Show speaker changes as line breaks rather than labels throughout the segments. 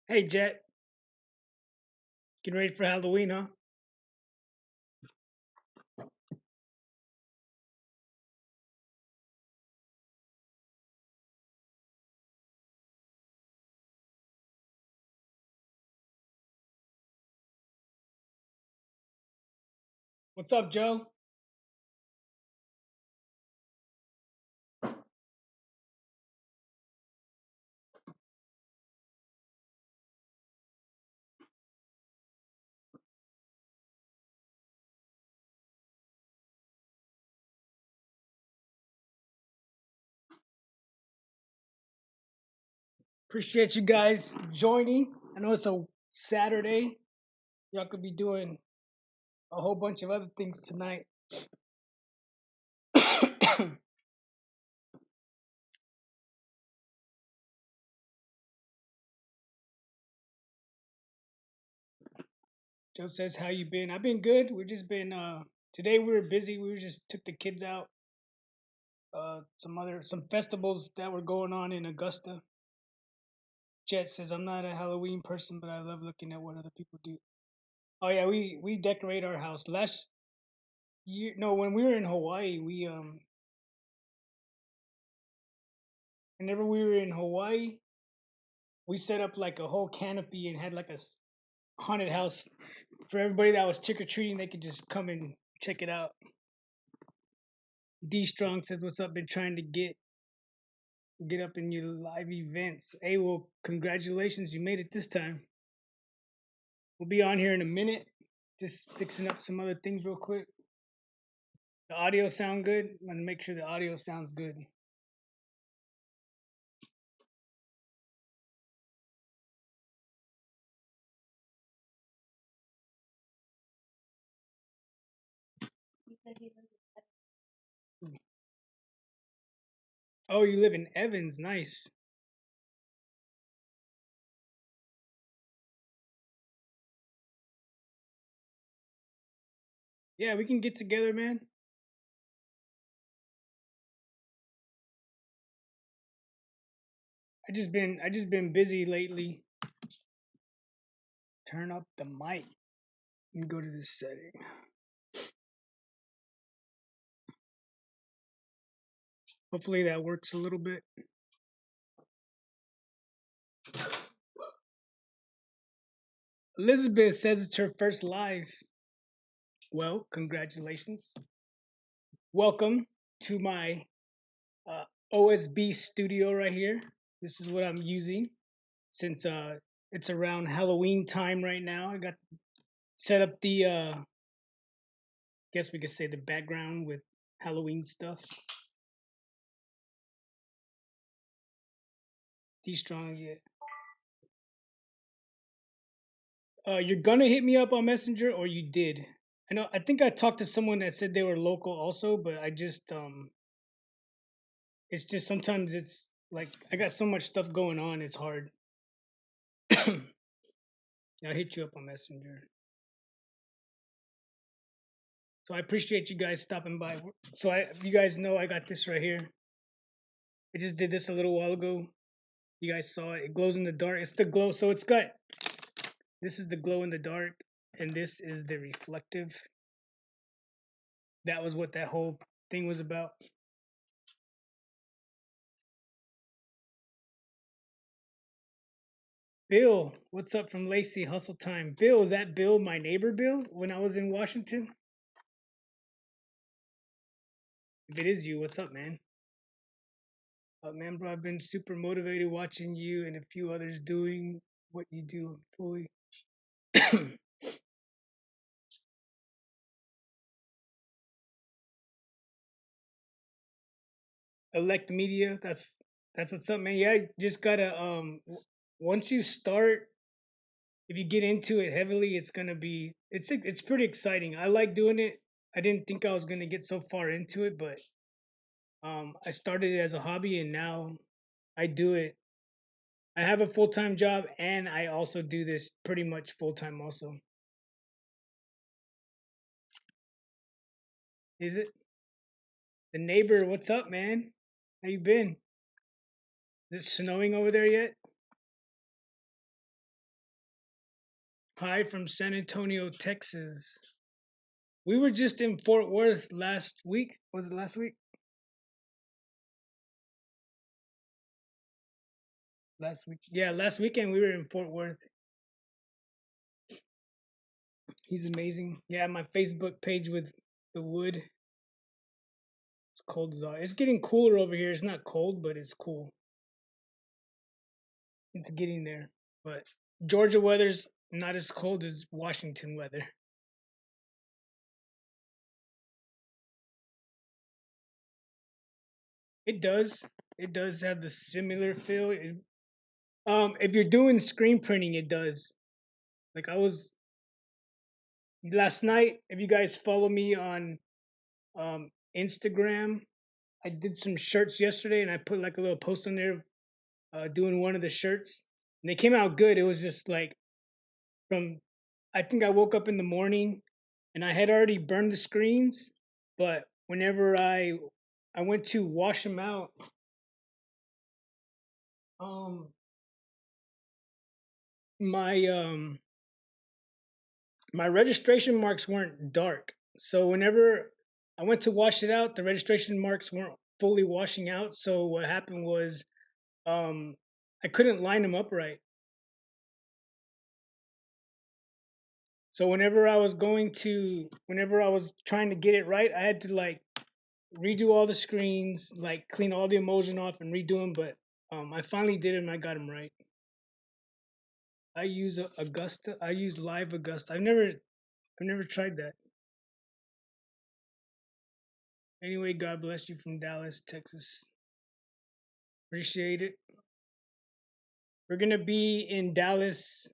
Hey, Jet, getting ready for Halloween, huh? What's up, Joe? Appreciate you guys joining. I know it's a Saturday. Y'all could be doing a whole bunch of other things tonight. Joe says, "How you been?" I've been good. We've just been. Today we were busy. We just took the kids out. Some festivals that were going on in Augusta. Jet says, "I'm not a Halloween person, but I love looking at what other people do." Oh yeah, we decorate our house. Last year, no, when we were in Hawaii, whenever we were in Hawaii, we set up like a whole canopy and had like haunted house for everybody that was trick or treating. They could just come and check it out. D Strong says, "What's up? Been trying to get up in your live events." Hey, well, congratulations, you made it this time. We'll be on here in a minute. Just fixing up some other things real quick. The audio sound good. I'm gonna make sure the audio sounds good. Oh, you live in Evans. Nice. Yeah, we can get together, man. I just been busy lately. Turn up the mic. Let me go to this setting. Hopefully that works a little bit. Elizabeth says it's her first live. Well, congratulations. Welcome to my uh, OSB studio right here. This is what I'm using since it's around Halloween time right now. I got set up the guess we could say the background with Halloween stuff. D Strong, yeah. You're gonna hit me up on Messenger, or you did? I know. I think I talked to someone that said they were local also, but I just it's just sometimes it's like I got so much stuff going on. It's hard. I'll hit you up on Messenger. So I appreciate you guys stopping by. So you guys know I got this right here. I just did this a little while ago. You guys saw it. It glows in the dark. It's the glow. So it's got this is the glow in the dark, and this is the reflective. That was what that whole thing was about. Bill, what's up from Lacey? Hustle time. Bill, is that Bill, my neighbor Bill, when I was in Washington? If it is you, what's up, man? Man, bro, I've been super motivated watching you and a few others doing what you do fully. Elect media, that's what's up, man. Yeah, you just gotta once you start, if you get into it heavily, it's gonna be it's pretty exciting. I like doing it. I didn't think I was gonna get so far into it, but I started it as a hobby and now I do it. I have a full time job and I also do this pretty much full time also. Is it? The neighbor, what's up, man? How you been? Is it snowing over there yet? Hi from San Antonio, Texas. We were just in Fort Worth last week. Was it last week? Last week. Yeah, last weekend we were in Fort Worth. He's amazing. Yeah, my Facebook page with the wood. It's cold as all. It's getting cooler over here. It's not cold, but it's cool. It's getting there. But Georgia weather's not as cold as Washington weather. It does. It does have the similar feel. If you're doing screen printing, it does. Like I was last night. If you guys follow me on Instagram, I did some shirts yesterday, and I put like a little post on there doing one of the shirts, and they came out good. It was just like from I think I woke up in the morning, and I had already burned the screens, but whenever I went to wash them out, um, my my registration marks weren't dark. So whenever I went to wash it out, the registration marks weren't fully washing out. So what happened was um, I couldn't line them up right. So whenever I was trying to get it right, I had to like redo all the screens, like clean all the emulsion off and redo them. But I finally did it and I got them right. I use Augusta. I use Live Augusta. I've never tried that. Anyway, God bless you from Dallas, Texas. Appreciate it. We're gonna be in Dallas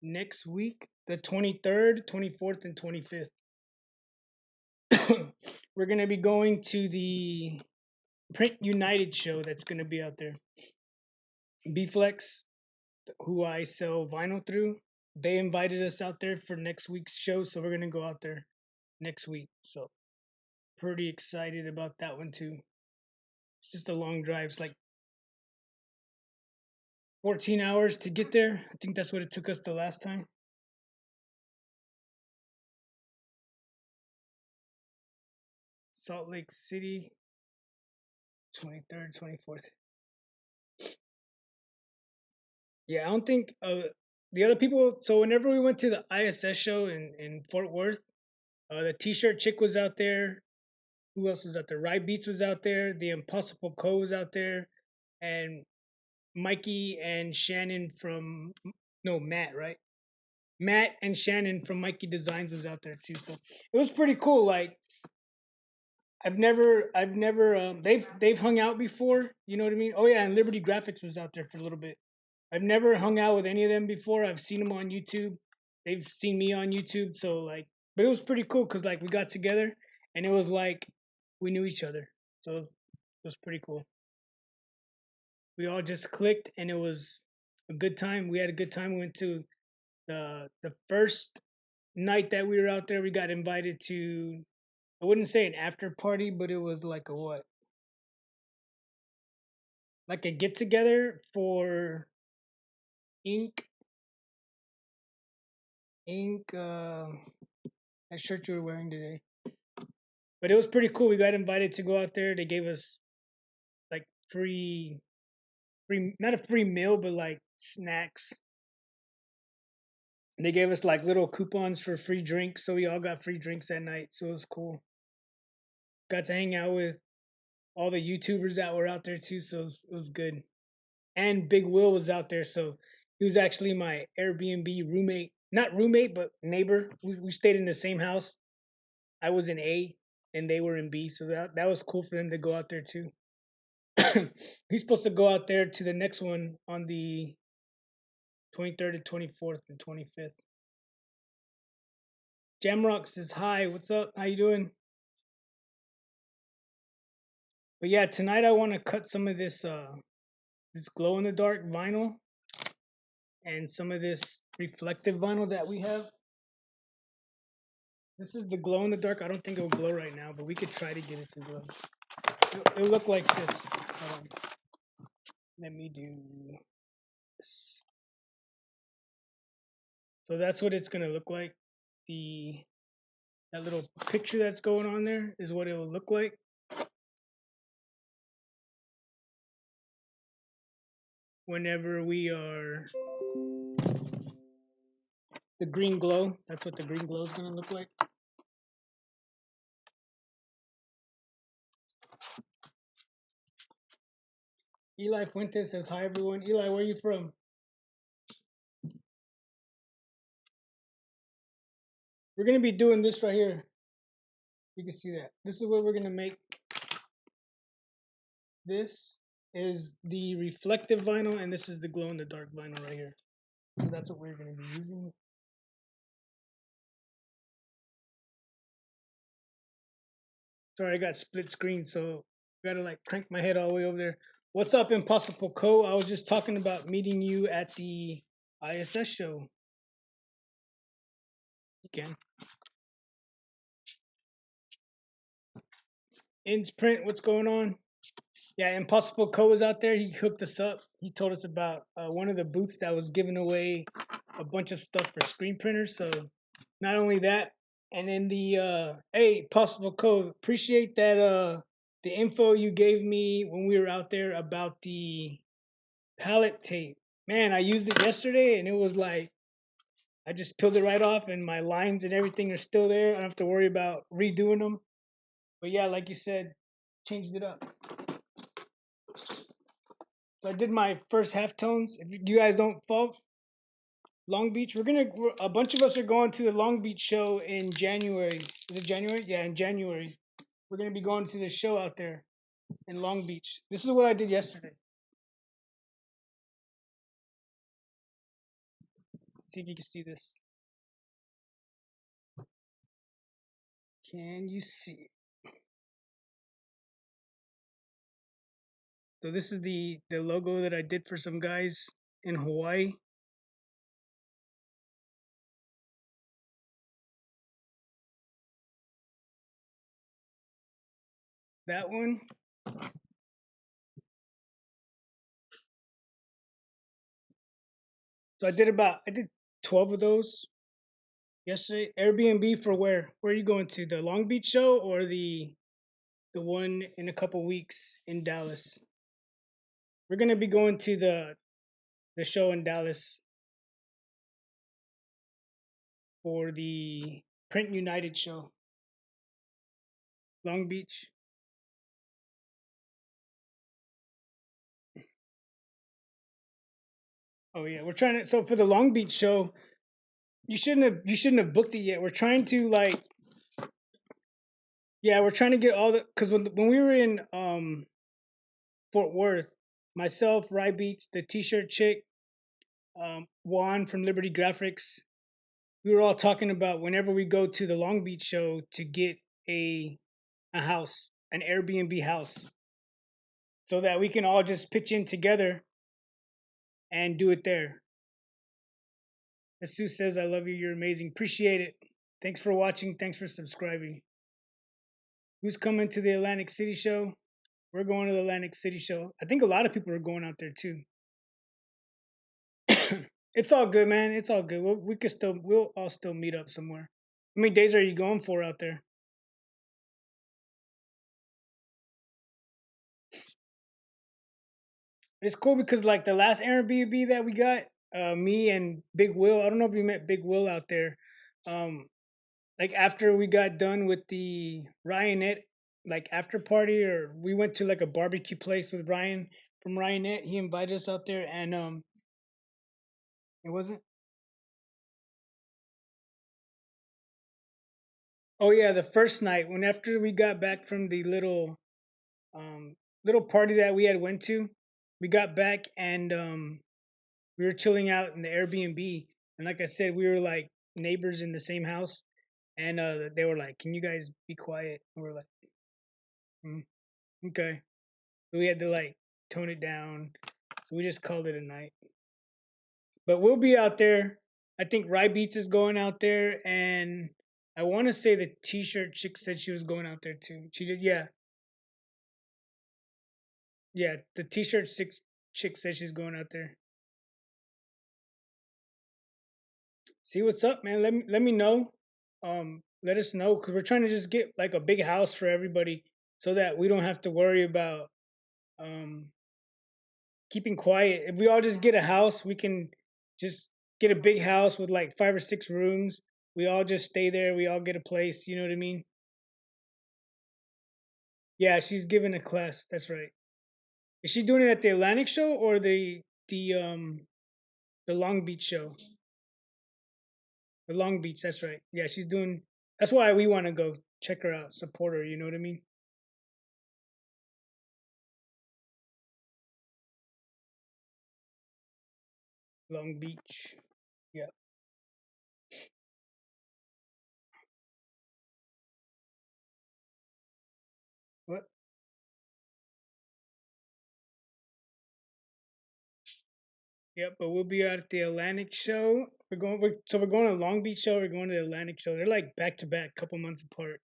next week, the 23rd, 24th, and 25th. We're gonna be going to the Print United show that's gonna be out there. Bflex, who I sell vinyl through, they invited us out there for next week's show, so we're gonna go out there next week. So pretty excited about that one too. It's just a long drive. It's like 14 hours to get there. I think that's what it took us the last time. Salt Lake City, 23rd, 24th. Yeah, I don't think the other people. So whenever we went to the ISS show in Fort Worth, the T-shirt chick was out there. Who else was out there? Rye Beats was out there. The Impossible Co was out there, and Mikey and Shannon from no Matt, right? Matt and Shannon from Mikey Designs was out there too. So it was pretty cool. Like I've never they've hung out before. You know what I mean? Oh yeah, and Liberty Graphics was out there for a little bit. I've never hung out with any of them before. I've seen them on YouTube. They've seen me on YouTube. So like, but it was pretty cool because like we got together and it was like we knew each other. So it was pretty cool. We all just clicked and it was a good time. We had a good time. We went to the first night that we were out there. We got invited to I wouldn't say an after party, but it was like a what? Like a get together for ink ink that shirt you were wearing today. But it was pretty cool. We got invited to go out there. They gave us like free not a free meal, but like snacks. And they gave us like little coupons for free drinks, so we all got free drinks that night. So it was cool. Got to hang out with all the YouTubers that were out there too, so it was good. And Big Will was out there, so he was actually my Airbnb roommate, not roommate, but neighbor. We stayed in the same house. I was in A, and they were in B, so that was cool for them to go out there too. He's supposed to go out there to the next one on the 23rd and 24th and 25th. Jamrock says hi. What's up? How you doing? But yeah, tonight I want to cut some of this glow in the dark vinyl and some of this reflective vinyl that we have. This is the glow in the dark. I don't think it will glow right now, but we could try to get it to glow. It'll look like this. Let me do this. So that's what it's gonna look like. The That little picture that's going on there is what it will look like whenever we are the green glow. That's what the green glow is gonna look like. Eli Fuentes says hi everyone. Eli, where are you from? We're gonna be doing this right here. You can see that. This is what we're gonna make. This is the reflective vinyl, and this is the glow in the dark vinyl right here. So that's what we're gonna be using. Sorry, I got split screen, so gotta like crank my head all the way over there. What's up, Impossible Co? I was just talking about meeting you at the ISS show. You can. Ins Print, what's going on? Yeah, Impossible Co was out there. He hooked us up. He told us about one of the booths that was giving away a bunch of stuff for screen printers. So not only that, and then the hey, Possible Co, appreciate that the info you gave me when we were out there about the palette tape. Man, I used it yesterday and it was like I just peeled it right off and my lines and everything are still there. I don't have to worry about redoing them. But yeah, like you said, changed it up. So I did my first half tones. If you guys don't fall, Long Beach, a bunch of us are going to the Long Beach show in January. Is it January? Yeah, in January. We're gonna be going to the show out there in Long Beach. This is what I did yesterday. See if you can see this. Can you see? So this is the logo that I did for some guys in Hawaii. That one. So I did 12 of those yesterday. Airbnb for where? Where are you going to? The Long Beach show or the one in a couple weeks in Dallas? We're gonna be going to the show in Dallas for the Print United show. Long Beach. Oh yeah, we're trying to. So for the Long Beach show, you shouldn't have booked it yet. We're trying to like, yeah, we're trying to get all the because when we were in Fort Worth, myself, Rye Beats, the T-shirt chick, Juan from Liberty Graphics, we were all talking about whenever we go to the Long Beach show to get a house, an Airbnb house, so that we can all just pitch in together and do it there. Jesus says, "I love you. You're amazing. Appreciate it. Thanks for watching. Thanks for subscribing." Who's coming to the Atlantic City show? We're going to the Atlantic City show. I think a lot of people are going out there too. It's all good, man. It's all good. We'll all still meet up somewhere. How many days are you going for out there? It's cool because like the last Airbnb that we got, me and Big Will. I don't know if you met Big Will out there. Um, like after we got done with the Ryanette like after party, or we went to like a barbecue place with Ryan from Ryanette. He invited us out there, and it wasn't. Oh yeah, the first night when after we got back from the um little party that we had went to, we got back and we were chilling out in the Airbnb, and like I said, we were like neighbors in the same house, and they were like, "Can you guys be quiet?" And we're like, mm, "Okay." So we had to like tone it down, so we just called it a night. But we'll be out there. I think Rye Beats is going out there, and I want to say the T-shirt chick said she was going out there too. She did, yeah, yeah. The T-shirt chick said she's going out there. See what's up, man. Let me know. Let us know because we're trying to just get like a big house for everybody so that we don't have to worry about um keeping quiet. If we all just get a house, we can just get a big house with like 5 or 6 rooms. We all just stay there. We all get a place. You know what I mean? Yeah, she's giving a class. That's right. Is she doing it at the Atlantic show or the Long Beach show? The Long Beach. That's right. Yeah, she's doing. That's why we want to go check her out, support her. You know what I mean? Long Beach. Yeah. What? Yep. But we'll be out at the Atlantic show. So we're going to Long Beach show. We're going to the Atlantic show. They're like back to back, couple months apart.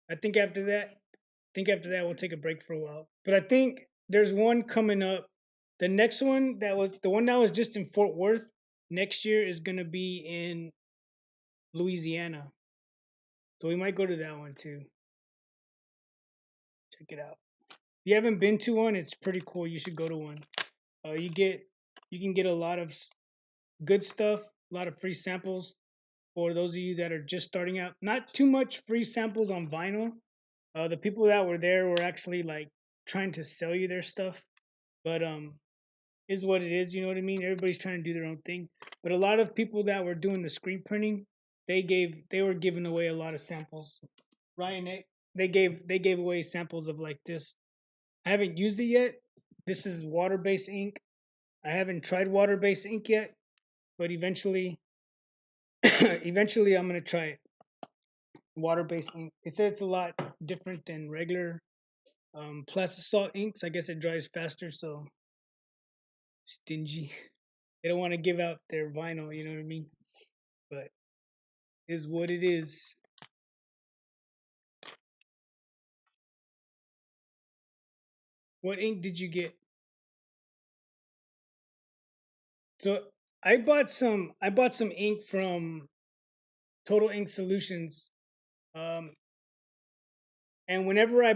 I think after that, we'll take a break for a while. But I think there's one coming up. The next one that was the one that was just in Fort Worth. Next year is gonna be in Louisiana. So we might go to that one too. Check it out. If you haven't been to one, it's pretty cool. You should go to one. Uh, you get you can get a lot of good stuff, a lot of free samples for those of you that are just starting out. Not too much free samples on vinyl. The people that were there were actually like trying to sell you their stuff, but is what it is. You know what I mean? Everybody's trying to do their own thing, but a lot of people that were doing the screen printing, they were giving away a lot of samples. Ryan, they gave away samples of like this. I haven't used it yet. This is water-based ink. I haven't tried water-based ink yet, but eventually, eventually I'm gonna try it. Water-based ink. It said it's a lot different than regular plastic salt inks. I guess it dries faster, so stingy. They don't want to give out their vinyl. You know what I mean? But is what it is. What ink did you get? So I bought some ink from Total Ink Solutions. Um, and whenever I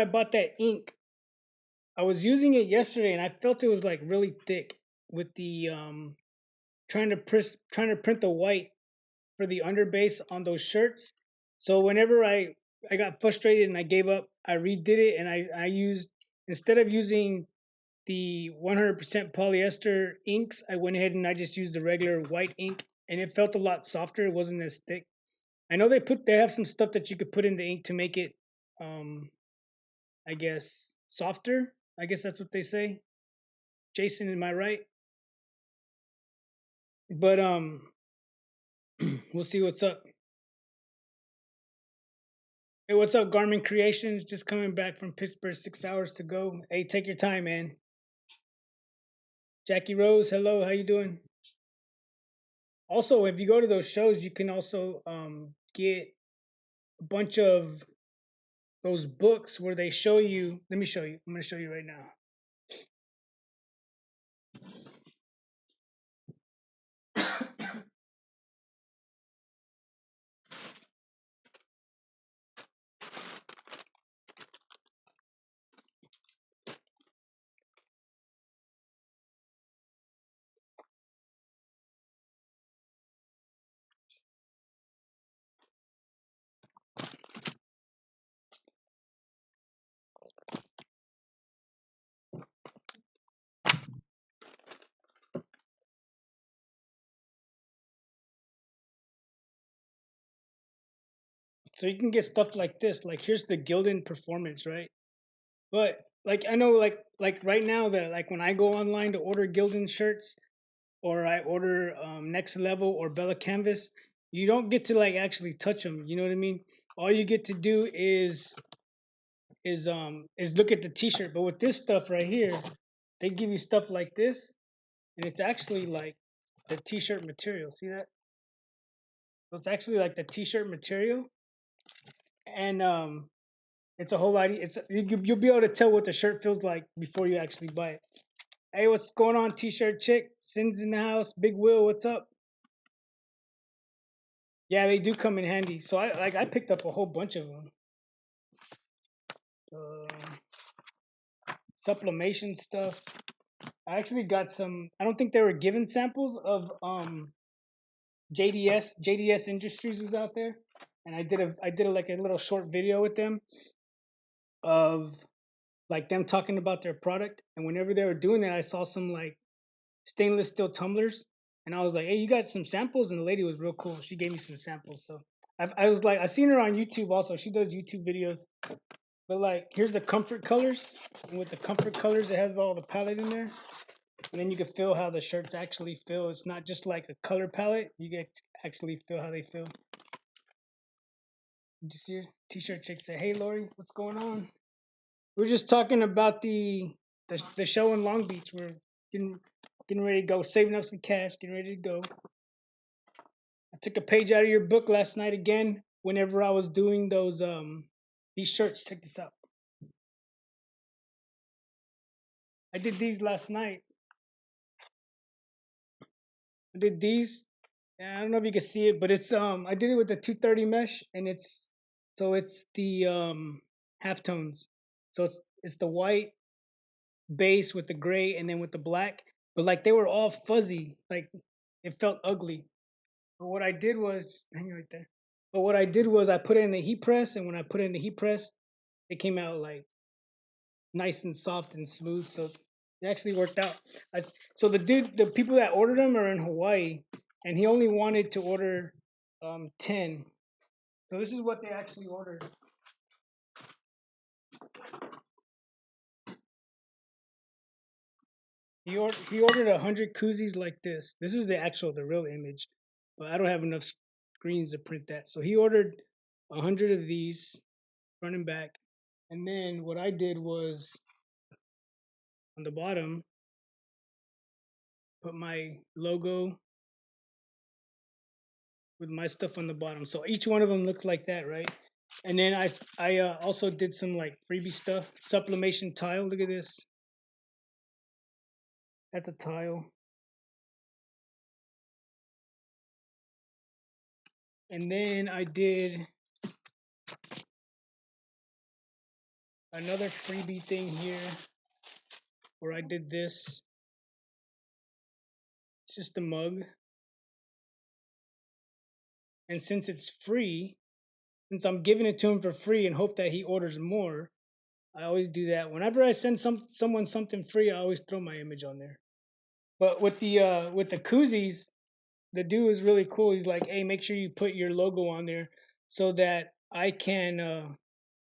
bought that ink, I was using it yesterday and I felt it was like really thick with the trying to print the white for the underbase on those shirts. So whenever I got frustrated and I gave up, I redid it and I used instead of using the 100% polyester inks, I went ahead and I just used the regular white ink and it felt a lot softer. It wasn't as thick. I know they have some stuff that you could put in the ink to make it um I guess softer. I guess that's what they say. Jason, am I right? But we'll see what's up. Hey, what's up, Garmin Creations? Just coming back from Pittsburgh, 6 hours to go. Hey, take your time, man. Jackie Rose, hello, how you doing? Also, if you go to those shows, you can also get a bunch of those books where they show you. Let me show you. I'm gonna show you right now. So you can get stuff like this. Like here's the Gildan Performance, right? But like I know, like right now that like when I go online to order Gildan shirts, or I order Next Level or Bella Canvas, you don't get to like actually touch them. You know what I mean? All you get to do is look at the T-shirt. But with this stuff right here, they give you stuff like this, and it's actually like the T-shirt material. See that? So it's actually like the T-shirt material, and it's a whole lot. You'll be able to tell what the shirt feels like before you actually buy it. Hey, what's going on, T-shirt chick? Sin's in the house. Big Will, what's up? Yeah, they do come in handy. So I picked up a whole bunch of them. Uh, Sublimation stuff. I actually got some. I don't think they were given samples of JDS. JDS Industries was out there, and I did like a little short video with them of like them talking about their product. And whenever they were doing that, I saw some like stainless steel tumblers, and I was like, "Hey, you got some samples?" And the lady was real cool. She gave me some samples. So I was like, I've seen her on YouTube also. She does YouTube videos. But like, here's the comfort colors, and with the comfort colors, it has all the palette in there, and then you can feel how the shirts actually feel. It's not just like a color palette. You get to actually feel how they feel. Did you see her? T-shirt chick say, "Hey, Lori, what's going on?" We're just talking about the show in Long Beach. We're getting getting ready to go, saving up some cash, getting ready to go. I took a page out of your book last night again. Whenever I was doing these shirts, check this out. I did these last night. I did these. I don't know if you can see it, but it's I did it with the 230 mesh, and it's the halftones. So it's the white base with the gray and then with the black. But like they were all fuzzy, like it felt ugly. But what I did was hang right there. But what I did was I put it in the heat press, and when I put it in the heat press, it came out like nice and soft and smooth. So it actually worked out. I, so the people that ordered them are in Hawaii, and he only wanted to order 10. So this is what they actually ordered. He ordered 100 koozies like this. This is the real image, but I don't have enough screens to print that. So he ordered 100 of these, front and back. And then what I did was on the bottom put my logo with my stuff on the bottom. So each one of them looks like that, right? And then I also did some like freebie stuff. Sublimation tile. Look at this. That's a tile. And then I did another freebie thing here where I did this. It's just a mug. And since it's free, since I'm giving it to him for free and hope that he orders more, I always do that. Whenever I send someone something free, I always throw my image on there. But with the koozies, the dude is really cool. He's like, "Hey, make sure you put your logo on there so that I can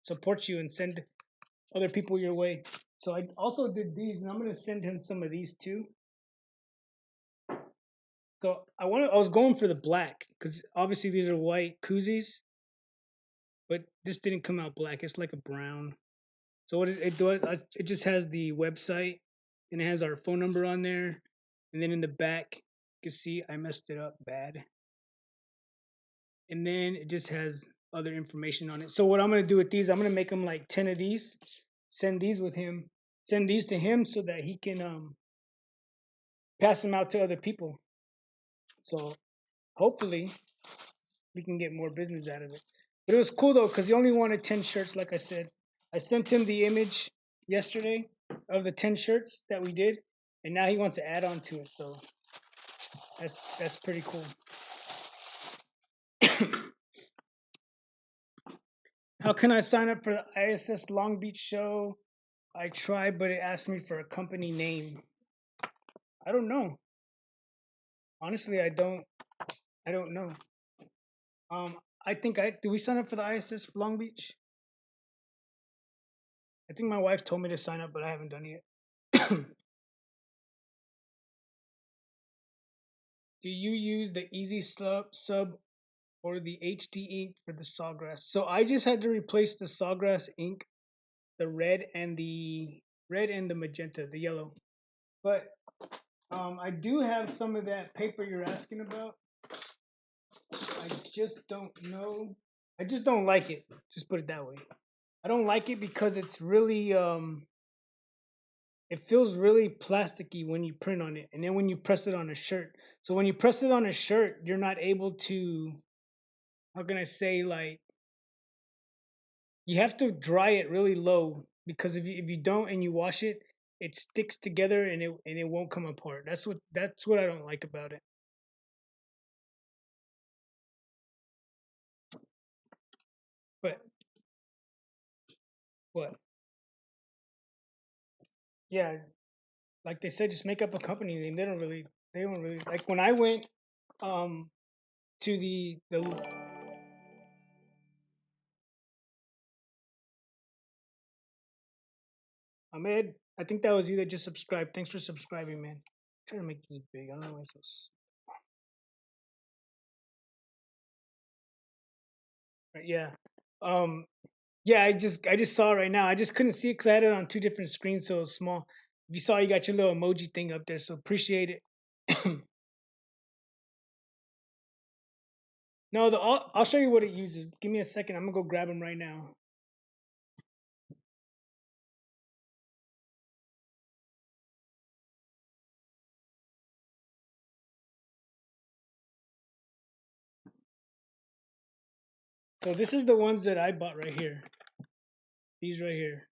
support you and send other people your way." So I also did these, and I'm gonna send him some of these too. So I was going for the black because obviously these are white koozies, but this didn't come out black. It's like a brown. So what it does, it just has the website and it has our phone number on there, and then in the back you can see I messed it up bad, and then it just has other information on it. So what I'm gonna do with these, I'm gonna make them like 10 of these, send these with him, send these to him so that he can pass them out to other people. So hopefully we can get more business out of it. But it was cool though, because he only wanted 10 shirts, like I said. I sent him the image yesterday of the 10 shirts that we did, and now he wants to add on to it. So that's pretty cool. How can I sign up for the ISS Long Beach show? I tried, but it asked me for a company name. I don't know. Honestly, I don't know. I think I do we sign up for the ISS Long Beach? I think my wife told me to sign up, but I haven't done it yet. Do you use the Easy Sub or the HD ink for the Sawgrass? So I just had to replace the Sawgrass ink, the red and the magenta, the yellow. But I do have some of that paper you're asking about. I just don't know. I just don't like it. Just put it that way. I don't like it because it's really it feels really plasticky when you print on it, and then when you press it on a shirt. So when you press it on a shirt, you're not able to how can I say, like, you have to dry it really low because if you don't and you wash it, it sticks together and it won't come apart. That's what I don't like about it. But what? Yeah, like they said, just make up a company name. They don't really like when I went um to the Ahmed. I think that was you that just subscribed. Thanks for subscribing, man. Trying to make this big. I don't know why it's so. Right, yeah. Um. Yeah. I just saw it right now. I just couldn't see it because I had it on two different screens, so it was small. If you saw, you got your little emoji thing up there, so appreciate it. No, I'll show you what it uses. Give me a second. I'm gonna go grab them right now. So this is the ones that I bought right here. These right here.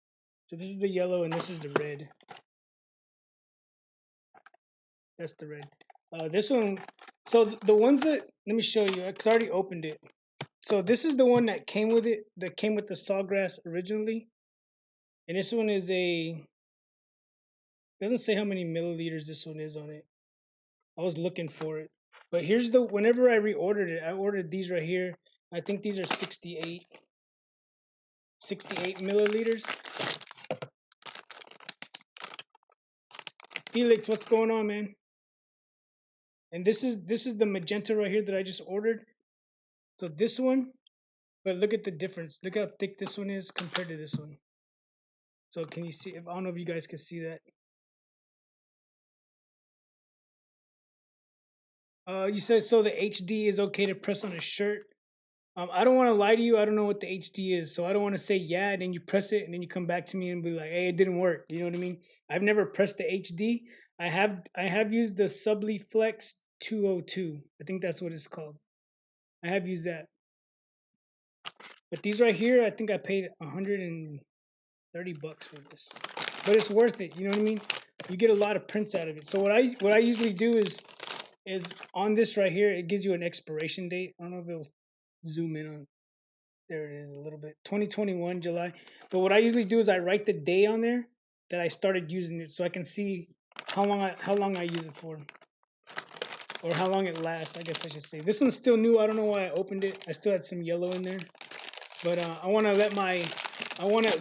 So this is the yellow and this is the red. That's the red. This one. So the ones that let me show you because I already opened it. So this is the one that came with it. That came with the sawgrass originally, and this one is a. Doesn't say how many milliliters this one is on it. I was looking for it, but here's the. Whenever I reordered it, I ordered these right here. I think these are 68 milliliters. Felix, what's going on, man? And this is the magenta right here that I just ordered. So this one, but look at the difference. Look how thick this one is compared to this one. So can you see? I don't know if you guys can see that. You said so the HD is okay to press on a shirt. I don't want to lie to you. I don't know what the HD is, so I don't want to say yeah, and then you press it, and then you come back to me and be like, "Hey, it didn't work." You know what I mean? I've never pressed the HD. I have used the Subliflex 202. I think that's what it's called. I have used that. But these right here, I think I paid $130 for this. But it's worth it. You know what I mean? You get a lot of prints out of it. So what I usually do is on this right here, it gives you an expiration date. I don't know if it'll zoom in on. There it is a little bit. 2021 July. But what I usually do is I write the day on there that I started using it, so I can see how long I use it for, or how long it lasts. I guess I should say. This one's still new. I don't know why I opened it. I still had some yellow in there, but I want to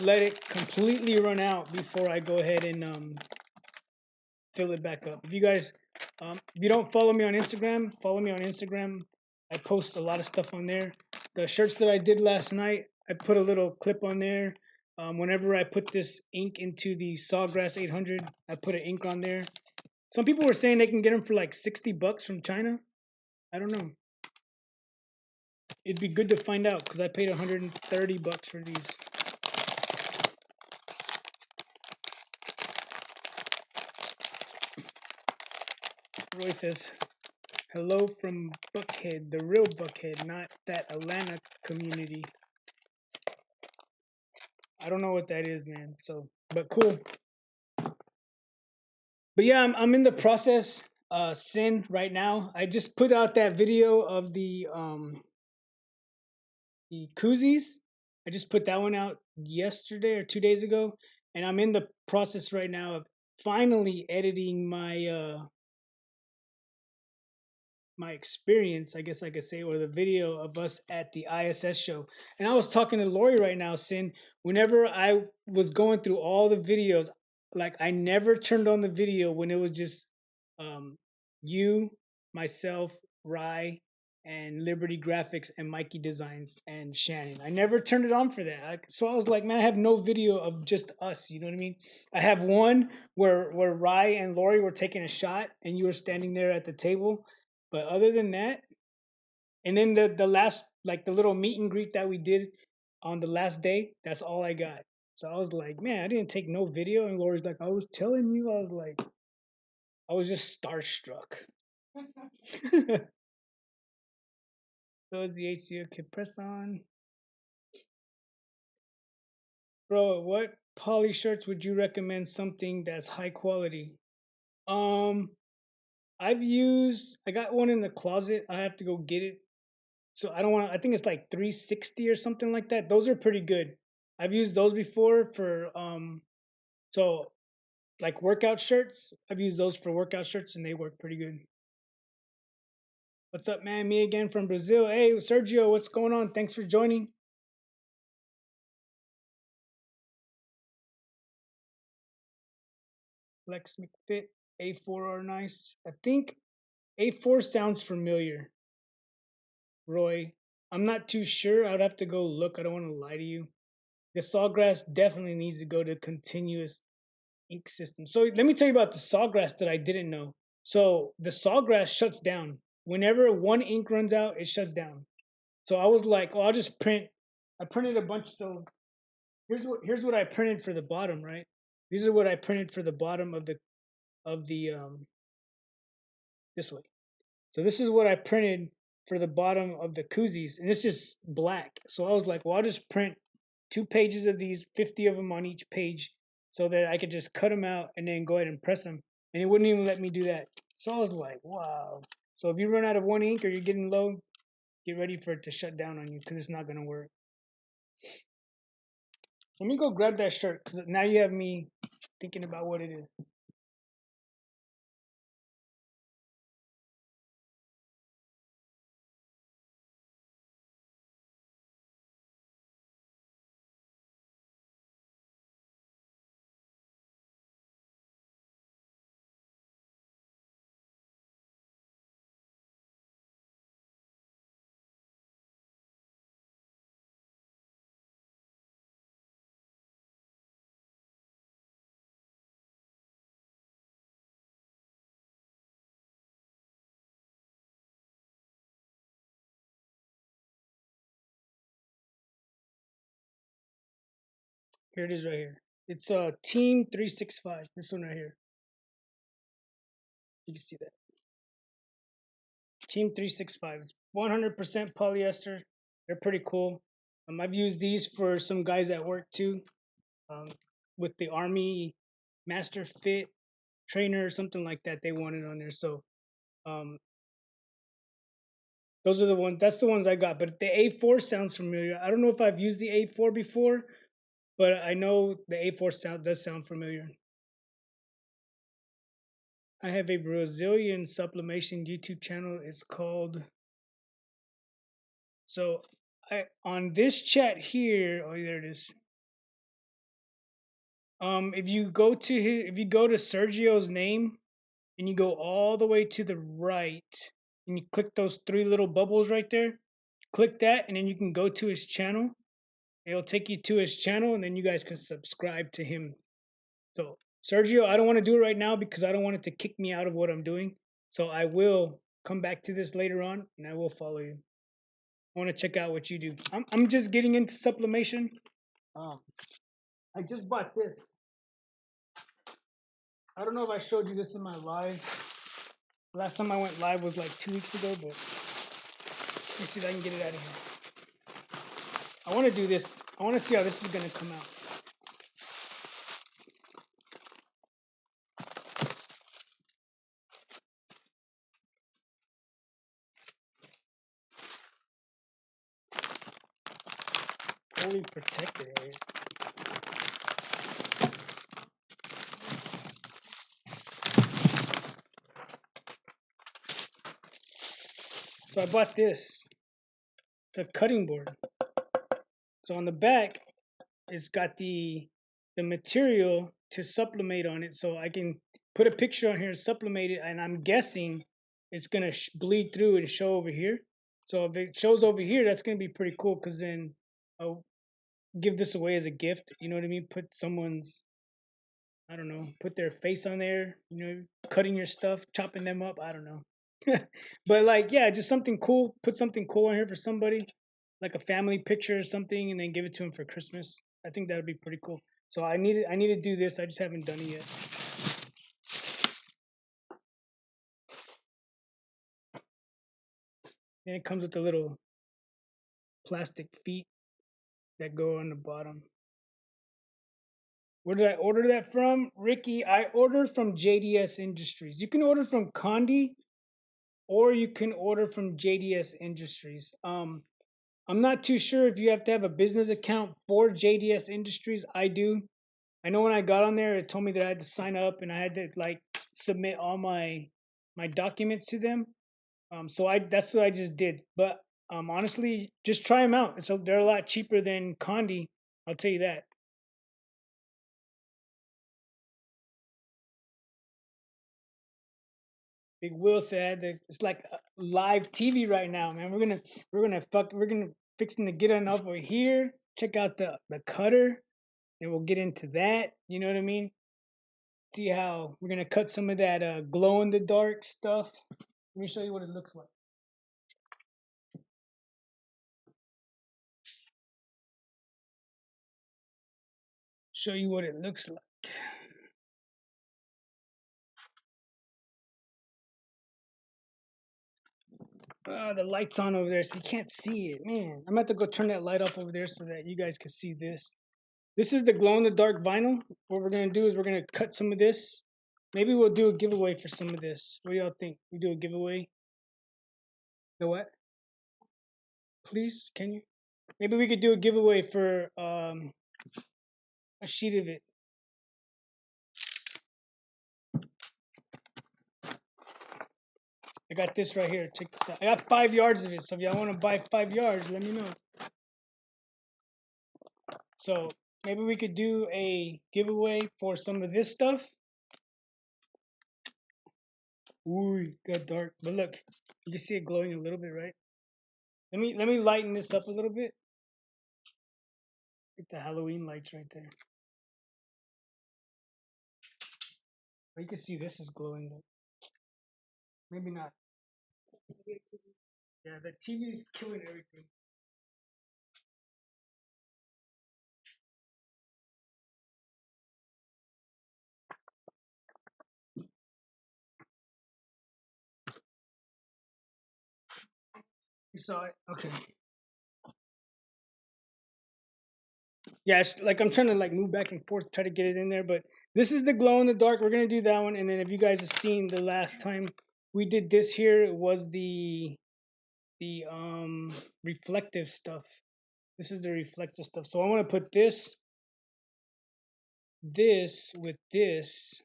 let it completely run out before I go ahead and fill it back up. If you don't follow me on Instagram, follow me on Instagram. I post a lot of stuff on there. The shirts that I did last night, I put a little clip on there. Whenever I put this ink into the Sawgrass 800, I put an ink on there. Some people were saying they can get them for like $60 from China. I don't know. It'd be good to find out because I paid $130 for these. Roy says, hello from Buckhead, the real Buckhead, not that Atlanta community. I don't know what that is, man. So, but cool. But yeah, I'm in the process, sin right now. I just put out that video of the koozies. I just put that one out yesterday or 2 days ago, and I'm in the process right now of finally editing my experience, I guess I could say, or the video of us at the ISS show. And I was talking to Lori right now, Sin. Whenever I was going through all the videos, like I never turned on the video when it was just um, you, myself, Rye, and Liberty Graphics and Mikey Designs and Shannon. I never turned it on for that. So I was like, man, I have no video of just us. You know what I mean? I have one where Rye and Lori were taking a shot and you were standing there at the table, but other than that, and then the last, like the little meet and greet that we did on the last day, that's all I got. So I was like, man, I didn't take no video. And Lori's like, I was telling you, I was like, I was just starstruck. Those the HCO can press on. Bro, what poly shirts would you recommend something that's high quality? Um, I got one in the closet. I have to go get it. So I don't want to, I think it's like 360 or something like that. Those are pretty good. I've used those before for, so like workout shirts. I've used those for workout shirts and they work pretty good. What's up, man? Me again from Brazil. Hey, Sergio, what's going on? Thanks for joining. Lex McFit, A4 are nice. I think A4 sounds familiar. Roy, I'm not too sure. I'd have to go look. I don't want to lie to you. The sawgrass definitely needs to go to continuous ink system. So let me tell you about the sawgrass that I didn't know. So the sawgrass shuts down. Whenever one ink runs out, it shuts down. So I was like, oh, I'll just print. I printed a bunch. So here's what I printed for the bottom, right? These are what I printed for the bottom of the this way. So this is what I printed for the bottom of the koozies, and it's just black. So I was like, well, I'll just print 2 pages of these, 50 of them on each page, so that I could just cut them out and then go ahead and press them. And it wouldn't even let me do that. So I was like, wow. So if you run out of one ink or you're getting low, get ready for it to shut down on you because it's not gonna work. Let me go grab that shirt because now you have me thinking about what it is. Here it is right here. It's Team 365. This one right here. You can see that. Team 365. It's 100% polyester. They're pretty cool. I've used these for some guys at work too. Um, with the Army Master Fit trainer or something like that, they wanted on there. So um, those are the ones. That's the ones I got. But the A4 sounds familiar. I don't know if I've used the A4 before, but I know the A4 does sound familiar. I have a Brazilian sublimation YouTube channel. It's called so I on this chat here. Oh, there it is. If you go to Sergio's name and you go all the way to the right and you click those three little bubbles right there, click that and then you can go to his channel. It'll take you to his channel and then you guys can subscribe to him. So Sergio, I don't want to do it right now because I don't want it to kick me out of what I'm doing. So I will come back to this later on and I will follow you. I want to check out what you do. I'm just getting into sublimation. Um, I just bought this. I don't know if I showed you this in my live. Last time I went live was like 2 weeks ago, but let me see if I can get it out of here. I want to do this. I want to see how this is going to come out. Fully protected area. So I bought this. It's a cutting board. So on the back, it's got the material to sublimate on it. So I can put a picture on here, sublimate it, and I'm guessing it's gonna bleed through and show over here. So if it shows over here, that's gonna be pretty cool because then I'll give this away as a gift. You know what I mean? Put someone's, I don't know, put their face on there. You know, cutting your stuff, chopping them up. I don't know. But like, yeah, just something cool. Put something cool on here for somebody, like a family picture or something, and then give it to them for Christmas. I think that would be pretty cool. So I need to do this. I just haven't done it yet. And it comes with a little plastic feet that go on the bottom. Where did I order that from? Ricky, I ordered from JDS Industries. You can order from Condi or you can order from JDS Industries. I'm not too sure if you have to have a business account for JDS Industries. I do. I know when I got on there, it told me that I had to sign up and I had to like submit all my documents to them. So I that's what I just did. But honestly, just try them out. So they're a lot cheaper than Condi. I'll tell you that. Big Will said that it's like live TV right now, man. We're gonna fixing to get on over here. Check out the cutter, and we'll get into that. You know what I mean? See how we're gonna cut some of that glow in the dark stuff. Let me show you what it looks like. Show you what it looks like. The light's on over there, so you can't see it, man. I'm gonna have to go turn that light off over there so that you guys can see this. This is the glow in the dark vinyl. What we're gonna do is we're gonna cut some of this. Maybe we'll do a giveaway for some of this. What do y'all think? We do a giveaway? The what? Please, can you? Maybe we could do a giveaway for a sheet of it. I got this right here. Check this out. I got 5 yards of it. So if y'all want to buy 5 yards, let me know. So maybe we could do a giveaway for some of this stuff. Ooh, it got dark. But look, you can see it glowing a little bit, right? Let me lighten this up a little bit. Get the Halloween lights right there. But you can see this is glowing though. Maybe not. Yeah, the TV is killing everything. You saw it? Okay. Yeah, it's like I'm trying to like move back and forth, try to get it in there, but this is the glow in the dark. We're gonna do that one, and then if you guys have seen the last time we did this here, it was the reflective stuff. This is the reflective stuff. So I want to put this with this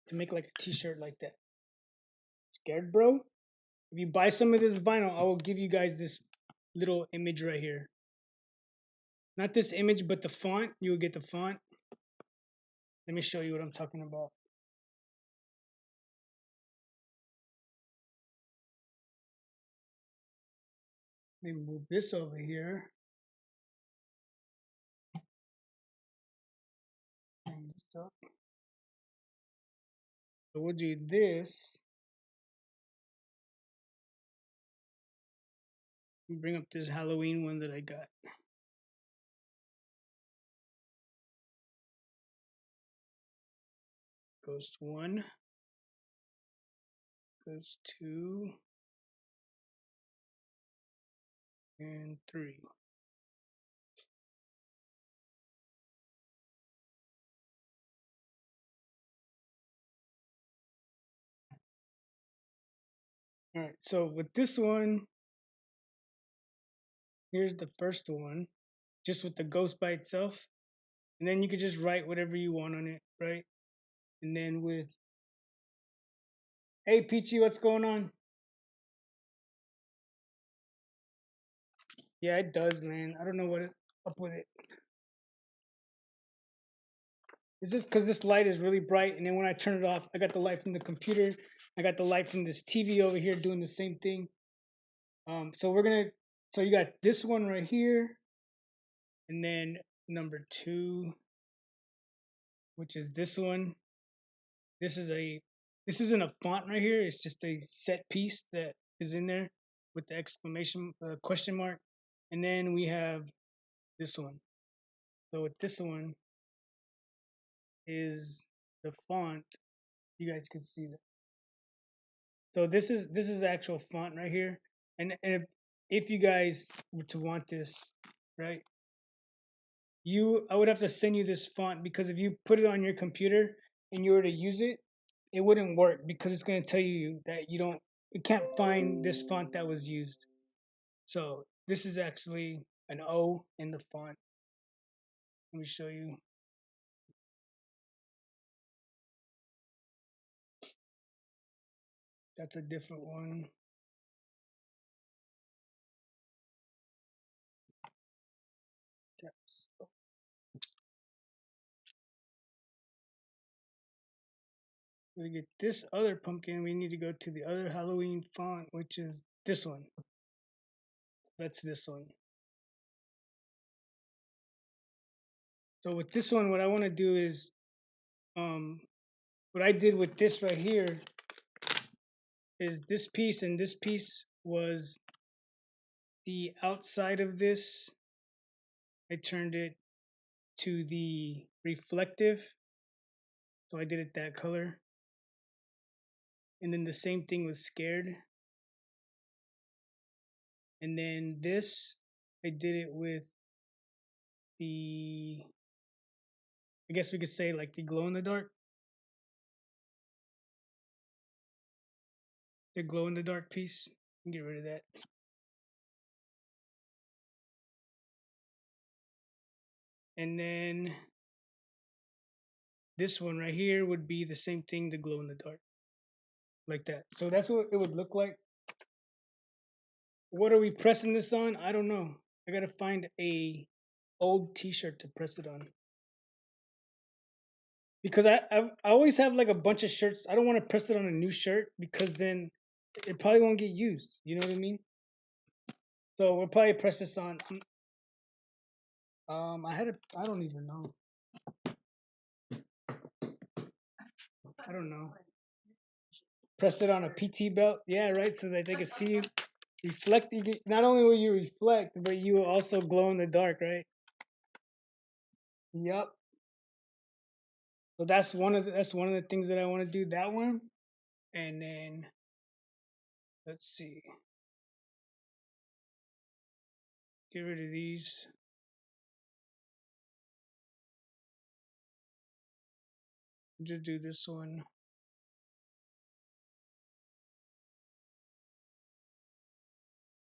to make like a t-shirt like that. Scared, bro? If you buy some of this vinyl, I will give you guys this little image right here. Not this image, but the font. You will get the font. Let me show you what I'm talking about. Let me move this over here. So we'll do this. Bring up this Halloween one that I got. Ghost 1. Ghost 2. And 3. Alright, so with this one, here's the first one, just with the ghost by itself. And then you could just write whatever you want on it, right? And then with, hey Peachy, what's going on? Yeah, it does, man. I don't know what is up with it. It's just because this light is really bright, and then when I turn it off, I got the light from the computer. I got the light from this TV over here doing the same thing. So we're gonna, so you got this one right here, and then number 2, which is this one. This is a, this isn't a font right here. It's just a set piece that is in there with the exclamation question mark, and then we have this one. So with this one is the font. You guys can see that. So this is the actual font right here. And if you guys were to want this, right, I would have to send you this font because if you put it on your computer and you were to use it, it wouldn't work because it's going to tell you that you can't find this font that was used. So this is actually an O in the font. Let me show you. That's a different one. Caps. We get this other pumpkin, we need to go to the other Halloween font, which is this one. That's this one. So with this one, what I want to do is, um, what I did with this right here is this piece and this piece was the outside of this. I turned it to the reflective, so I did it that color. And then the same thing with scared. And then this, I did it with the, I guess we could say like the glow in the dark. The glow in the dark piece. Get rid of that. And then this one right here would be the same thing, the glow in the dark. Like that. So that's what it would look like. What are we pressing this on? I don't know. I gotta find a old t-shirt to press it on. Because I always have like a bunch of shirts. I don't want to press it on a new shirt because then it probably won't get used. You know what I mean? So we'll probably press this on. I don't even know. I don't know. Press it on a PT belt. Yeah, right. So that they can see you reflect. Not only will you reflect, but you will also glow in the dark, right? Yep. So that's one of the things that I want to do. That one, and then let's see. Get rid of these. Just do this one.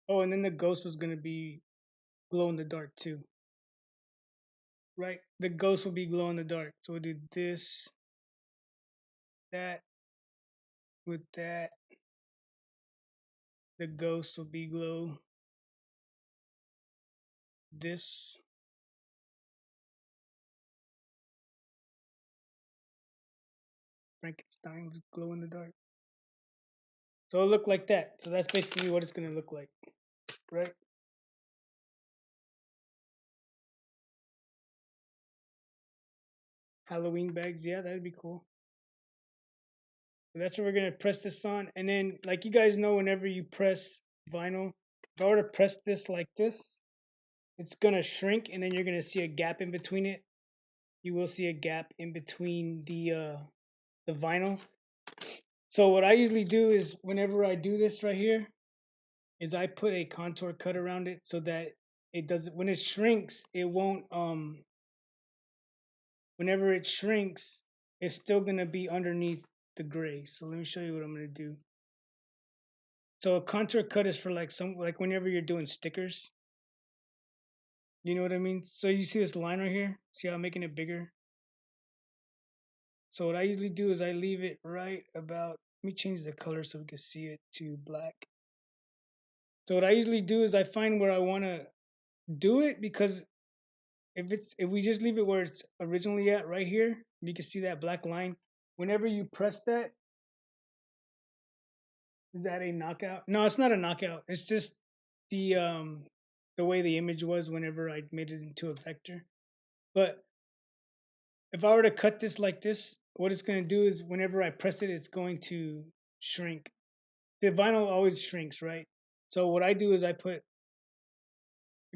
Oh, and then the ghost was gonna be glow in the dark too, right? The ghost will be glow in the dark. So we'll do this, that, with that. The ghost will be glow. This. Frankenstein was glow in the dark. So it'll look like that. So that's basically what it's gonna look like, right? Halloween bags, yeah, that'd be cool. So that's what we're gonna press this on. And then, like you guys know, whenever you press vinyl, if I were to press this like this, it's gonna shrink, and then you're gonna see a gap in between it. You will see a gap in between the vinyl. So what I usually do is whenever I do this right here, is I put a contour cut around it so that it doesn't when it shrinks, it won't whenever it shrinks, it's still gonna be underneath the gray. So let me show you what I'm gonna do. So a contour cut is for like whenever you're doing stickers. You know what I mean? So you see this line right here? See how I'm making it bigger? So what I usually do is I leave it right about, let me change the color so we can see it to black. So what I usually do is I find where I want to do it because if we just leave it where it's originally at right here, you can see that black line. Whenever you press that, is that a knockout? No, it's not a knockout. It's just the um the way the image was whenever I made it into a vector. But if I were to cut this like this, what it's going to do is whenever I press it, it's going to shrink. The vinyl always shrinks, right? So what I do is I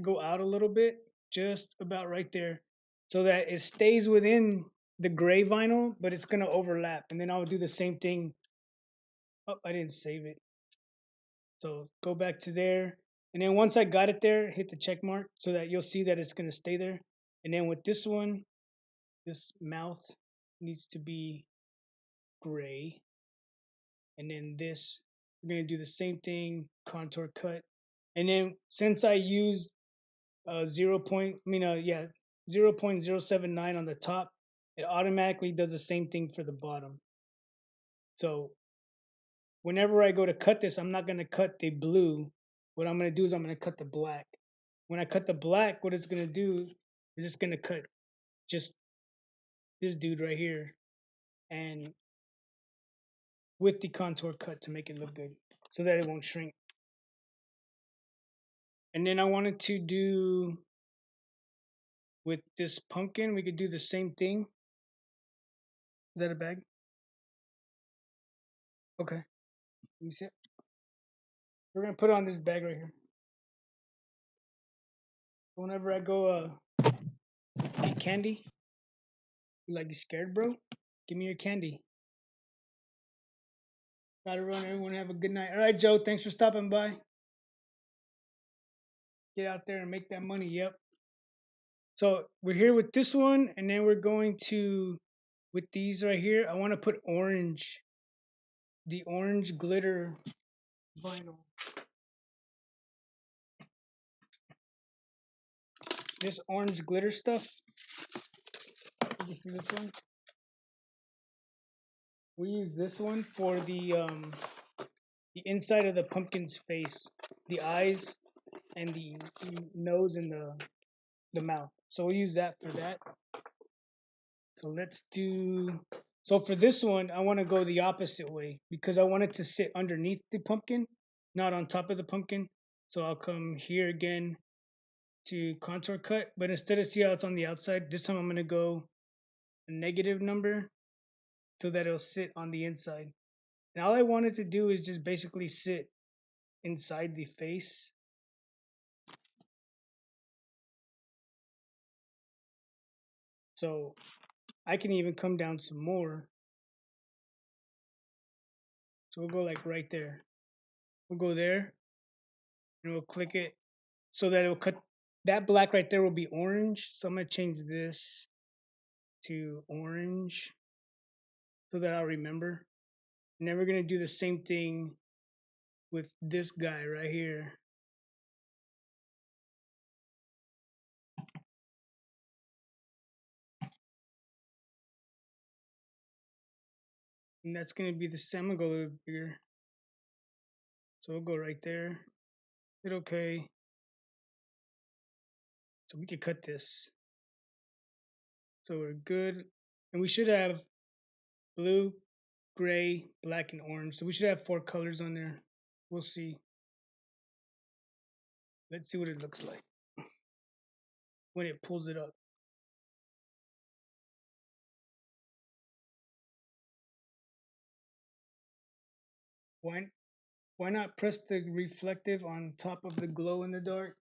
go out a little bit, just about right there, so that it stays within the gray vinyl, but it's gonna overlap. And then I'll do the same thing. Oh, I didn't save it. So go back to there. And then once I got it there, hit the check mark so that you'll see that it's going to stay there. And then with this one, this mouth needs to be gray. And then this, we're going to do the same thing, contour cut. And then since I used 0.079 on the top, it automatically does the same thing for the bottom. So whenever I go to cut this, I'm not going to cut the blue. What I'm going to do is I'm going to cut the black. When I cut the black, what it's going to do is it's going to cut just this dude right here and with the contour cut to make it look good so that it won't shrink. And then I wanted to do with this pumpkin, we could do the same thing. Is that a bag? Okay. Let me see it. We're going to put it on this bag right here. Whenever I go get candy, you like you scared, bro? Give me your candy. Gotta run. Everyone have a good night. All right, Joe. Thanks for stopping by. Get out there and make that money. Yep. So we're here with this one, and then we're going to with these right here. I want to put orange, the orange glitter vinyl. This orange glitter stuff. You see this one? We use this one for the inside of the pumpkin's face, the eyes, and the nose and the mouth. So we'll use that for that. So let's do. So for this one, I want to go the opposite way because I want it to sit underneath the pumpkin, not on top of the pumpkin. So I'll come here again to contour cut, but instead of see how it's on the outside, this time I'm going to go a negative number so that it'll sit on the inside. And all I wanted to do is just basically sit inside the face. So I can even come down some more. So we'll go like right there. We'll go there and we'll click it so that it'll cut. That black right there will be orange. So I'm going to change this to orange so that I'll remember. And then we're going to do the same thing with this guy right here. And that's going to be the same. I'm going to go a little bigger. So we'll go right there. Hit OK. So we can cut this. So we're good. And we should have blue, gray, black, and orange. So we should have 4 colors on there. We'll see. Let's see what it looks like when it pulls it up. Why not press the reflective on top of the glow in the dark?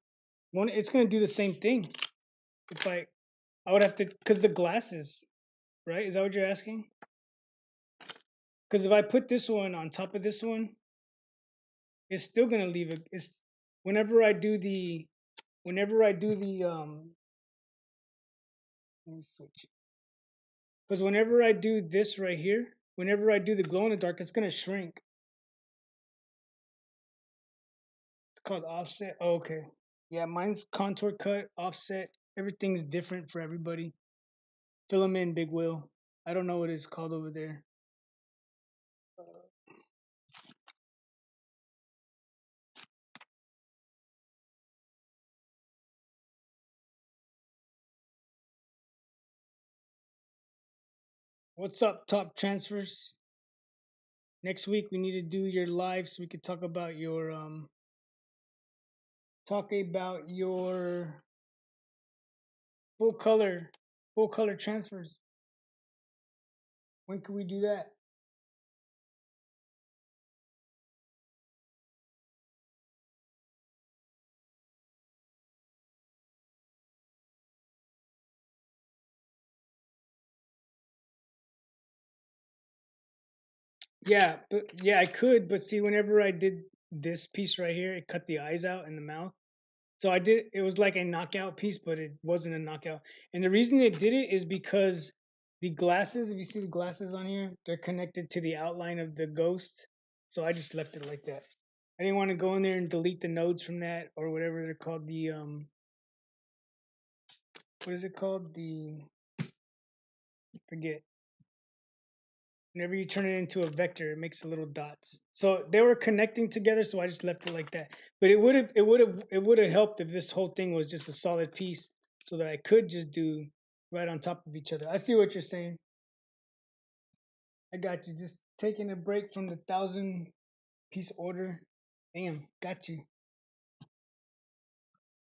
One, it's gonna do the same thing. If I would have to, cause the glasses, right? Is that what you're asking? Cause if I put this one on top of this one, it's still gonna leave it. It's whenever I do the, let me switch. Cause whenever I do this right here, whenever I do the glow in the dark, it's gonna shrink. It's called offset. Oh, okay. Yeah, mine's contour cut, offset. Everything's different for everybody. Fill them in, Big Will. I don't know what it's called over there. What's up, top transfers? Next week we need to do your live so we could talk about your full color transfers. When can we do that? Yeah, but yeah, I could, but see, whenever I did this piece right here. It cut the eyes out and the mouth. So I did. It was like a knockout piece, but it wasn't a knockout. And the reason it did it is because the glasses. If you see the glasses on here, they're connected to the outline of the ghost. So I just left it like that. I didn't want to go in there and delete the nodes from that or whatever they're called. The what is it called? The forget. Whenever you turn it into a vector, it makes little dots. So they were connecting together, so I just left it like that. But it would have helped if this whole thing was just a solid piece, so that I could just do right on top of each other. I see what you're saying. I got you. Just taking a break from the 1,000 piece order. Damn, got you.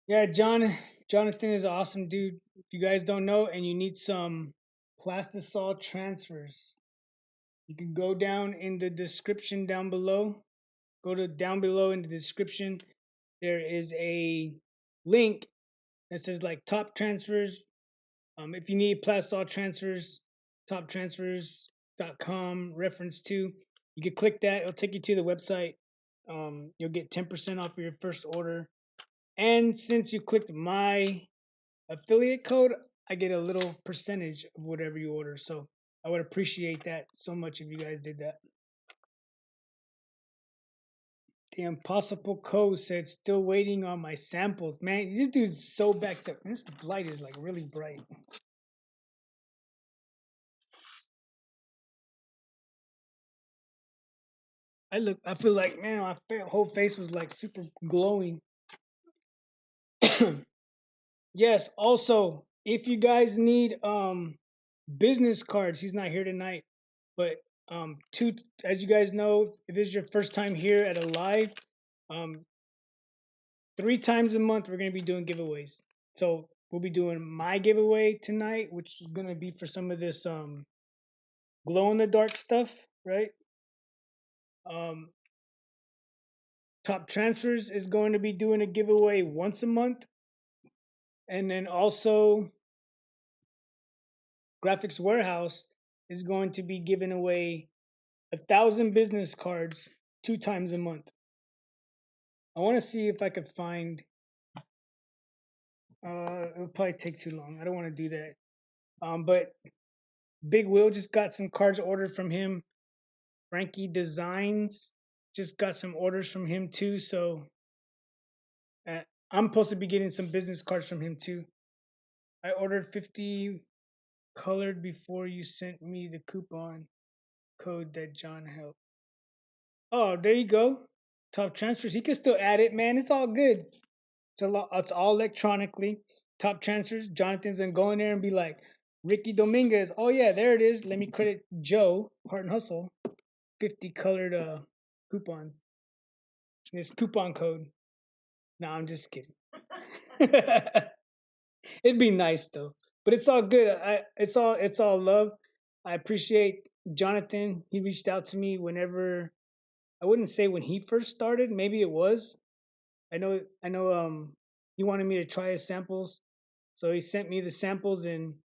Yeah, Jonathan is an awesome dude. If you guys don't know and you need some plastisol transfers, you can go down in the description down below. Go to down below in the description. There is a link that says like top transfers. If you need plastisol transfers, toptransfers.com reference to. You can click that. It'll take you to the website. You'll get 10% off your first order. And since you clicked my affiliate code, I get a little percentage of whatever you order. So I would appreciate that so much if you guys did that. The Impossible Code said, still waiting on my samples. Man, this dude's so backed up. This light is like really bright. I feel like, man, my whole face was like super glowing. Yes, also, if you guys need business cards, he's not here tonight, but two, as you guys know, if this is your first time here at a live, um 3 times a month we're gonna be doing giveaways. So we'll be doing my giveaway tonight, which is gonna be for some of this glow in the dark stuff, right? Um, Top Transfers is going to be doing a giveaway once a month, and then also Graphics Warehouse is going to be giving away 1,000 business cards 2 times a month. I want to see if I could find. It'll probably take too long. I don't want to do that. But Big Will just got some cards ordered from him. Frankie Designs just got some orders from him too. So uh, I'm supposed to be getting some business cards from him too. I ordered 50 colored before you sent me the coupon code that John helped. Oh, there you go. Top transfers. He can still add it, man. It's all good. It's all electronically. Top transfers. Jonathan's gonna go in there and be like, Ricky Dominguez. Oh yeah, there it is. Let me credit Joe Heart and Hustle. 50 colored coupons. This coupon code. No, I'm just kidding. It'd be nice though, but it's all good. It's all love. I appreciate Jonathan. He reached out to me whenever. I wouldn't say when he first started. Maybe it was. I know. He wanted me to try his samples, so he sent me the samples and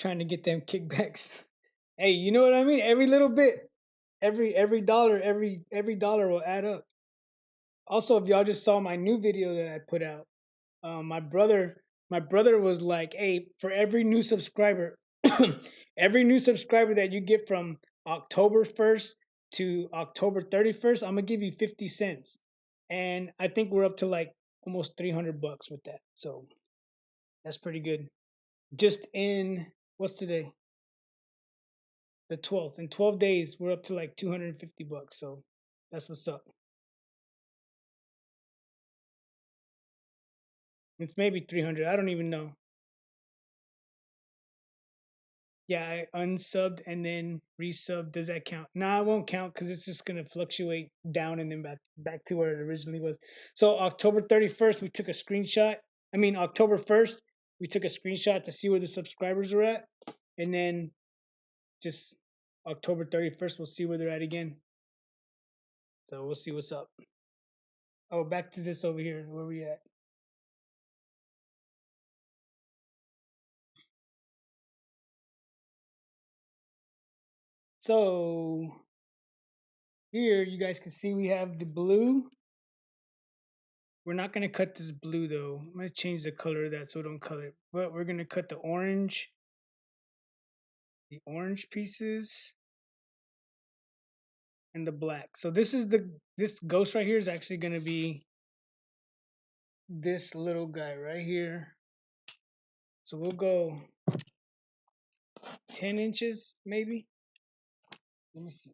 trying to get them kickbacks. Hey, you know what I mean? Every little bit, every dollar, every dollar will add up. Also, if y'all just saw my new video that I put out, my brother was like, "Hey, for every new subscriber, every new subscriber that you get from October 1st to October 31st, I'm gonna give you 50 cents." And I think we're up to like almost $300 with that. So that's pretty good. Just in what's today? The 12th. In 12 days, we're up to like $250. So that's what's up. It's maybe 300. I don't even know. Yeah, I unsubbed and then resubbed. Does that count? Nah, it won't count because it's just gonna fluctuate down and then back to where it originally was. So October 31st, we took a screenshot. I mean October 1st, we took a screenshot to see where the subscribers are at, and then just October 31st, we'll see where they're at again. So we'll see what's up. Oh, back to this over here. Where we at? So Here you guys can see we have the blue. We're not gonna cut this blue though. I'm gonna change the color of that so it don't color it. But we're gonna cut the orange pieces, and the black. So this ghost right here is actually gonna be this little guy right here. So we'll go 10 inches maybe. Let me see.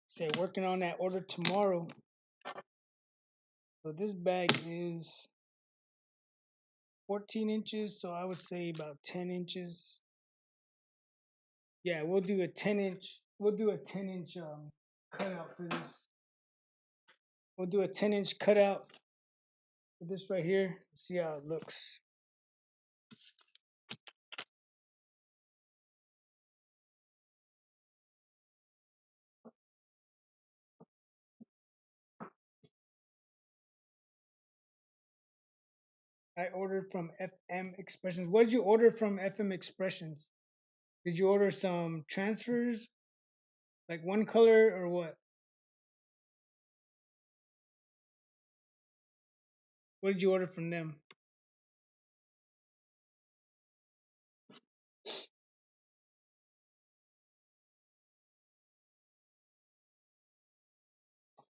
Say working on that order tomorrow. So this bag is 14 inches, so I would say about 10 inches. Yeah, we'll do a 10 inch. We'll do a 10-inch cutout for this. We'll do a 10-inch cutout for this right here. See how it looks. I ordered from FM Expressions. What did you order from FM Expressions? Did you order some transfers, like one color or what? What did you order from them?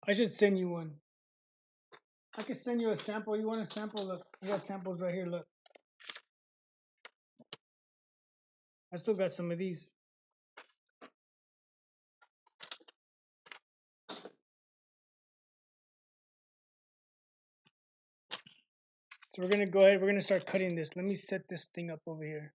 I should send you one. I can send you a sample. You want a sample? Look, I got samples right here. Look, I still got some of these. So we're gonna go ahead. We're gonna start cutting this. Let me set this thing up over here.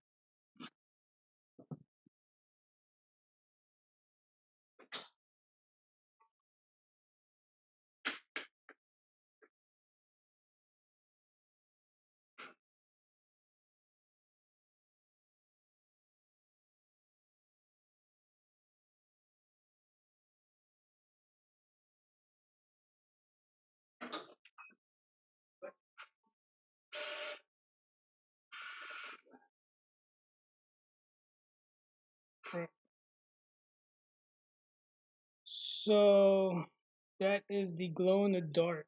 Right. So that is the glow in the dark.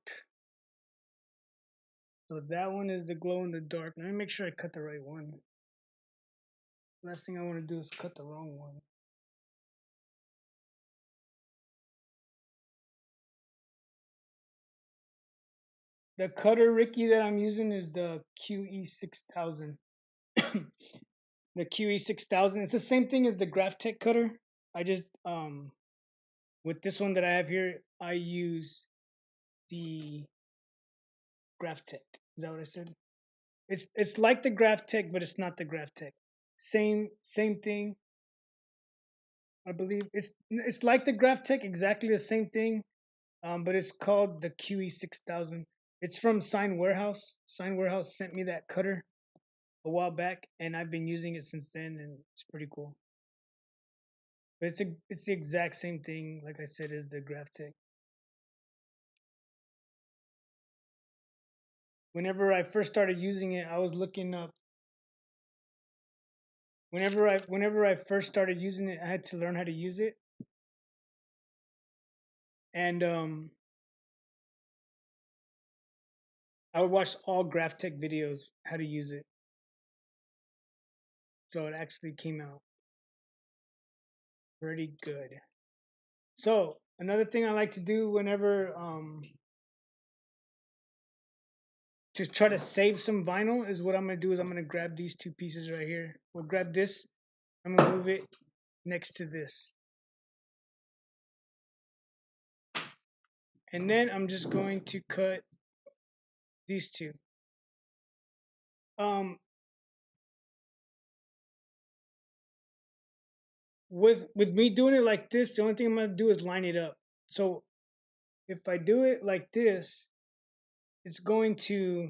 So that one is the glow in the dark. Let me make sure I cut the right one. Last thing I want to do is cut the wrong one. The cutter, Ricky, that I'm using is the QE6000. The QE6000. It's the same thing as the Graphtec cutter. I just with this one that I have here, I use the Graphtec. Is that what I said? It's like the Graphtec, but it's not the Graphtec. Same thing. I believe it's like the Graphtec, exactly the same thing. But it's called the QE6000. It's from Sign Warehouse. Sign Warehouse sent me that cutter a while back, and I've been using it since then, and it's pretty cool. But it's the exact same thing, like I said, as the Graphtec. Whenever I first started using it, I was looking up. Whenever I first started using it, I had to learn how to use it, and I would watch all Graphtec videos how to use it, so it actually came out pretty good. So another thing I like to do whenever to try to save some vinyl is what I'm gonna do is I'm gonna grab these two pieces right here. We'll grab this. I'm gonna move it next to this, and then I'm just going to cut these two. Um, with me doing it like this, the only thing I'm gonna do is line it up. So if I do it like this, it's going to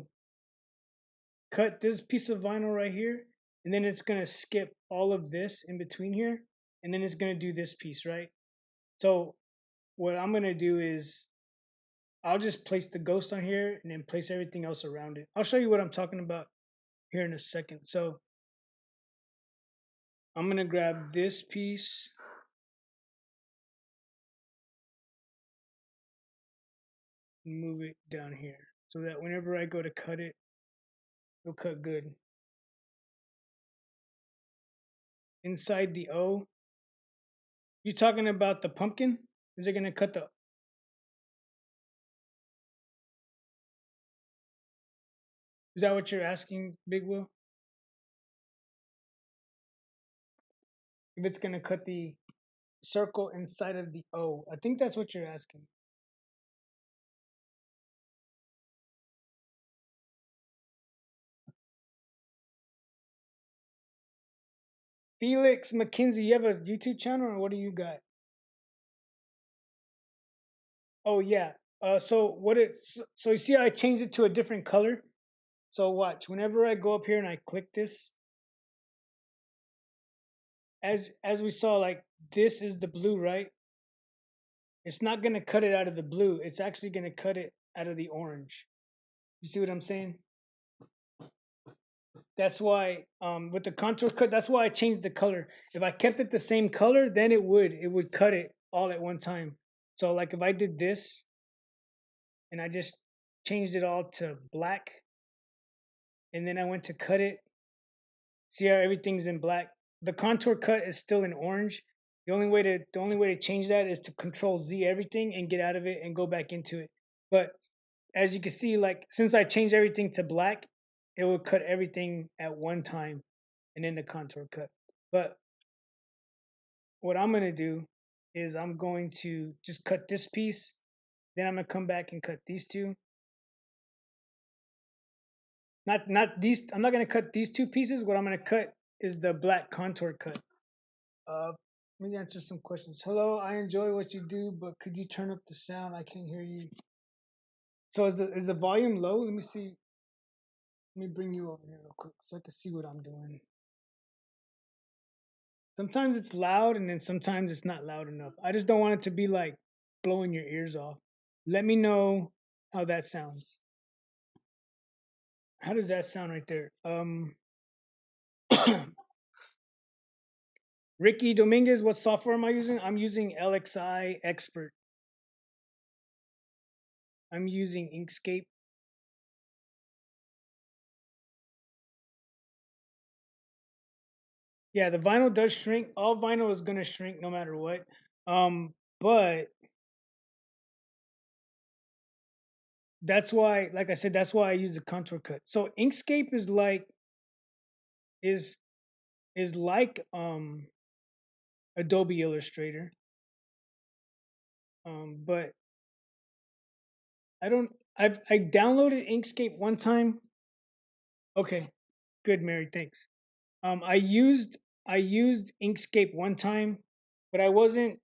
cut this piece of vinyl right here, and then it's gonna skip all of this in between here, and then it's gonna do this piece, right? So what I'm gonna do is I'll just place the ghost on here and then place everything else around it. I'll show you what I'm talking about here in a second. So I'm gonna grab this piece, and move it down here so that whenever I go to cut it, it'll cut good. Inside the O, you talking about the pumpkin? Is it gonna cut the? Is that what you're asking, Big Will? If it's gonna cut the circle inside of the O? I think that's what you're asking. Felix McKinsey, you have a YouTube channel or what do you got? Oh yeah. So what it's so you see I changed it to a different color. So watch. Whenever I go up here and I click this, as we saw, like this is the blue, right? It's not gonna cut it out of the blue. It's actually gonna cut it out of the orange. You see what I'm saying? That's why with the contour cut, that's why I changed the color. If I kept it the same color, then it would cut it all at one time. So like if I did this and I just changed it all to black and then I went to cut it, see how everything's in black. The contour cut is still in orange. The only way to change that is to control Z everything and get out of it and go back into it. But as you can see, like since I changed everything to black, it will cut everything at one time and then the contour cut. But what I'm gonna do is I'm going to just cut this piece, then I'm gonna come back and cut these two. Not these. I'm not gonna cut these two pieces. What I'm gonna cut is the black contour cut. Let me answer some questions. Hello, I enjoy what you do, but could you turn up the sound? I can't hear you. So is the volume low? Let me see. Let me bring you over here real quick so I can see what I'm doing. Sometimes it's loud and then sometimes it's not loud enough. I just don't want it to be like blowing your ears off. Let me know how that sounds. How does that sound right there? Ricky Dominguez, what software am I using? I'm using LXI Expert. I'm using Inkscape. Yeah, the vinyl does shrink. All vinyl is gonna shrink no matter what. But that's why, like I said, that's why I use the contour cut. So Inkscape is is like Adobe Illustrator. But I don't. I downloaded Inkscape one time. Okay, good, Mary. Thanks. I used Inkscape one time, but I wasn't.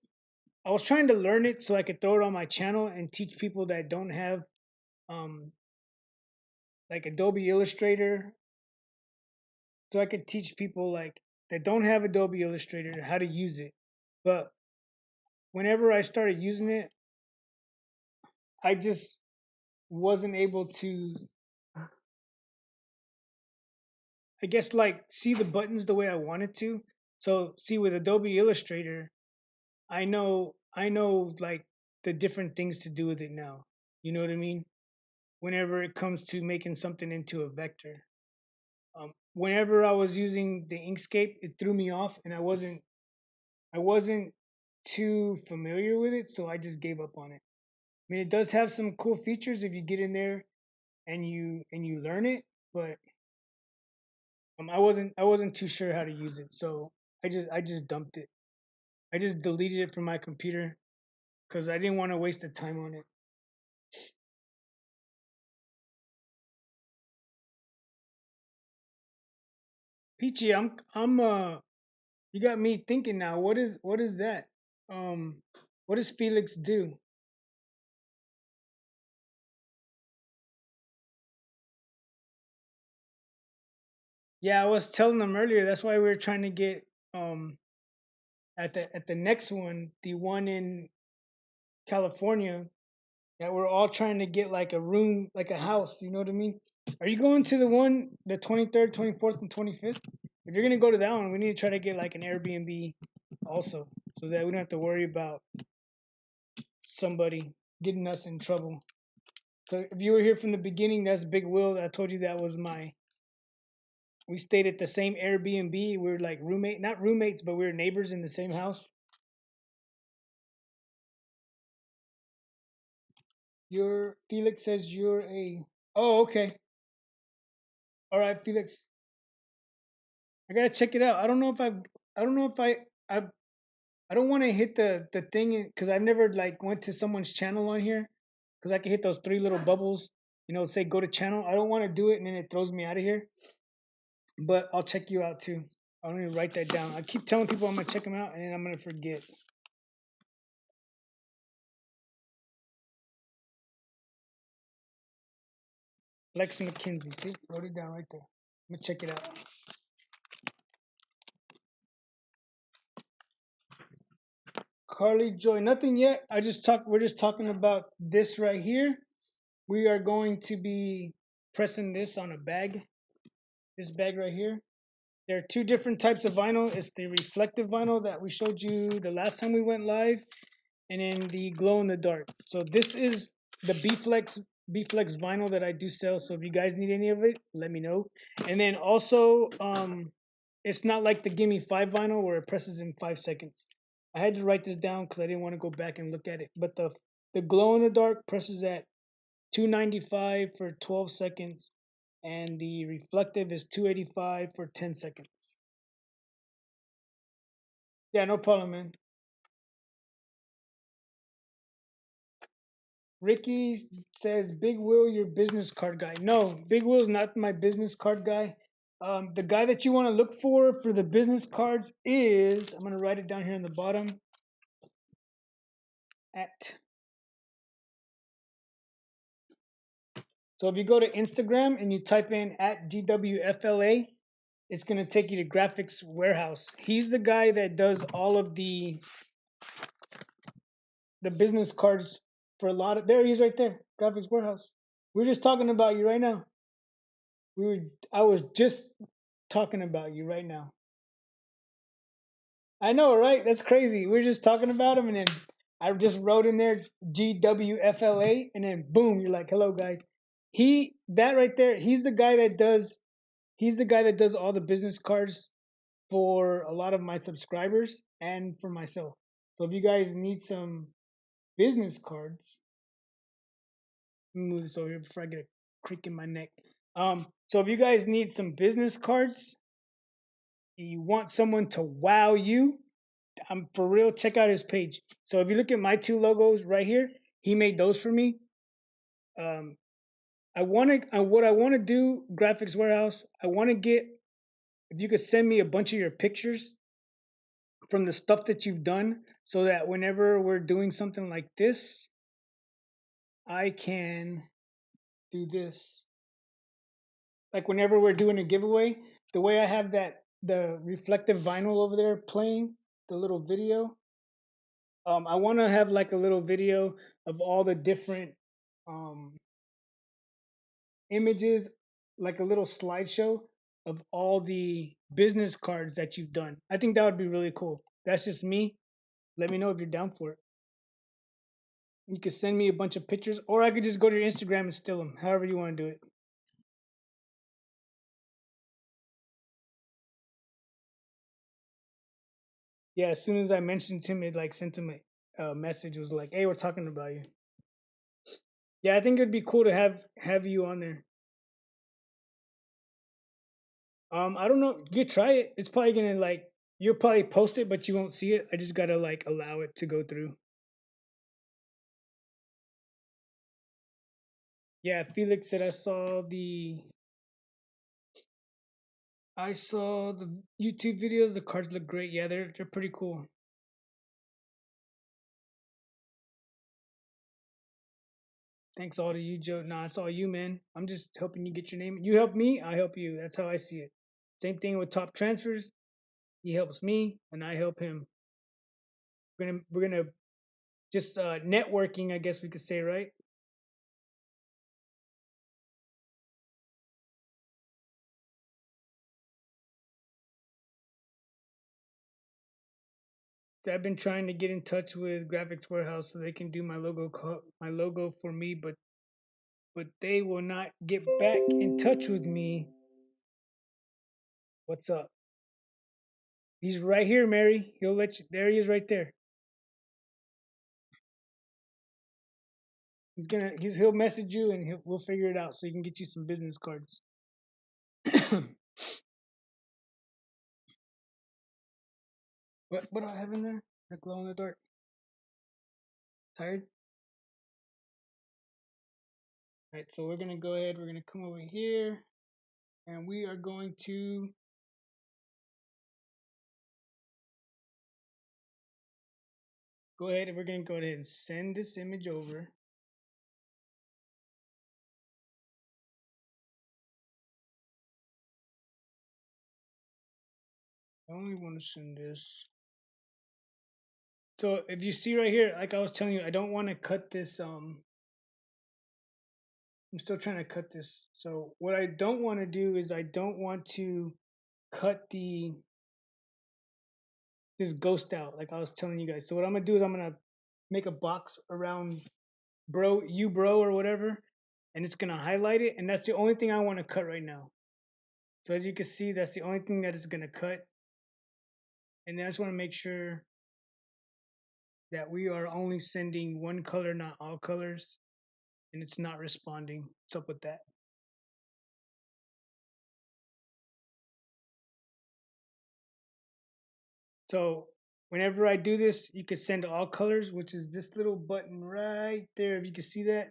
I was trying to learn it so I could throw it on my channel and teach people that don't have um like Adobe Illustrator, so I could teach people like that don't have Adobe Illustrator how to use it. But whenever I started using it, I just wasn't able to, I guess, like see the buttons the way I wanted to. So see with Adobe Illustrator, I know like the different things to do with it now. You know what I mean? Whenever it comes to making something into a vector. Whenever I was using the Inkscape, it threw me off, and I wasn't too familiar with it, so I just gave up on it. I mean, it does have some cool features if you get in there and you learn it, but I wasn't too sure how to use it, so I just dumped it. I just deleted it from my computer because I didn't want to waste the time on it. Peachy, you got me thinking now. What is that? Um, what does Felix do? Yeah, I was telling them earlier. That's why we were trying to get um at the next one, the one in California. Yeah, we're all trying to get like a room, like a house. You know what I mean? Are you going to the one, the 23rd, 24th, and 25th? If you're gonna go to that one, we need to try to get like an Airbnb also, so that we don't have to worry about somebody getting us in trouble. So if you were here from the beginning, that's Big Will. I told you that was my. We stayed at the same Airbnb. We were like not roommates, but we were neighbors in the same house. Your Felix says you're a. Oh, okay. All right, Felix. I gotta check it out. I don't know if I've. I don't know if I. I don't want to hit the thing because I've never like went to someone's channel on here because I can hit those three little bubbles. Say go to channel. I don't want to do it and then it throws me out of here. But I'll check you out too. I don't even write that down. I keep telling people I'm gonna check them out and then I'm gonna forget. Lex McKinsey. See, wrote it down right there. I'm gonna check it out. Carly Joy, nothing yet. We're just talking about this right here. We are going to be pressing this on a bag. This bag right here. There are two different types of vinyl. It's the reflective vinyl that we showed you the last time we went live, and then the glow in the dark. So this is the B-Flex vinyl that I do sell. So if you guys need any of it, let me know. And then also, it's not like the Gimme 5 vinyl where it presses in 5 seconds. I had to write this down because I didn't want to go back and look at it. But the glow in the dark presses at 295 for 12 seconds, and the reflective is 285 for 10 seconds. Yeah, no problem, man. Ricky says, Big Will, your business card guy. No, Big Will's not my business card guy. The guy that you want to look for the business cards is, I'm going to write it down here in the bottom, at. So if you go to Instagram and you type in at GWFLA, it's going to take you to Graphics Warehouse. He's the guy that does all of the business cards for a lot of. There he is, right there, Graphics Warehouse. We're just talking about you right now. I was just talking about you right now. I know, right? That's crazy. We're just talking about him, and then I just wrote in there GWFLA, and then boom, you're like, "Hello, guys." That right there. He's the guy that does. He's the guy that does all the business cards for a lot of my subscribers and for myself. So if you guys need some business cards, let me move this over here before I get a creak in my neck. So if you guys need some business cards, you want someone to wow you, I'm for real. Check out his page. So if you look at my two logos right here, he made those for me. Um, what I want to do, Graphics Warehouse. I want to get if you could send me a bunch of your pictures from the stuff that you've done, so that whenever we're doing something like this, I can do this. Like whenever we're doing a giveaway, the way I have the reflective vinyl over there playing the little video. I want to have like a little video of all the different um, images, like a little slideshow of all the business cards that you've done. I think that would be really cool. That's just me. Let me know if you're down for it. You could send me a bunch of pictures, or I could just go to your Instagram and steal them, however you want to do it. Yeah, as soon as I mentioned him, it like sent him a message. It was like, "Hey, we're talking about you." Yeah, I think it'd be cool to have you on there. I don't know. You could try it. It's probably gonna like you'll probably post it, but you won't see it. I just gotta like allow it to go through. Yeah, Felix said I saw the YouTube videos. The cards look great. Yeah, they're pretty cool. Thanks all to you, Joe. Nah, it's all you, man. I'm just helping you get your name. You help me, I help you. That's how I see it. Same thing with top transfers. He helps me, and I help him. We're gonna just networking, I guess we could say, right? So I've been trying to get in touch with Graphics Warehouse so they can do my logo for me, but they will not get back in touch with me. What's up? He's right here, Mary. He'll let you. There he is, right there. He'll message you and we'll figure it out so he can get you some business cards. What do I have in there? A glow in the dark. Tired? Alright, so we're gonna go ahead, we're gonna come over here and we are going to go ahead and we're gonna go ahead and send this image over. I only want to send this. So if you see right here, like I was telling you, I don't want to cut this. I'm still trying to cut this. So what I don't want to do is I don't want to cut this ghost out, like I was telling you guys. So what I'm gonna do is I'm gonna make a box around bro or whatever, and it's gonna highlight it, and that's the only thing I want to cut right now. So as you can see, that's the only thing that is gonna cut. And then I just want to make sure that we are only sending one color, not all colors, and it's not responding. What's up with that? So whenever I do this, you can send all colors, which is this little button right there. If you can see that,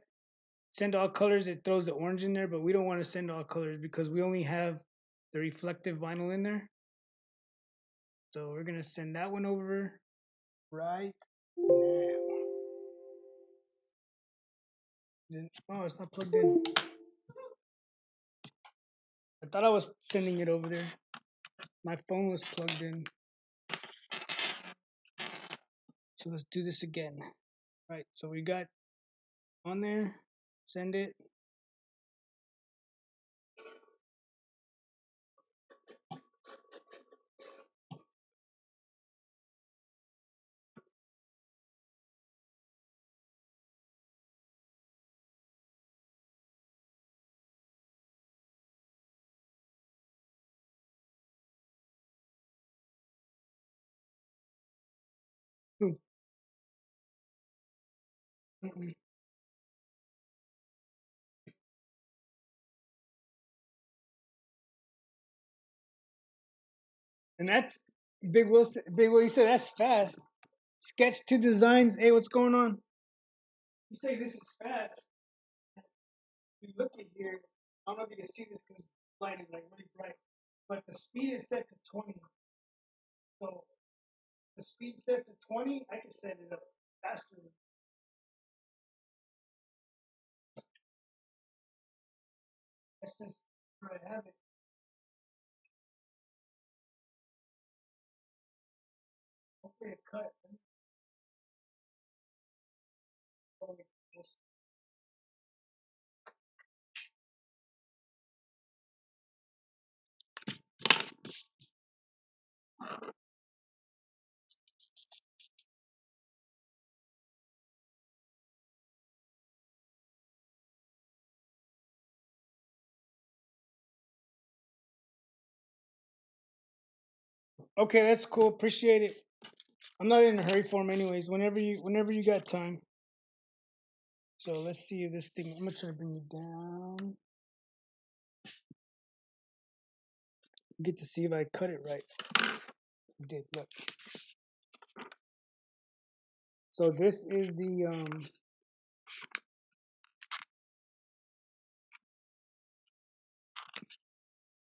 send all colors, it throws the orange in there, but we don't want to send all colors because we only have the reflective vinyl in there. So we're gonna send that one over right now. Oh, it's not plugged in. I thought I was sending it over there. My phone was plugged in. So let's do this again. Right, so we got on there, send it. Ooh. Mm-mm. And that's Big Will. Big Will, you said that's fast. Sketch to designs. Hey, what's going on? You say this is fast. You look at here. I don't know if you can see this because the light is like really bright, but the speed is set to 20. So the speed set to 20, I can set it up faster. That's just where I have it. Hopefully, it cut. Okay, that's cool. Appreciate it. I'm not in a hurry for them, anyways. Whenever you got time. So let's see if this thing. I'm gonna try to bring you down. Get to see if I cut it right. I did. Look. So this is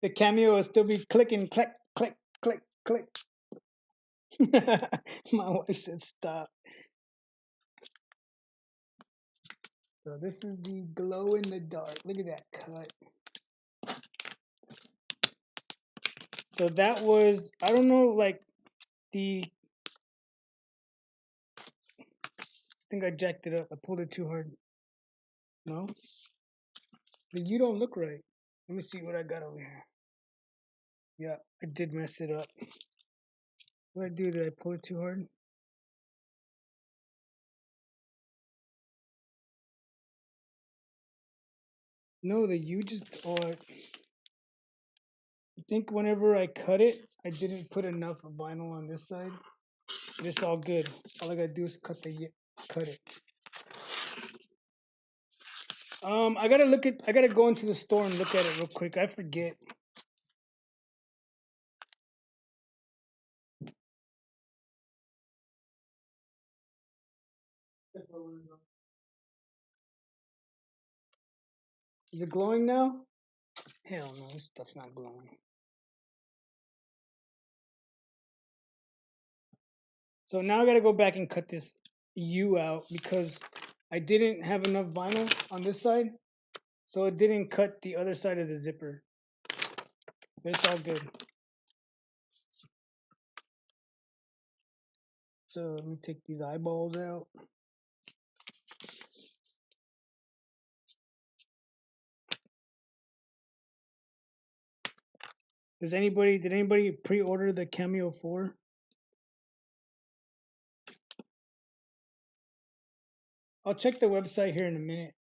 the cameo will still be clicking, click, click, click, click. My wife said stop. So this is the glow in the dark. Look at that cut. So that was, I don't know, like I think I jacked it up. I pulled it too hard. No? You don't look right. Let me see what I got over here. Yeah, I did mess it up. What did I do? Did I pull it too hard? No, the U just. Oh, I think whenever I cut it, I didn't put enough vinyl on this side. But it's all good. All I gotta do is cut it. I gotta look at. I gotta go into the store and look at it real quick. I forget. Is it glowing now? Hell no, this stuff's not glowing. So now I gotta go back and cut this U out because I didn't have enough vinyl on this side, so it didn't cut the other side of the zipper. But it's all good. So let me take these eyeballs out. Did anybody pre-order the Cameo 4? I'll check the website here in a minute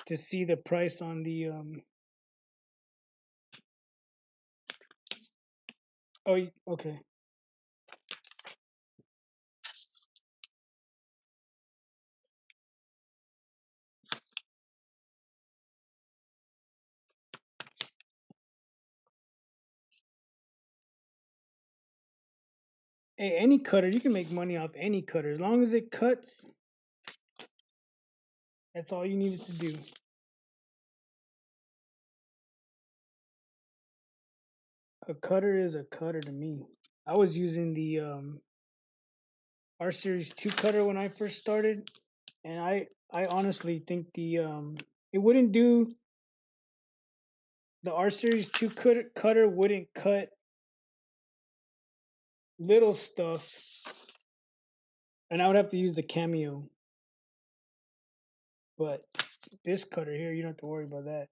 to see the price on the oh, okay. Hey, any cutter, you can make money off any cutter. As long as it cuts, that's all you needed to do. A cutter is a cutter to me. I was using the R Series 2 cutter when I first started, and I honestly think it wouldn't do the R Series 2 cutter wouldn't cut little stuff, and I would have to use the Cameo. But this cutter here, you don't have to worry about that.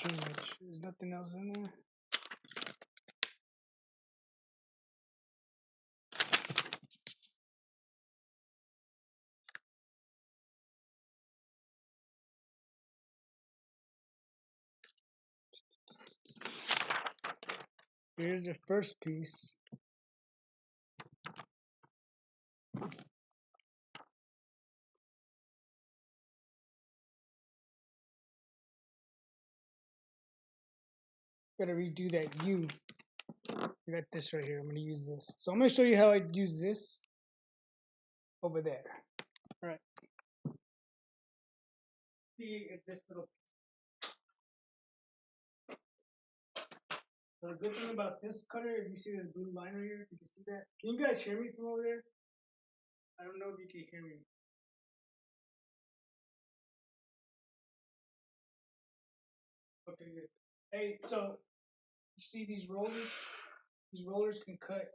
Pretty much. There's nothing else in there. Here's the first piece. Gotta redo that U. I got this right here. I'm gonna use this. So I'm gonna show you how I use this over there. All right. See if this little. So the good thing about this cutter, if you see this blue line right here, you can see that. Can you guys hear me from over there? I don't know if you can hear me. Okay, good. Hey, so you see these rollers? These rollers can cut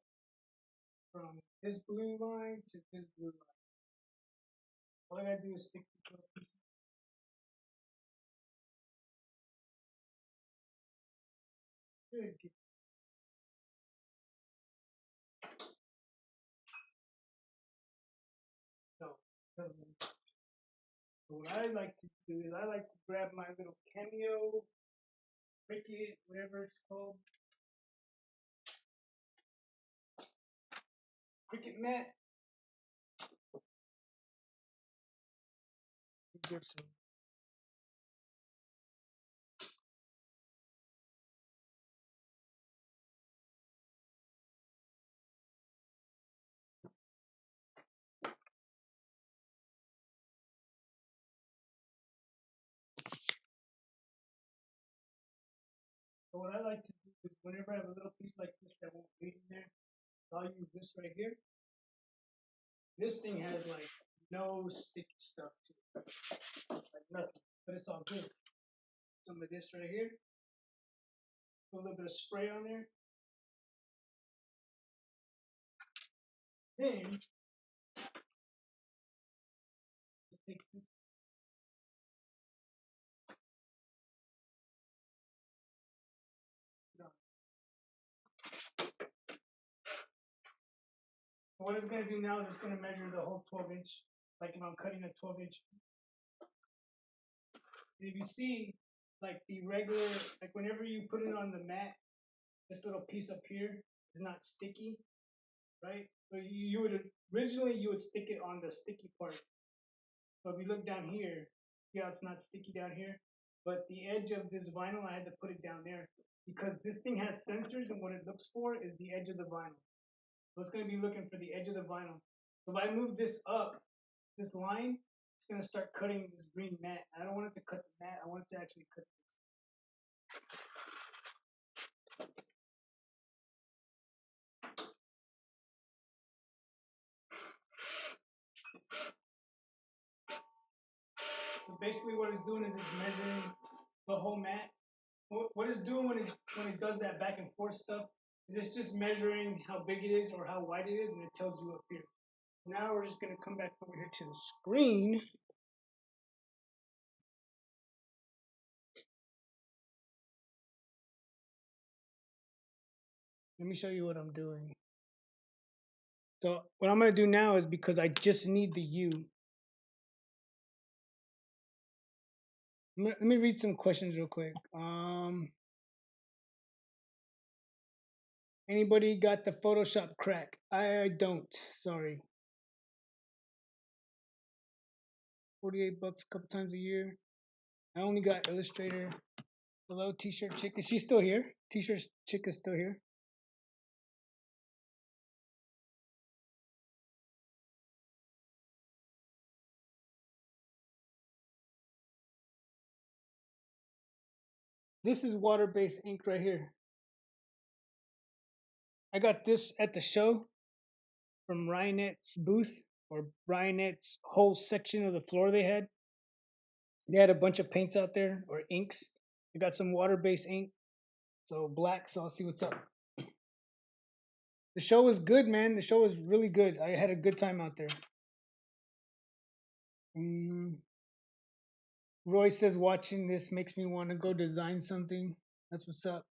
from this blue line to this blue line. All I gotta do is stick the little piece. Good. No. So what I like to do is I like to grab my little Cameo, Cricket, whatever it's called, Cricket mat. Grab some. So what I like to do is whenever I have a little piece like this that won't fit in there, I'll use this right here. This thing has like no sticky stuff to it, like nothing, but it's all good. Some of this right here, put a little bit of spray on there. Then just take this. What it's gonna do now is it's gonna measure the whole 12 inch, like if I'm cutting a 12 inch. If you see, like the regular, like whenever you put it on the mat, this little piece up here is not sticky, right? So you would originally you would stick it on the sticky part. So if you look down here, see how it's not sticky down here, but the edge of this vinyl I had to put it down there because this thing has sensors and what it looks for is the edge of the vinyl. So it's going to be looking for the edge of the vinyl. So if I move this up, this line, it's going to start cutting this green mat. I don't want it to cut the mat. I want it to actually cut this. So basically what it's doing is it's measuring the whole mat. What it's doing when it does that back and forth stuff is it's just measuring how big it is or how wide it is, and it tells you up here. Now we're just going to come back over here to the screen. Let me show you what I'm doing. So what I'm going to do now is because I just need the U. Let me read some questions real quick. Anybody got the Photoshop crack? I don't. Sorry. 48 bucks a couple times a year. I only got Illustrator. Hello, T-shirt chick. Is she still here? T-shirt chick is still here. This is water-based ink right here. I got this at the show from Ryanette's booth or Ryanette's whole section of the floor they had. They had a bunch of paints out there or inks. I got some water-based ink, so black. So I'll see what's up. The show was good, man. The show was really good. I had a good time out there. Roy says watching this makes me want to go design something. That's what's up.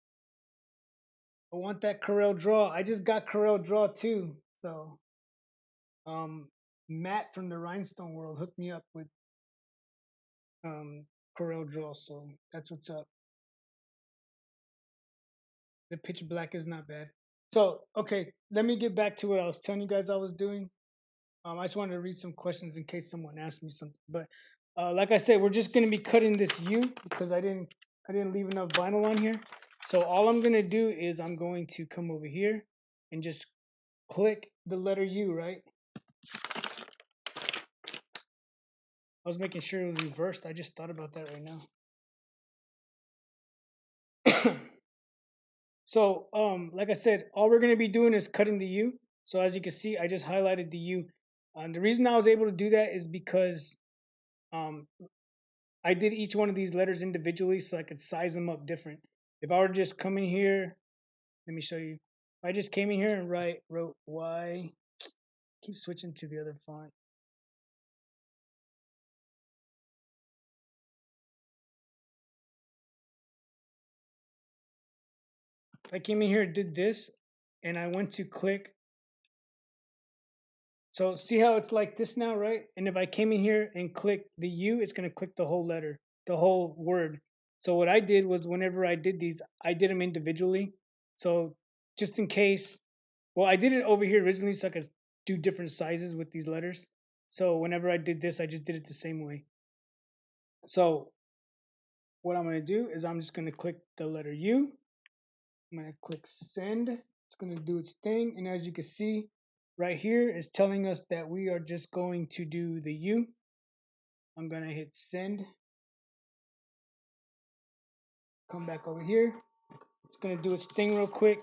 I want that Corel Draw. I just got Corel Draw too. So um, Matt from the Rhinestone World hooked me up with Corel Draw. So that's what's up. The pitch black is not bad. So okay, let me get back to what I was telling you guys I was doing. I just wanted to read some questions in case someone asked me something. But like I said, we're just gonna be cutting this U because I didn't leave enough vinyl on here. So all I'm gonna do is I'm going to come over here and just click the letter U, right? I was making sure it was reversed. I just thought about that right now. So like I said, all we're gonna be doing is cutting the U. So as you can see, I just highlighted the U. The reason I was able to do that is because um, I did each one of these letters individually so I could size them up different. If I were to just come in here, let me show you. If I just came in here and wrote Y, keep switching to the other font. If I came in here and did this, and I went to click. So see how it's like this now, right? And if I came in here and click the U, it's going to click the whole letter, the whole word. So what I did was whenever I did these, I did them individually. So just in case, well, I did it over here originally so I could do different sizes with these letters. So whenever I did this, I just did it the same way. So what I'm going to do is I'm just going to click the letter U. I'm going to click send. It's going to do its thing. And as you can see, right here is telling us that we are just going to do the U. I'm going to hit send. Come back over here. It's going to do its thing real quick.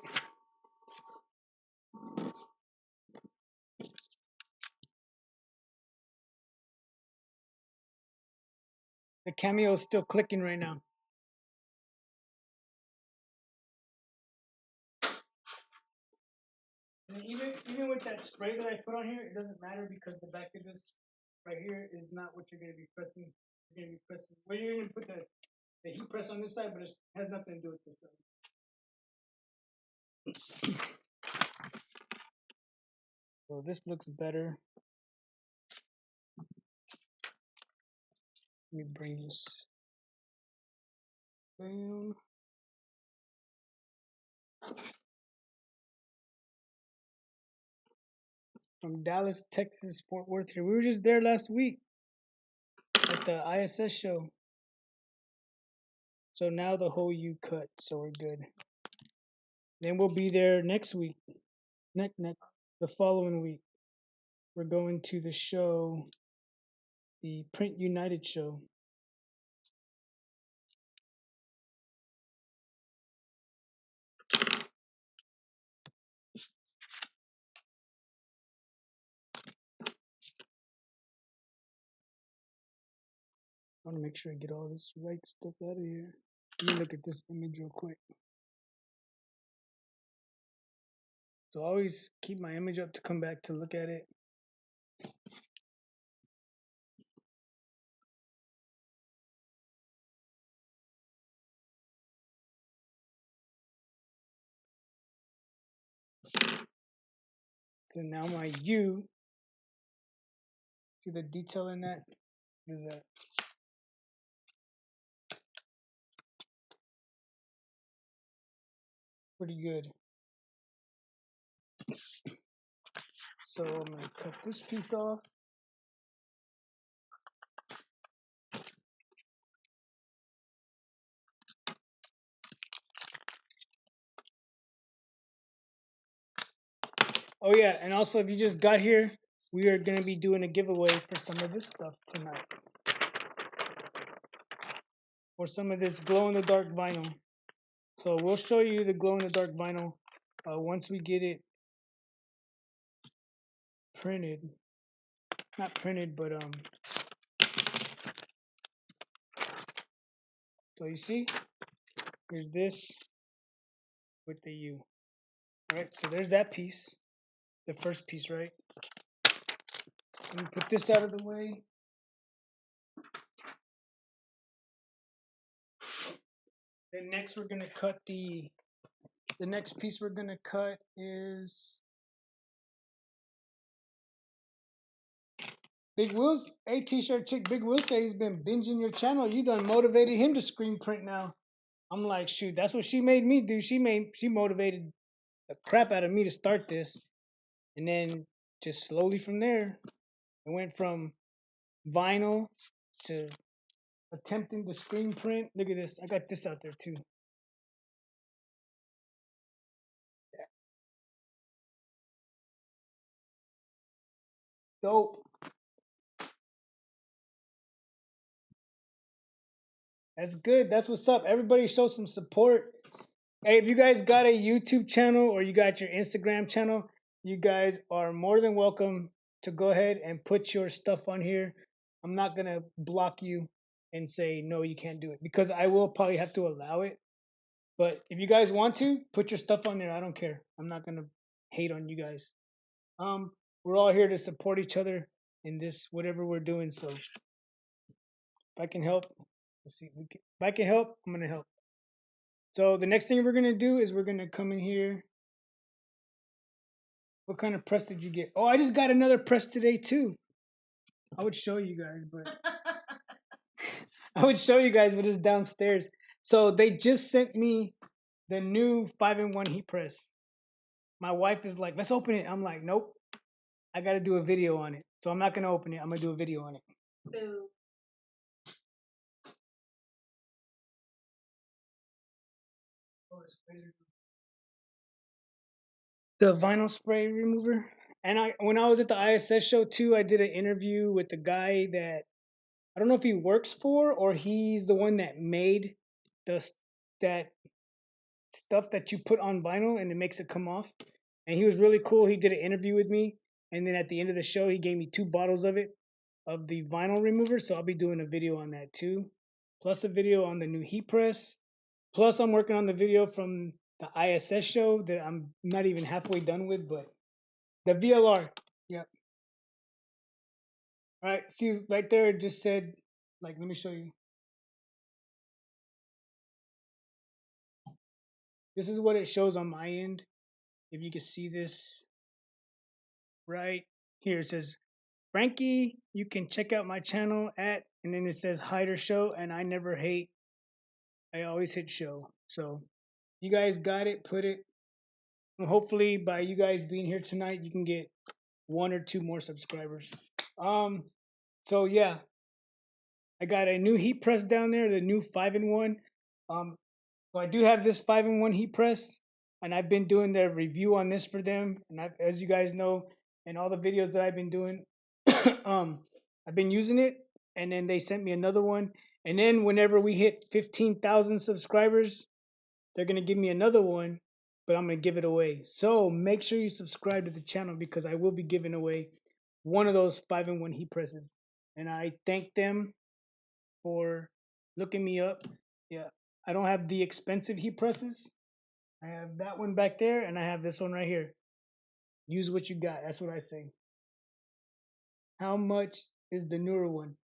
The cameo is still clicking right now. And even with that spray that I put on here, it doesn't matter because the back of this right here is not what you're gonna be pressing. You're gonna be pressing. Well, you're gonna put the heat press on this side, but it has nothing to do with this side. So this looks better. Let me bring this down. From Dallas, Texas, Fort Worth here. We were just there last week at the ISS show. So now the whole U cut, so we're good. Then we'll be there next week. The following week. We're going to the show, the Print United show. I want to make sure I get all this right stuff out of here. Let me look at this image real quick. So I always keep my image up to come back to look at it. So now my U, see the detail in that? What is that? Pretty good. So I'm going to cut this piece off. Oh yeah, and also if you just got here, we are going to be doing a giveaway for some of this stuff tonight. For some of this glow-in-the-dark vinyl. So we'll show you the glow-in-the-dark vinyl once we get it printed. Not printed, but so you see, here's this with the U. All right, so there's that piece, the first piece, right? Let me put this out of the way. Then next we're gonna cut the next piece we're gonna cut is Big Will's. Hey, T-shirt chick, Big Will say he's been binging your channel. You done motivated him to screen print now. I'm like, shoot, that's what she made me do. She motivated the crap out of me to start this, and then just slowly from there, it went from vinyl to attempting to screen print. Look at this. I got this out there too. Dope. That's good. That's what's up. Everybody show some support. Hey, if you guys got a YouTube channel or you got your Instagram channel, you guys are more than welcome to go ahead and put your stuff on here. I'm not going to block you and say, no, you can't do it because I will probably have to allow it. But if you guys want to, put your stuff on there. I don't care. I'm not going to hate on you guys. We're all here to support each other in this, whatever we're doing. So if I can help, let's see. If I can help, I'm going to help. So the next thing we're going to do is we're going to come in here. What kind of press did you get? Oh, I just got another press today too. I would show you guys, but I would show you guys, but it's downstairs. So they just sent me the new 5-in-1 heat press. My wife is like, let's open it. I'm like, nope. I got to do a video on it. So I'm not going to open it. I'm going to do a video on it. Boo. The vinyl spray remover. And when I was at the ISS show too, I did an interview with the guy that I don't know if he works for or he's the one that made that stuff that you put on vinyl and it makes it come off. And he was really cool. He did an interview with me, and then at the end of the show, he gave me 2 bottles of it, of the vinyl remover. So I'll be doing a video on that too, plus a video on the new heat press. Plus, I'm working on the video from the ISS show that I'm not even halfway done with, but The VLR. Yep. All right. See right there, it just said, like, let me show you. This is what it shows on my end. If you can see this right here, it says, Frankie, you can check out my channel at, and then it says Hider Show, and I never hate. I always hit show. So you guys got it, put it. And hopefully by you guys being here tonight, you can get one or two more subscribers. Um, so yeah, I got a new heat press down there, the new 5-in-1. Um, so I do have this 5-in-1 heat press, and I've been doing the review on this for them. And as you guys know, in all the videos that I've been doing, I've been using it. And then they sent me another one. And then whenever we hit 15,000 subscribers, they're gonna give me another one, but I'm gonna give it away. So make sure you subscribe to the channel because I will be giving away one of those 5-in-1 heat presses. And I thank them for looking me up. Yeah, I don't have the expensive heat presses. I have that one back there, and I have this one right here. Use what you got. That's what I say. How much is the newer one?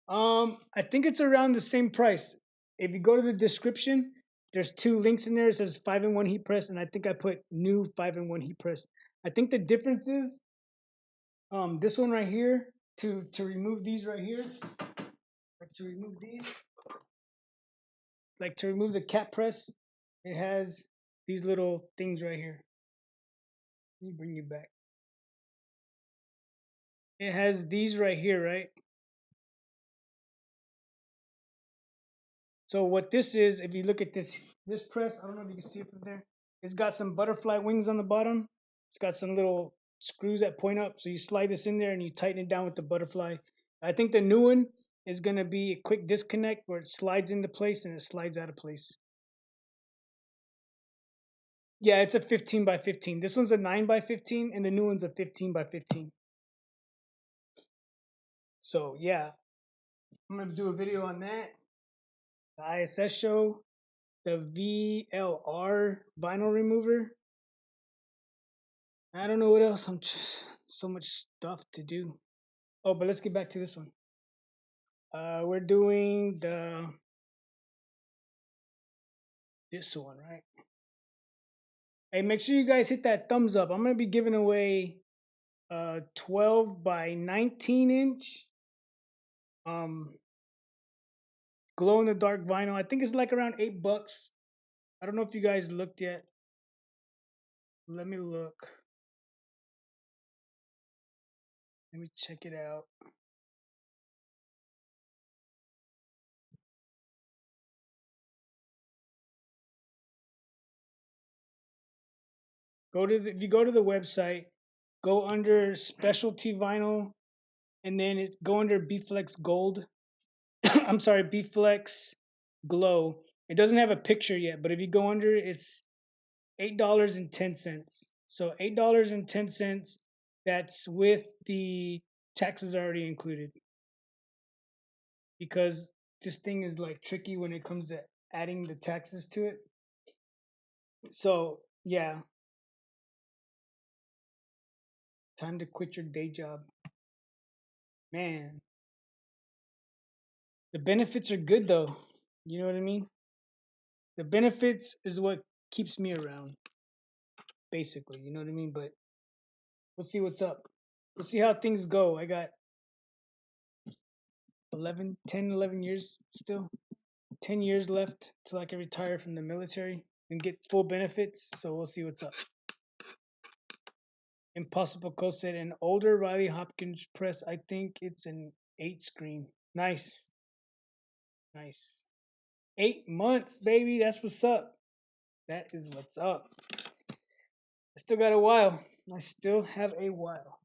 I think it's around the same price. If you go to the description, there's two links in there. It says 5-in-1 heat press, and I think I put new 5-in-1 heat press. I think the difference is this one right here to remove these right here, like to remove these, like to remove the cap press, it has these little things right here. Let me bring you back. It has these right here, right? So what this is, if you look at this press, I don't know if you can see it from there. It's got some butterfly wings on the bottom. It's got some little screws that point up. So you slide this in there and you tighten it down with the butterfly. I think the new one is gonna be a quick disconnect where it slides into place and it slides out of place. Yeah, it's a 15 by 15. This one's a 9 by 15 and the new one's a 15 by 15. So yeah, I'm gonna do a video on that. The ISS show, the VLR vinyl remover. I don't know what else. So much stuff to do. Oh, but let's get back to this one. We're doing this one, right? Hey, make sure you guys hit that thumbs up. I'm gonna be giving away 12 by 19 inch glow in the dark vinyl. I think it's like around $8. I don't know if you guys looked yet. Let me look. Let me check it out. If you go to the website, go under specialty vinyl, and then it's go under B-Flex Gold. I'm sorry, B-Flex Glow. It doesn't have a picture yet, but if you go under it, it's $8.10. So $8.10. That's with the taxes already included. Because this thing is like tricky when it comes to adding the taxes to it. So yeah, time to quit your day job. Man, the benefits are good though. You know what I mean? The benefits is what keeps me around, basically. You know what I mean? But we'll see what's up. We'll see how things go. I got 11 years still. 10 years left till I can retire from the military and get full benefits. So we'll see what's up. Impossible Coast said an older Riley Hopkins press. I think it's an 8 screen. Nice. Nice. 8 months, baby. That's what's up. That is what's up. I still got a while. I still have a while.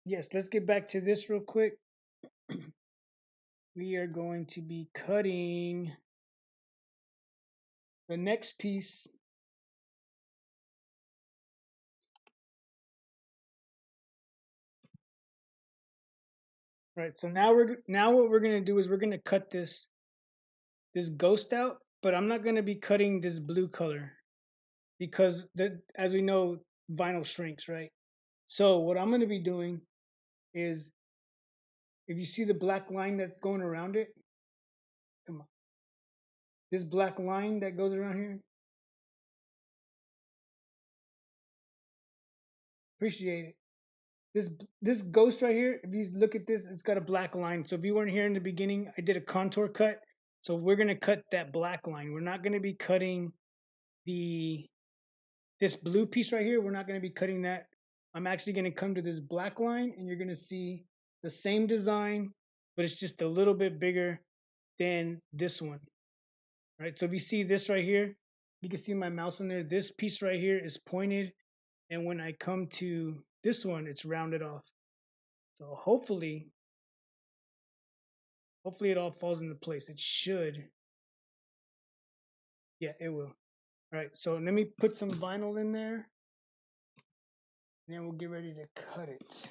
Yes, let's get back to this real quick. We are going to be cutting the next piece. Right, so now what we're gonna do is we're gonna cut this ghost out, but I'm not gonna be cutting this blue color because as we know, vinyl shrinks, right? So what I'm gonna be doing is, if you see the black line that's going around it, come on, this black line that goes around here, appreciate it. This this ghost right here, if you look at this, it's got a black line. So if you weren't here in the beginning, I did a contour cut. So we're gonna cut that black line. We're not gonna be cutting the this blue piece right here. We're not gonna be cutting that. I'm actually gonna come to this black line, and you're gonna see the same design, but it's just a little bit bigger than this one, right? So if you see this right here, you can see my mouse in there. This piece right here is pointed, and when I come to this one, it's rounded off. So hopefully it all falls into place. It should. Yeah, it will. All right, so let me put some vinyl in there, and then we'll get ready to cut it.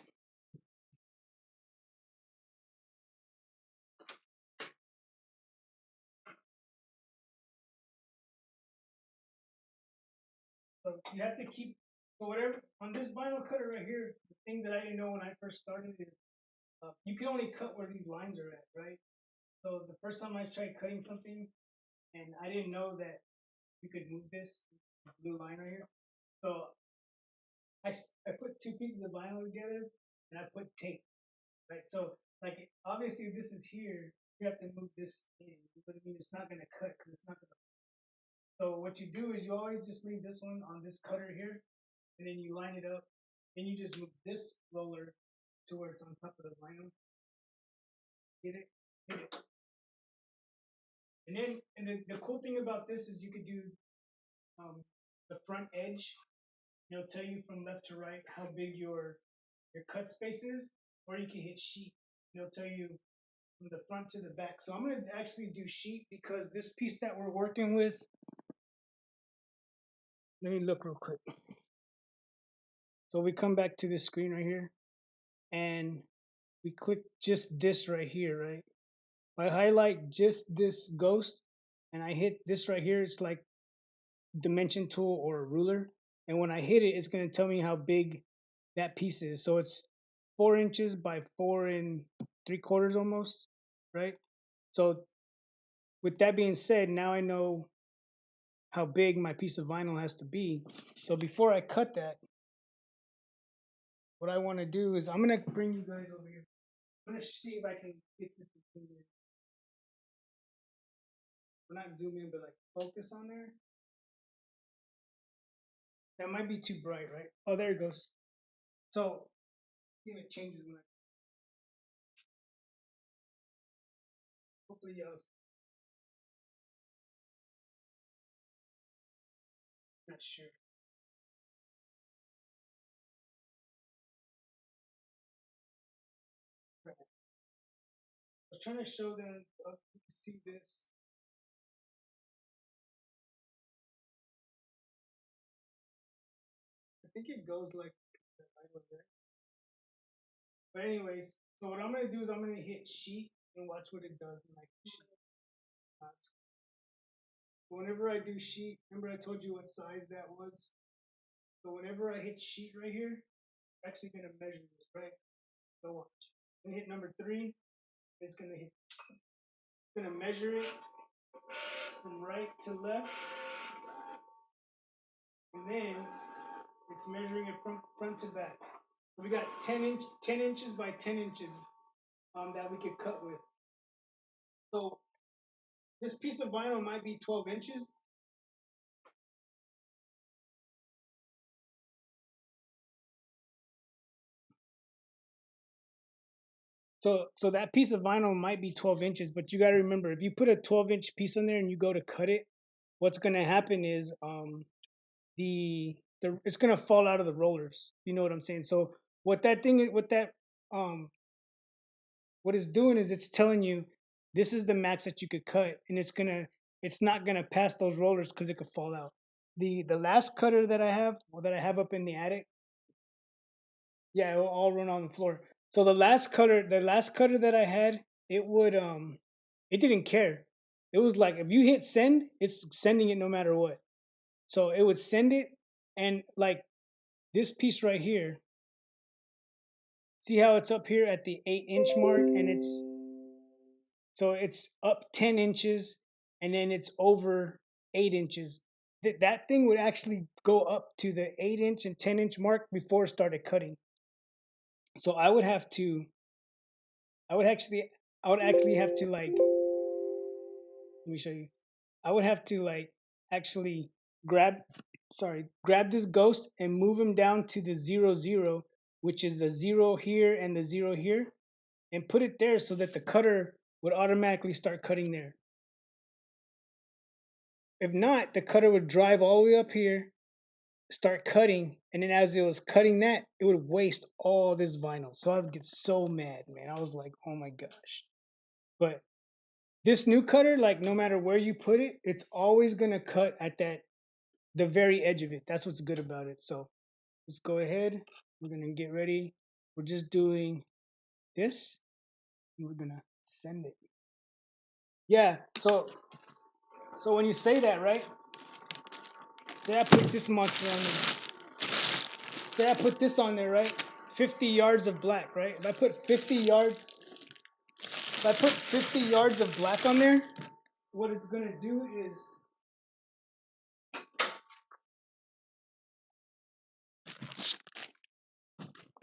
So you have to keep, so whatever, on this vinyl cutter right here, the thing that I didn't know when I first started is, you can only cut where these lines are at, right? So the first time I tried cutting something, and I didn't know that you could move this blue line right here. So I put two pieces of vinyl together, and I put tape, right? So like obviously this is here, you have to move this in. But I mean, it's not gonna cut because it's not gonna. So what you do is you always just leave this one on this cutter here, and then you line it up, and you just move this roller to where it's on top of the vinyl. Get it, hit it, and then the cool thing about this is you could do the front edge. It'll tell you from left to right how big your cut space is, or you can hit sheet. It'll tell you from the front to the back. So I'm gonna actually do sheet because this piece that we're working with. Let me look real quick. So we come back to this screen right here, and we click just this right here, right? I highlight just this ghost, and I hit this right here. It's like dimension tool or a ruler, and when I hit it, it's gonna tell me how big that piece is. So it's 4 inches by 4 and 3/4 almost, right? So with that being said, now I know how big my piece of vinyl has to be. So before I cut that, what I want to do is I'm gonna bring you guys over here. I'm gonna see if I can get this to zoom in. Well, not zoom in, but like focus on there. That might be too bright, right? Oh, there it goes. So see if it changes when I. Hopefully, y'all. Not sure. Right. I was trying to show them. You can see this. I think it goes like right over there. But anyways, so what I'm gonna do is I'm gonna hit sheet and watch what it does when I hit sheet. So whenever I do sheet, remember I told you what size that was? So whenever I hit sheet right here, I'm actually gonna measure this, right? So watch. I'm gonna hit number 3, it's gonna measure it from right to left, and then it's measuring it from front to back. So we got 10 inches by 10 inches that we could cut with. So this piece of vinyl might be 12 inches. So that piece of vinyl might be 12 inches, but you got to remember, if you put a 12-inch piece on there and you go to cut it, what's going to happen is the it's going to fall out of the rollers. You know what I'm saying? So what that um what it's doing is it's telling you this is the max that you could cut, and it's not gonna pass those rollers because it could fall out. The last cutter that I have, or that I have up in the attic, yeah, it will all run on the floor. So the last cutter that I had, it didn't care. It was like if you hit send, it's sending it no matter what. So it would send it, and like this piece right here, see how it's up here at the 8-inch mark, and it's up 10 inches, and then it's over 8 inches. That thing would actually go up to the 8-inch and 10-inch mark before it started cutting. So I would actually, I would actually have to like, let me show you. I would have to like actually grab, grab this ghost and move him down to the 0, 0, which is the 0 here and the 0 here, and put it there so that the cutter would automatically start cutting there. If not, the cutter would drive all the way up here, start cutting, and then as it was cutting that, it would waste all this vinyl. So I would get so mad, man. I was like, oh my gosh. But this new cutter, like no matter where you put it, it's always gonna cut at the very edge of it. That's what's good about it. So let's go ahead. We're gonna get ready. We're just doing this. And we're gonna send it. Yeah. So when you say that, right? Say I put this monster on there. Say I put this on there, right? 50 yards of black, right? If I put 50 yards of black on there, what it's gonna do is,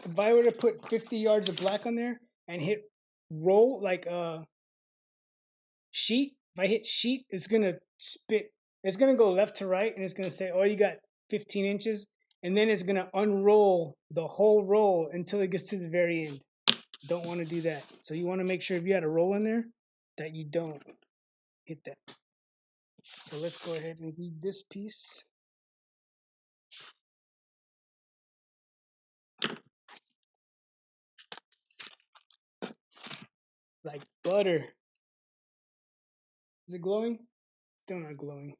if I were to put 50 yards of black on there and hit roll like sheet, if I hit sheet, it's gonna spit. It's gonna go left to right, and it's gonna say, "Oh, you got 15 inches," and then it's gonna unroll the whole roll until it gets to the very end. Don't want to do that. So you want to make sure if you had a roll in there that you don't hit that. So let's go ahead and read this piece like butter. Is it glowing? Still not glowing.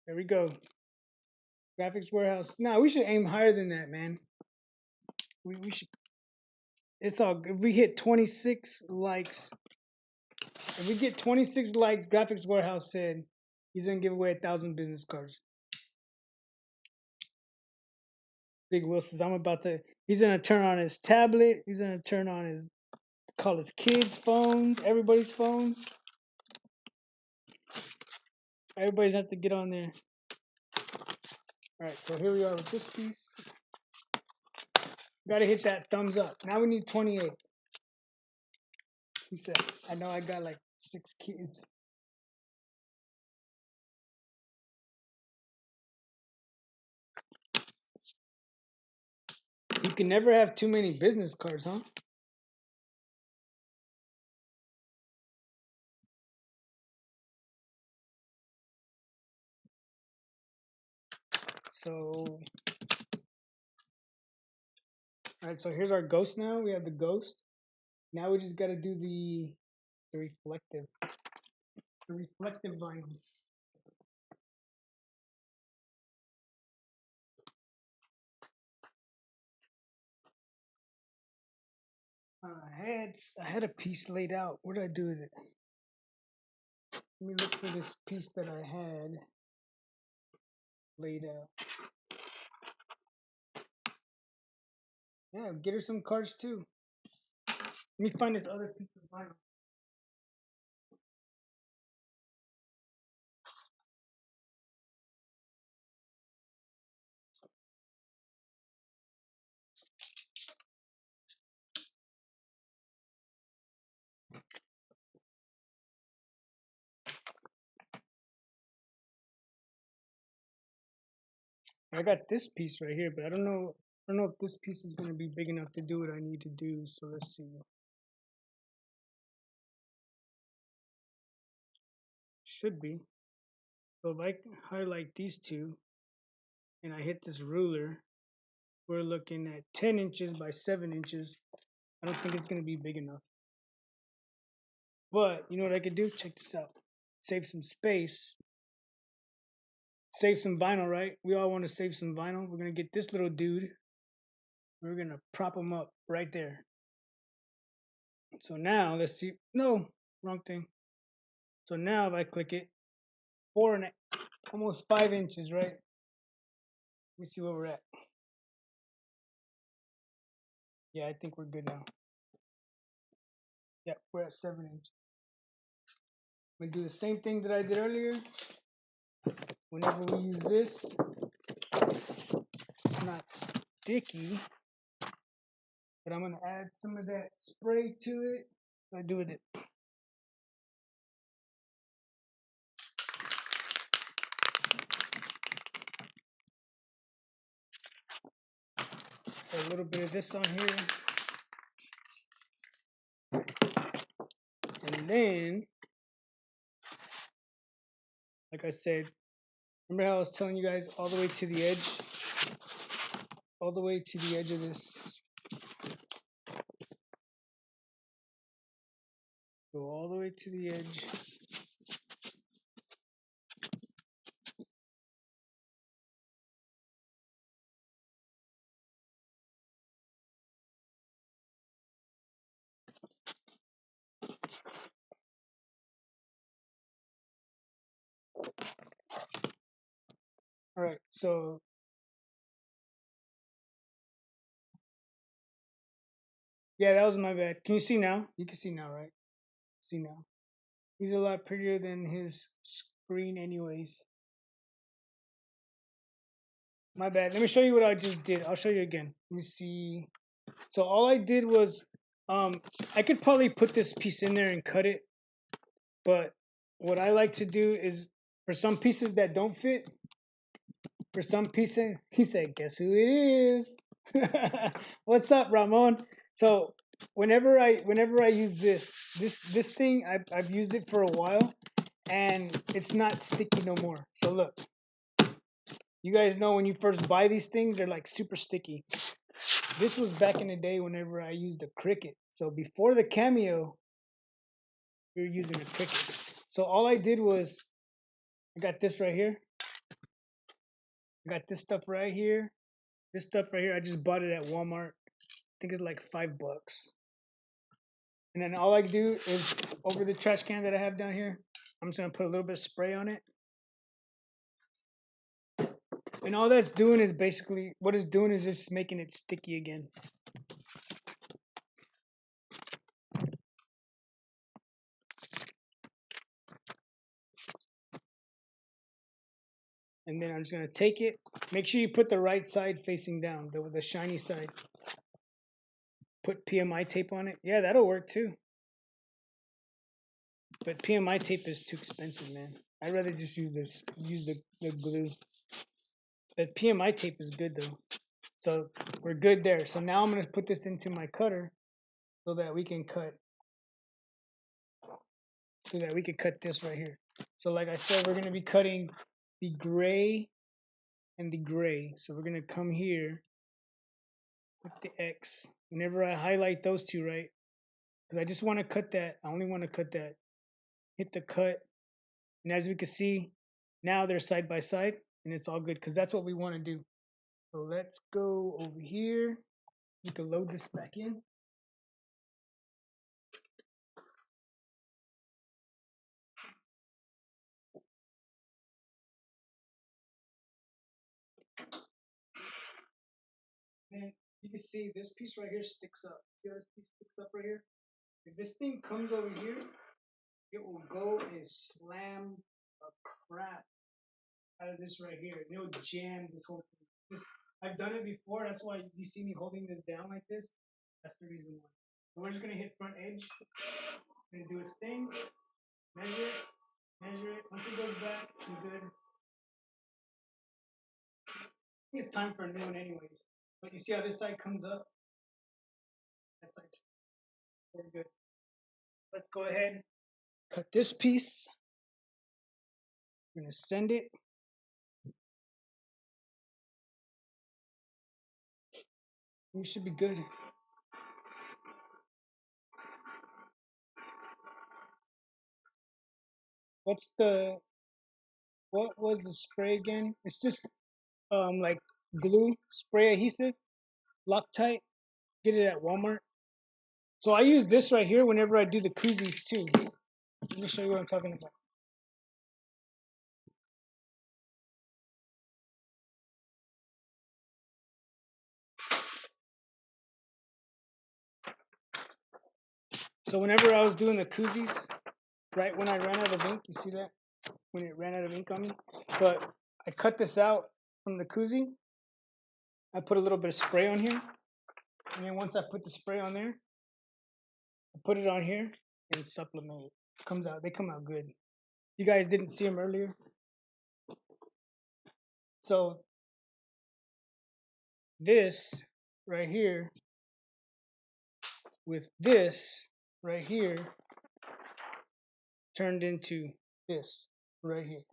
There we go. Graphics Warehouse. No, we should aim higher than that, man. We should. It's all. If we hit 26 likes, if we get 26 likes, Graphics Warehouse said he's gonna give away 1,000 business cards. Big Will says I'm about to. He's gonna turn on his tablet. He's gonna turn on his, call his kids' phones, everybody's phones. Everybody's have to get on there. All right, so here we are with this piece. Gotta hit that thumbs up. Now we need 28. He said, I know I got like 6 kids. You can never have too many business cards, huh? So, all right, so here's our ghost now. We have the ghost. Now we just gotta do the reflective, the reflective vinyl. I had a piece laid out. What did I do with it? Let me look for this piece that I had laid out. Yeah, get her some cards too. Let me find this other piece of vinyl. I got this piece right here, but I don't know. I don't know if this piece is gonna be big enough to do what I need to do. So let's see. Should be. So if I highlight these two and I hit this ruler, we're looking at 10 inches by 7 inches. I don't think it's gonna be big enough. But you know what I could do? Check this out. Save some space. save some vinyl, right? We all want to save some vinyl. We're gonna get this little dude. We're gonna prop him up right there. So now let's see. No, wrong thing. So now if I click it, almost 5 inches, right? Let me see where we're at. Yeah, I think we're good now. Yeah, we're at 7 inches. I'm gonna do the same thing that I did earlier. Whenever we use this, it's not sticky, but I'm gonna add some of that spray to it. What do I do with it? A little bit of this on here, and then, like I said, remember how I was telling you guys all the way to the edge, all the way to the edge of this. Go all the way to the edge. All right, so yeah, that was my bad. Can you see now? You can see now, right? See now. He's a lot prettier than his screen anyways. My bad. Let me show you what I just did. I'll show you again. Let me see. So all I did was, I could probably put this piece in there and cut it, but what I like to do is for some pieces that don't fit, for some pieces, he said, guess who it is? What's up, Ramon? So whenever I use this thing, I've used it for a while and it's not sticky no more. So look, you guys know when you first buy these things, they're like super sticky. This was back in the day whenever I used a Cricut. So before the Cameo, we were using a Cricut. So all I did was, I got this right here. I got this stuff right here. This stuff right here, I just bought it at Walmart. I think it's like $5. And then all I do is over the trash can that I have down here, I'm just gonna put a little bit of spray on it. And all that's doing is basically, what it's doing is just making it sticky again. And then I'm just gonna take it. Make sure you put the right side facing down, the shiny side. Put PMI tape on it. Yeah, that'll work too. But PMI tape is too expensive, man. I'd rather just use the glue. But PMI tape is good though. So we're good there. So now I'm gonna put this into my cutter so that we can cut this right here. So like I said, we're gonna be cutting the gray and the gray. So we're gonna come here with the X. Whenever I highlight those two, right? Because I just want to cut that. I only want to cut that. Hit the cut. And as we can see, now they're side by side and it's all good because that's what we want to do. So let's go over here. We can load this back in. And you can see this piece right here sticks up. See how this piece sticks up right here? If this thing comes over here, it will go and slam a crap out of this right here. And it'll jam this whole thing. I've done it before. That's why you see me holding this down like this. That's the reason why. So we're just gonna hit front edge. Gonna do its thing. Measure it. Measure it. Once it goes back, we're good. I think it's time for a new one anyways. But you see how this side comes up? That side's very good. Let's go ahead. Cut this piece. We're gonna send it. We should be good. What's the what was the spray again? It's just like glue, spray adhesive, Loctite. Get it at Walmart. So I use this right here whenever I do the koozies too. Let me show you what I'm talking about. So whenever I was doing the koozies, right when I ran out of ink, you see that? When it ran out of ink on me. But I cut this out from the koozie. I put a little bit of spray on here. And then once I put the spray on there, I put it on here and sublimate it. Comes out, they come out good. You guys didn't see them earlier. So this right here with this right here turned into this right here.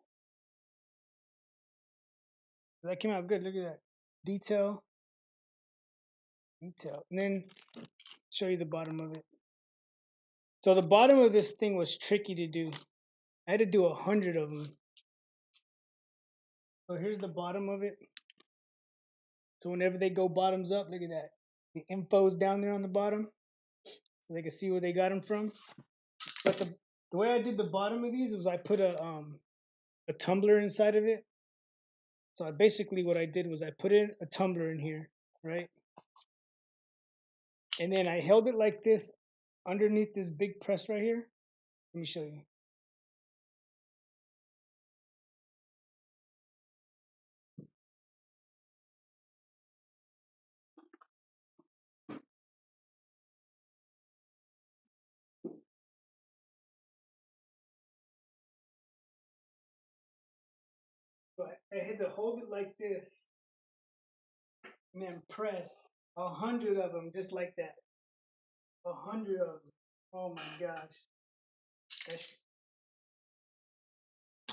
That came out good. Look at that. Detail, detail. And then show you the bottom of it. So the bottom of this thing was tricky to do. I had to do 100 of them. So here's the bottom of it. So whenever they go bottoms up, look at that. The info's down there on the bottom, so they can see where they got them from. But the way I did the bottom of these was I put a tumbler inside of it. So basically what I did was I put in a tumbler in here, right? And then I held it like this underneath this big press right here. Let me show you. So I had to hold it like this and then press 100 of them just like that. 100 of them. Oh my gosh. That's,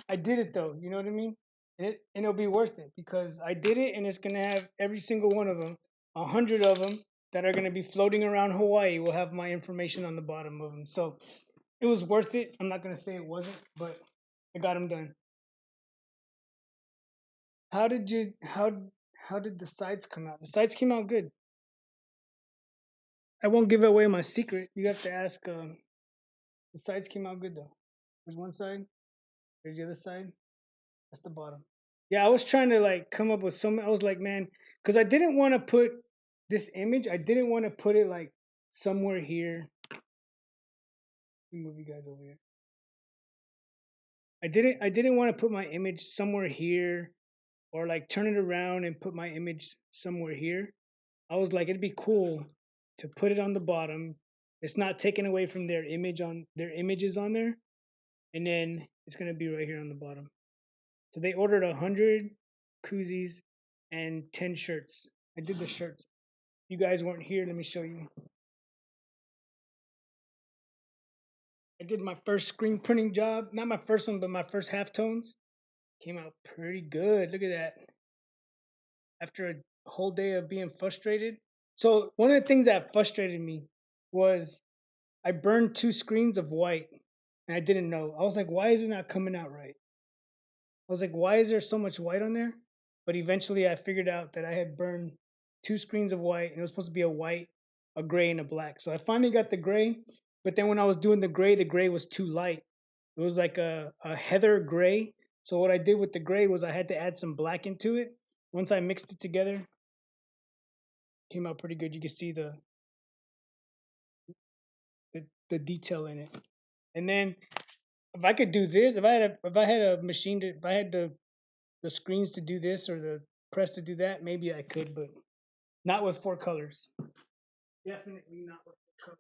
I did it though. You know what I mean? And it'll be worth it because I did it, and it's gonna have every single one of them, 100 of them that are gonna be floating around Hawaii will have my information on the bottom of them. So it was worth it. I'm not gonna say it wasn't, but I got them done. How did you how did the sides come out? The sides came out good. I won't give away my secret. You have to ask. The sides came out good though. There's one side. There's the other side. That's the bottom. Yeah, I was trying to like come up with some. I was like, man, because I didn't want to put this image. I didn't want to put it like somewhere here. Let me move you guys over here. I didn't want to put my image somewhere here or like turn it around and put my image somewhere here. I was like, it'd be cool to put it on the bottom. It's not taken away from their image on their images on there, and then it's gonna be right here on the bottom. So they ordered 100 koozies and 10 shirts. I did the shirts. You guys weren't here. Let me show you. I did my first screen printing job. Not my first one, but my first halftones. Came out pretty good. Look at that. After a whole day of being frustrated. So one of the things that frustrated me was I burned 2 screens of white and I didn't know. I was like, why is it not coming out right? I was like, why is there so much white on there? But eventually I figured out that I had burned 2 screens of white, and it was supposed to be a white, a gray, and a black. So I finally got the gray, but then when I was doing the gray was too light. It was like a heather gray. So what I did with the gray was I had to add some black into it. Once I mixed it together, it came out pretty good. You can see the detail in it. And then if I could do this, if I had a machine to, if I had the screens to do this or the press to do that, maybe I could, but not with 4 colors. Definitely not with 4 colors.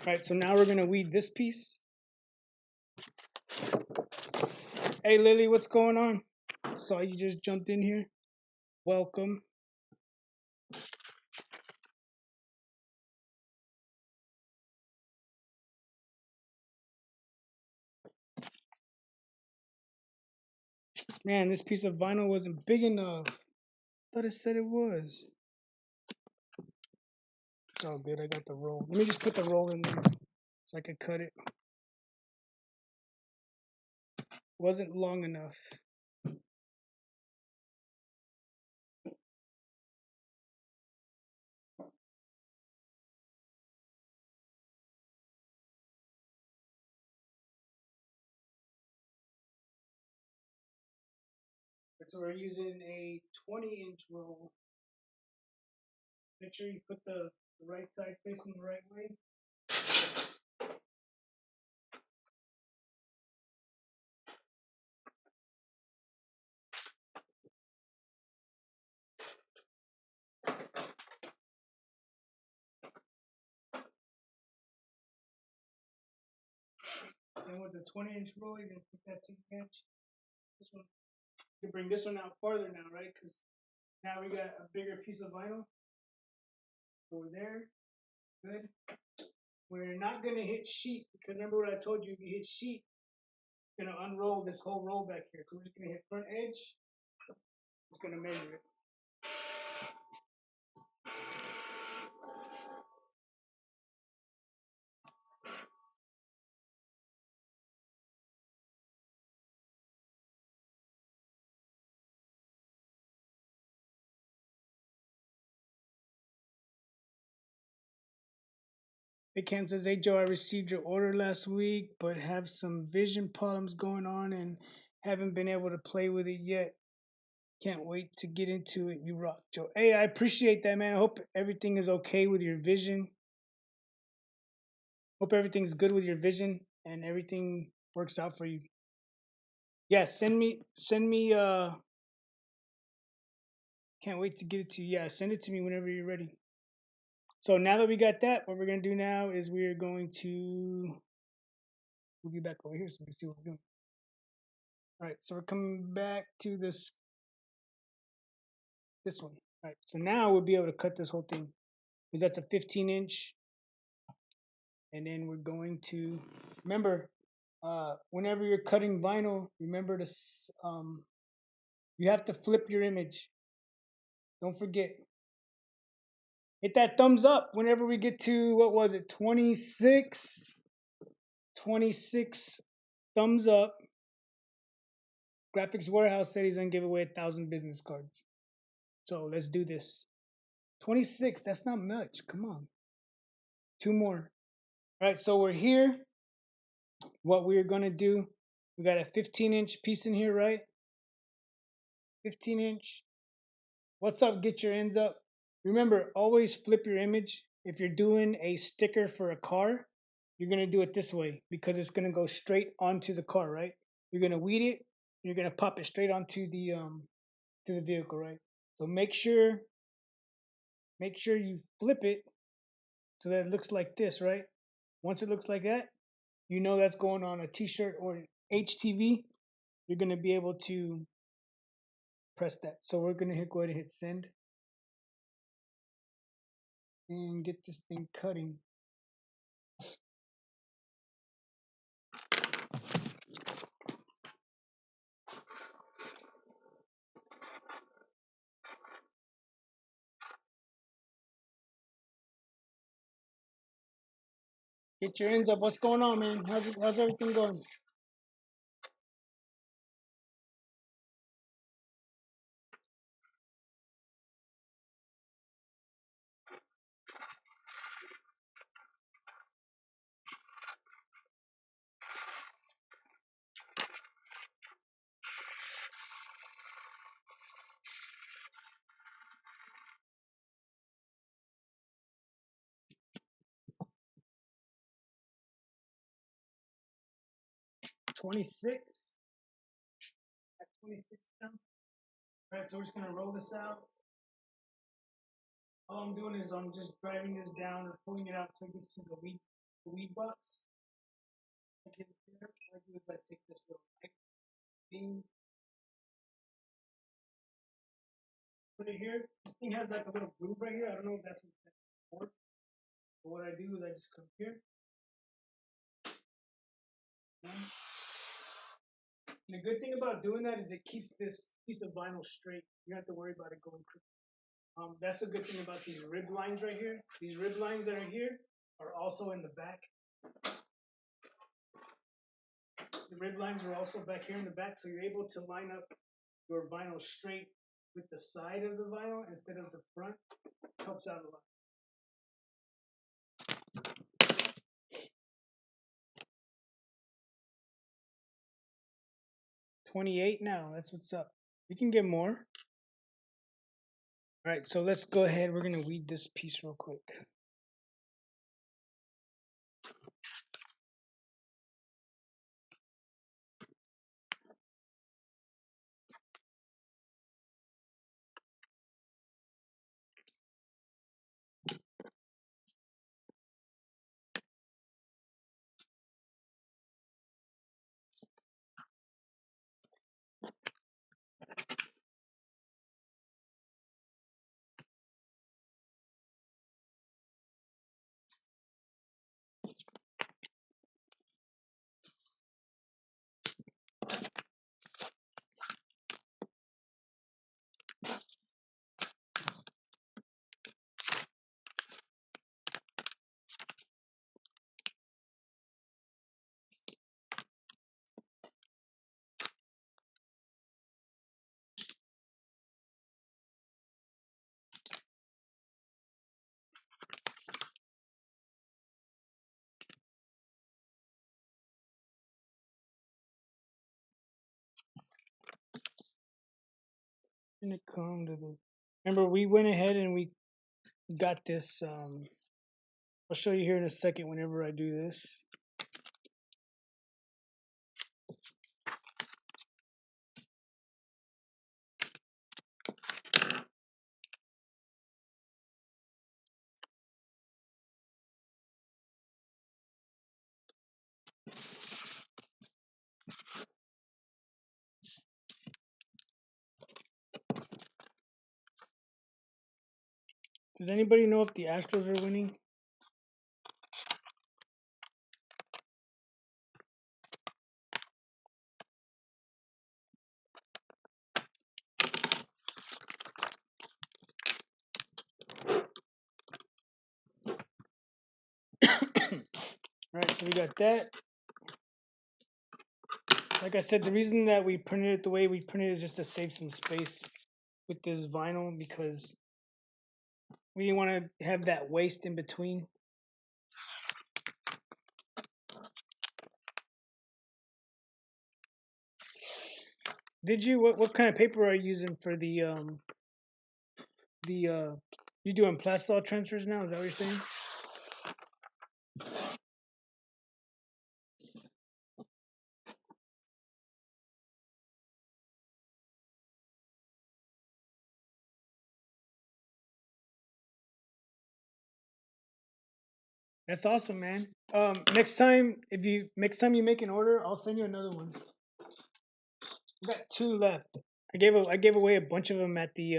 All right, so now we're gonna weed this piece. Hey Lily, what's going on? Saw you just jumped in here. Welcome. Man, this piece of vinyl wasn't big enough. I thought it said it was. It's all good. I got the roll. Let me just put the roll in there. so I could cut it. Wasn't long enough. So we're using a 20-inch roll. Make sure you put the right side facing the right way. And with the 20-inch roll, you're gonna put that to the edge. This one, you can bring this one out farther now, right? Because now we got a bigger piece of vinyl over there. Good. We're not gonna hit sheet because remember what I told you. If you hit sheet, it's gonna unroll this whole roll back here. So we're just gonna hit front edge. It's gonna measure it. Big Cam says, "Hey Joe, I received your order last week, but have some vision problems going on and haven't been able to play with it yet. Can't wait to get into it. You rock, Joe." Hey, I appreciate that, man. I hope everything is okay with your vision. Hope everything's good with your vision and everything works out for you. Yeah, send me can't wait to get it to you. Yeah, send it to me whenever you're ready. So now that we got that, what we're gonna do now is we're going to move you back over here so we can see what we're doing. All right, so we're coming back to this one. All right, so now we'll be able to cut this whole thing because that's a 15-inch, and then we're going to remember whenever you're cutting vinyl, remember to you have to flip your image. Don't forget. Hit that thumbs up whenever we get to what was it 26 thumbs up. Graphics Warehouse said he's gonna give away 1,000 business cards. So let's do this. 26, that's not much. Come on. Two more. All right, so we're here. What we're gonna do, we got a 15-inch piece in here, right? 15-inch. What's up? Get your ends up. Remember, always flip your image. If you're doing a sticker for a car, you're gonna do it this way because it's gonna go straight onto the car, right? You're gonna weed it. You're gonna pop it straight onto the vehicle, right? So make sure you flip it so that it looks like this, right? Once it looks like that, you know that's going on a t-shirt or an HTV. You're going to be able to press that. So we're going to go ahead and hit send and get this thing cutting. Get your ends up. What's going on, man? How's everything going? Twenty-six. At 26 now. All right, so we're just going to roll this out. All I'm doing is I'm just driving this down or pulling it out till it gets to the weed box. I get it there. What I do is I take this little knife thing, put it here. This thing has like a little groove right here. I don't know if that's what it's for. But what I do is I just come here. And the good thing about doing that is it keeps this piece of vinyl straight. You don't have to worry about it going crooked. That's a good thing about these rib lines right here. These rib lines that are here are also in the back. The red lines are also back here in the back, so you're able to line up your vinyl straight with the side of the vinyl instead of the front. Helps out a lot. 28 now. That's what's up. We can get more. All right, so let's go ahead. We're gonna weed this piece real quick. Gonna come to the. Remember, we went ahead and we got this. I'll show you here in a second. Whenever I do this. Does anybody know if the Astros are winning? All right, so we got that. Like I said, the reason that we printed it the way we printed it is just to save some space with this vinyl because we didn't want to have that waste in between. Did you what kind of paper are you using for the you doing plastol transfers now? Is that what you're saying? That's awesome, man. Next time you make an order, I'll send you another one. I got two left. I gave away a bunch of them at the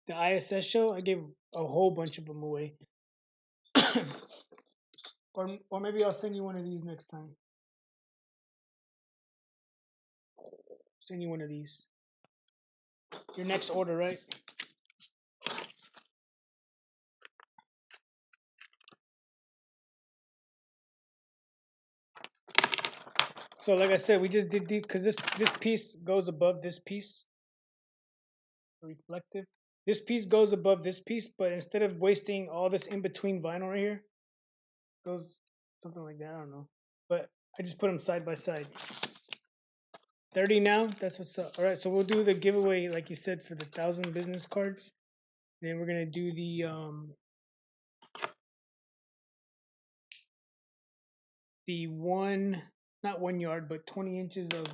ISS show. I gave a whole bunch of them away. Or maybe I'll send you one of these next time. Send you one of these. Your next order, right? So like I said, we just did because this piece goes above this piece. Reflective. This piece goes above this piece, but instead of wasting all this in between vinyl right here, goes something like that. I don't know, but I just put them side by side. 30 now. That's what's up. All right, so we'll do the giveaway like you said for the 1,000 business cards. Then we're gonna do the one, not 1 yard, but 20 inches of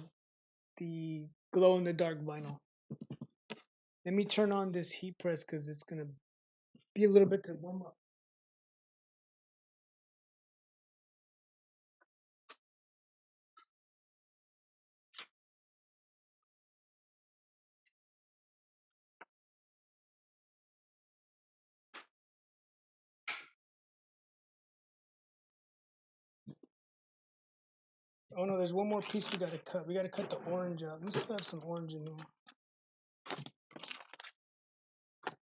the glow in the dark vinyl. Let me turn on this heat press because it's gonna be a little bit to warm up. Oh no, there's one more piece we gotta cut. We gotta cut the orange out. We still have some orange in here.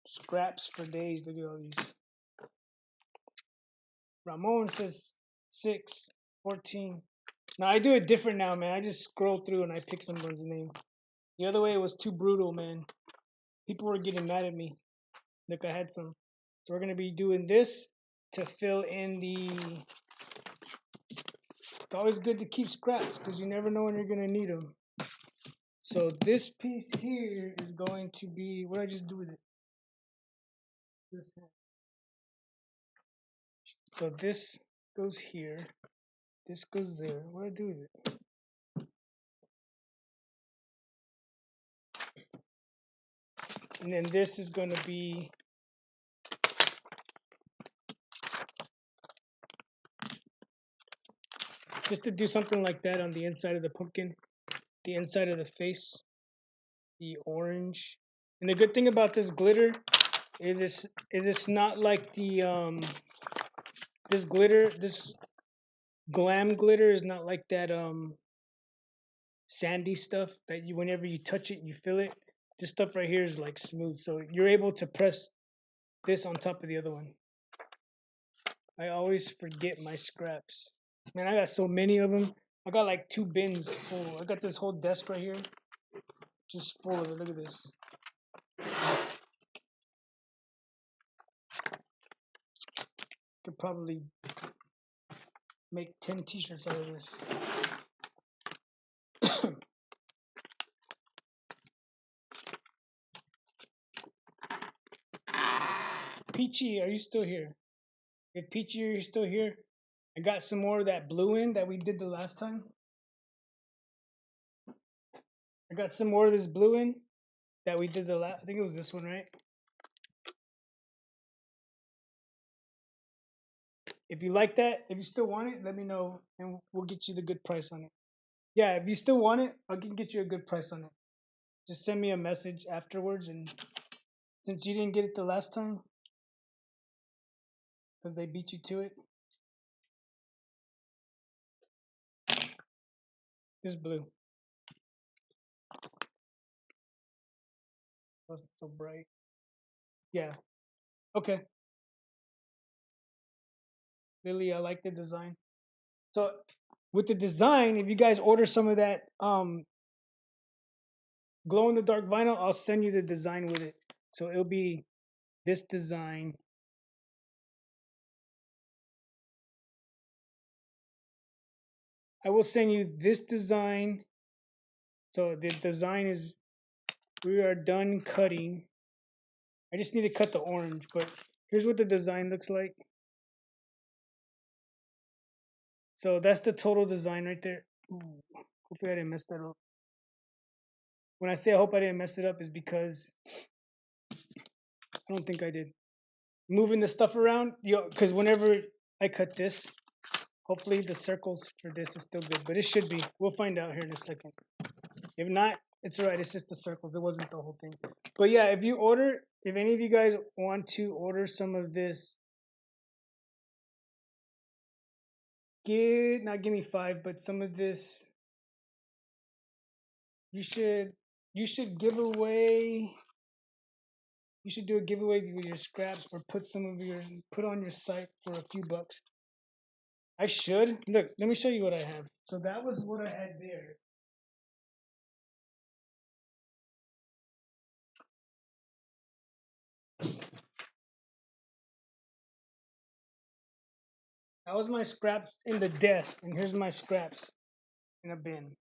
Scraps for days. Look at all these. Ramon says 6, 14. No, I do it different now, man. I just scroll through and I pick someone's name. The other way was too brutal, man. People were getting mad at me. Look, I had some. So we're gonna be doing this to fill in the. It's always good to keep scraps because you never know when you're gonna need them. So this piece here is going to be. What did I just do with it? So this goes here. This goes there. What do I do with it? And then this is going to be just to do something like that on the inside of the pumpkin, the inside of the face, the orange. And the good thing about this glitter is it's not like the this glitter, this glam glitter is not like that sandy stuff that you whenever you touch it you feel it. This stuff right here is like smooth, so you're able to press this on top of the other one. I always forget my scraps. Man, I got so many of them. I got like 2 bins full. I got this whole desk right here just full of it. Look at this. Could probably make 10 t-shirts out of this. Peachy, are you still here? If Peachy, are you still here? I got some more of that blue in that we did the last time. I got some more of this blue in that we did the last. I think it was this one, right? If you like that, if you still want it, let me know and we'll get you the good price on it. Yeah, if you still want it, I can get you a good price on it. Just send me a message afterwards, and since you didn't get it the last time, because they beat you to it, this blue. Wasn't so bright. Yeah. Okay. Lily, I like the design. So with the design, if you guys order some of that glow in the dark vinyl, I'll send you the design with it. So it'll be this design. I will send you this design. So the design is we are done cutting. I just need to cut the orange, but here's what the design looks like. So that's the total design right there. Ooh, hopefully I didn't mess that up. When I say I hope I didn't mess it up is because I don't think I did. Moving the stuff around, because whenever I cut this, hopefully the circles for this is still good, but it should be. We'll find out here in a second. If not, it's alright. It's just the circles. It wasn't the whole thing. But yeah, if any of you guys want to order some of this, not give me 5, but some of this, you should give away. You should do a giveaway with your scraps or put on your site for a few bucks. I should. Look, let me show you what I have. So that was what I had there. That was my scraps in the desk, and here's my scraps in a bin.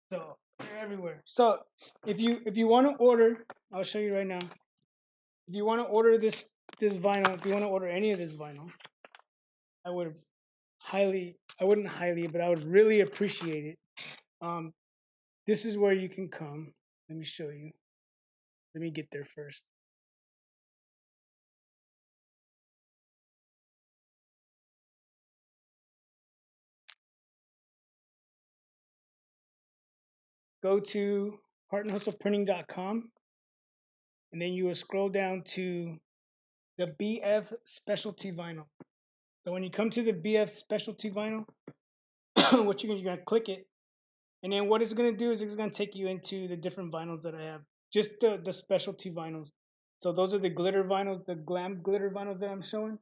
So they're everywhere. So if you want to order, I'll show you right now. If you want to order this vinyl, if you want to order any of this vinyl, I would I wouldn't highly, but I would really appreciate it. This is where you can come. Let me show you. Let me get there first. Go to heartandhustleprinting.com, and then you will scroll down to the BF Specialty Vinyl. So when you come to the BF Specialty Vinyl, you're gonna click it, and then what it's gonna do is it's gonna take you into the different vinyls that I have, just the specialty vinyls. So those are the glitter vinyls, the glam glitter vinyls that I'm showing.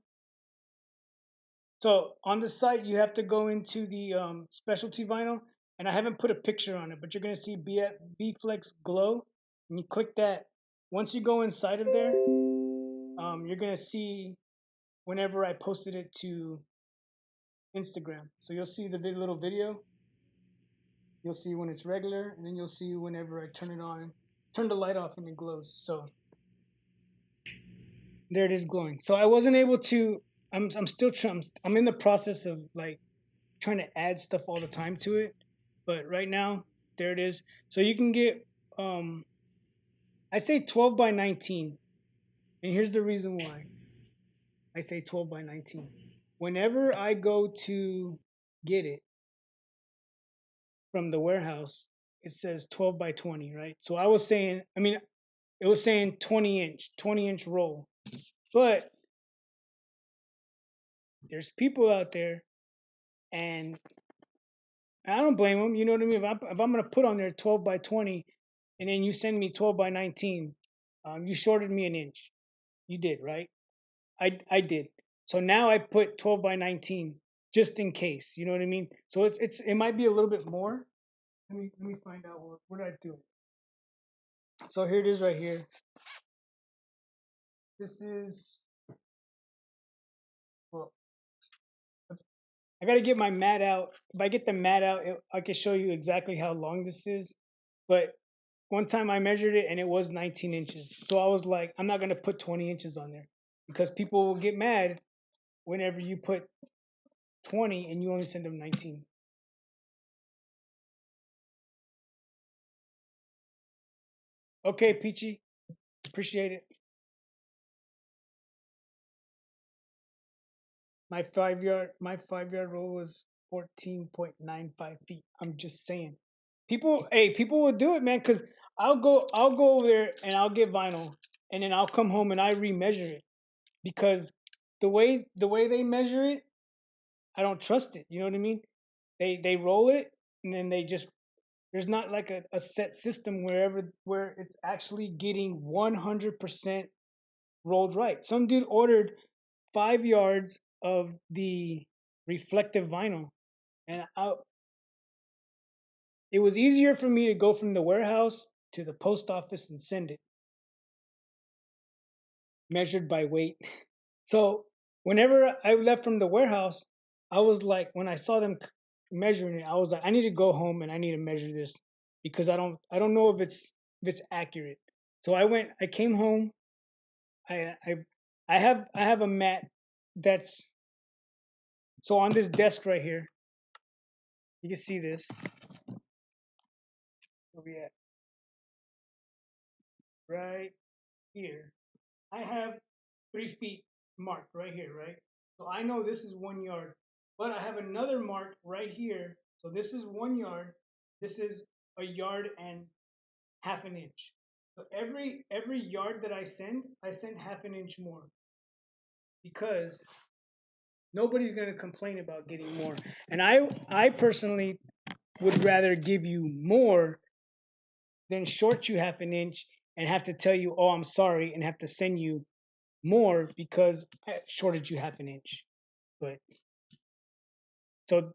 So on the site, you have to go into the specialty vinyl, and I haven't put a picture on it, but you're gonna see B Flex Glow, and you click that. Once you go inside of there, you're gonna see whenever I posted it to Instagram. So you'll see the little video. You'll see when it's regular, and then you'll see whenever I turn it on, turn the light off, and it glows. So there it is glowing. So I wasn't able to. I'm still trying. I'm in the process of like trying to add stuff all the time to it, but right now there it is. So you can get I say 12 by 19, and here's the reason why I say 12 by 19. Whenever I go to get it from the warehouse, it says 12 by 20, right? So I was saying, I mean, it was saying 20-inch roll, but there's people out there, and I don't blame them. You know what I mean? If I'm gonna put on there 12 by 20, and then you send me 12 by 19, you shorted me an inch. You did, right? I did. So now I put 12 by 19 just in case. You know what I mean? So it might be a little bit more. Let me find out what did I do. So here it is right here. This is, well, I gotta get my mat out. If I get the mat out, I can show you exactly how long this is. But one time I measured it and it was 19 inches. So I was like, I'm not gonna put 20 inches on there because people will get mad whenever you put 20 and you only send them 19. Okay, Peachy, appreciate it. My 5 yard roll was 14.95 feet. I'm just saying. People will do it, man, because I'll go over there and I'll get vinyl, and then I'll come home and I remeasure it because the way they measure it, I don't trust it. You know what I mean? They roll it and then they just there's not like a set system where it's actually getting 100% rolled right. Some dude ordered 5 yards of the reflective vinyl, and it was easier for me to go from the warehouse to the post office and send it measured by weight. So whenever I left from the warehouse, I was like, when I saw them measuring it, I was like, I need to go home and I need to measure this because I don't know if it's accurate. So I came home. I I I have a mat that's so on this desk right here. You can see this. Where we at? Right here. I have 3 feet marked right here, right? So I know this is 1 yard, but I have another mark right here. So this is 1 yard. This is a yard and half an inch. So every yard that I send half an inch more because nobody's gonna complain about getting more. And I personally would rather give you more than short you half an inch and have to tell you, oh, I'm sorry, and have to send you more because I shorted you half an inch. But so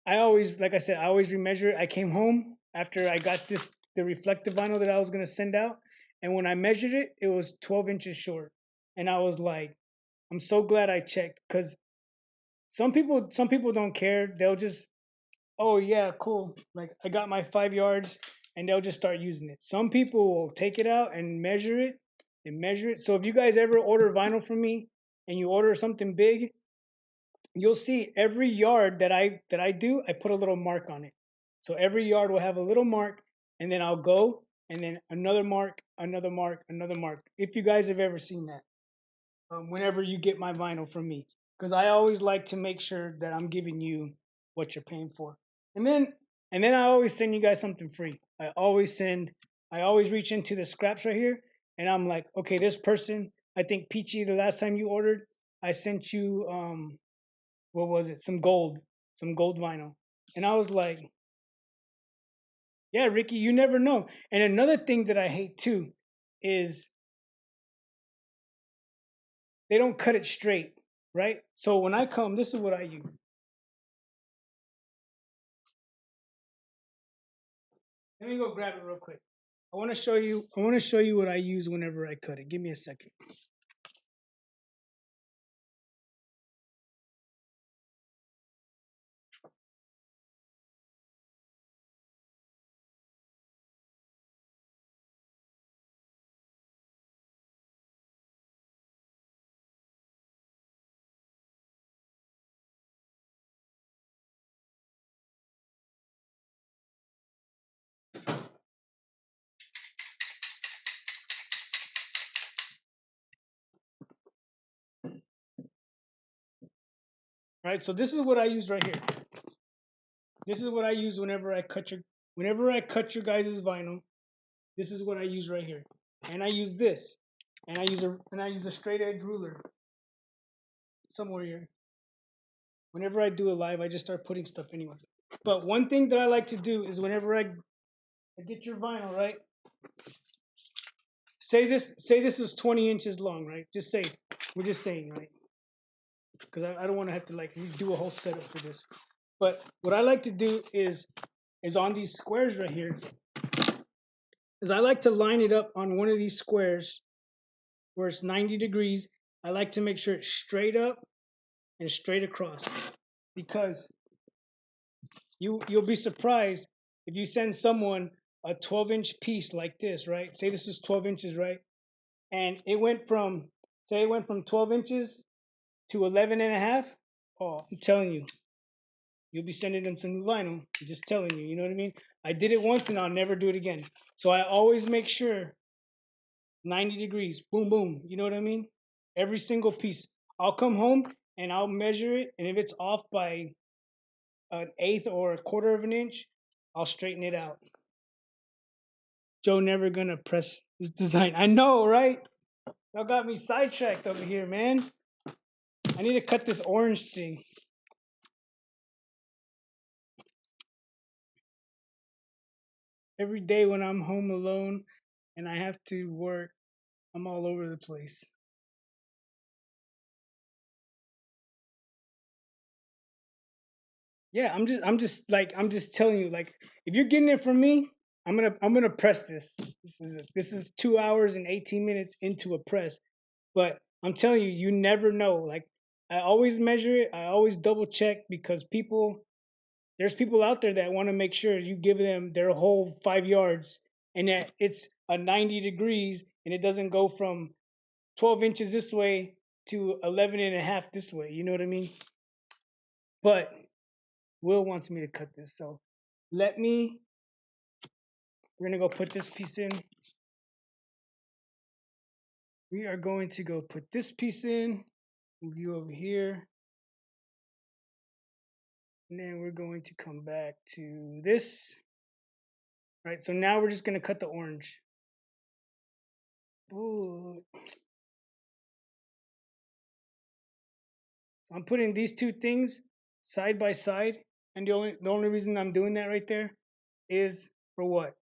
I always, like I said, I always remeasure it. I came home after I got the reflective vinyl that I was gonna send out, and when I measured it, it was 12 inches short, and I was like, I'm so glad I checked because some people don't care. They'll just, oh yeah, cool, like I got my 5 yards, and they'll just start using it. Some people will take it out and measure it. So if you guys ever order vinyl from me and you order something big, you'll see every yard that I do, I put a little mark on it. So every yard will have a little mark, and then I'll go and then another mark, another mark, another mark. If you guys have ever seen that, whenever you get my vinyl from me, because I always like to make sure that I'm giving you what you're paying for, and then I always send you guys something free. I always reach into the scraps right here, and I'm like, okay, this person, I think Peachy, the last time you ordered, I sent you what was it? Some gold vinyl. And I was like, yeah, Ricky, you never know. And another thing that I hate too is they don't cut it straight, right? So when I come, this is what I use. Let me go grab it real quick. I want to show you. I want to show you what I use whenever I cut it. Give me a second. All right. So this is what I use right here. This is what I use whenever I cut your guys' vinyl. This is what I use right here. And I use this. And I use a straight edge ruler somewhere here. Whenever I do a live, I just start putting stuff anywhere. But one thing that I like to do is whenever I get your vinyl, right? Say this is 20 inches long, right? Just say we're just saying, right? Because I don't want to have to like do a whole setup for this. But what I like to do is on these squares right here, is I like to line it up on one of these squares where it's 90 degrees. I like to make sure it's straight up and straight across because you'll be surprised if you send someone a 12-inch piece like this, right? Say this is 12 inches, right? And it went from say it went from 12 inches to 11 and a half. Oh, I'm telling you, you'll be sending them some new vinyl. I'm just telling you, you know what I mean? I did it once and I'll never do it again. So I always make sure 90 degrees, boom, boom. You know what I mean? Every single piece. I'll come home and I'll measure it, and if it's off by an eighth or a quarter of an inch, I'll straighten it out. Joe never gonna press this design. I know, right? Y'all got me sidetracked over here, man. I need to cut this orange thing. Every day when I'm home alone and I have to work, I'm all over the place. Yeah, I'm just telling you, like, if you're getting it from me, I'm gonna press this. This is 2 hours and 18 minutes into a press. But I'm telling you, you never know. Like, I always measure it, I always double check because there's people out there that want to make sure you give them their whole 5 yards and that it's a 90 degrees and it doesn't go from 12 inches this way to 11 and a half this way. You know what I mean? But Will wants me to cut this. So let me, we're going to go put this piece in. We are going to go put this piece in. Move you over here. And then we're going to come back to this. Right, so now we're just going to cut the orange. Ooh. So I'm putting these two things side by side, and the only reason I'm doing that right there is for what?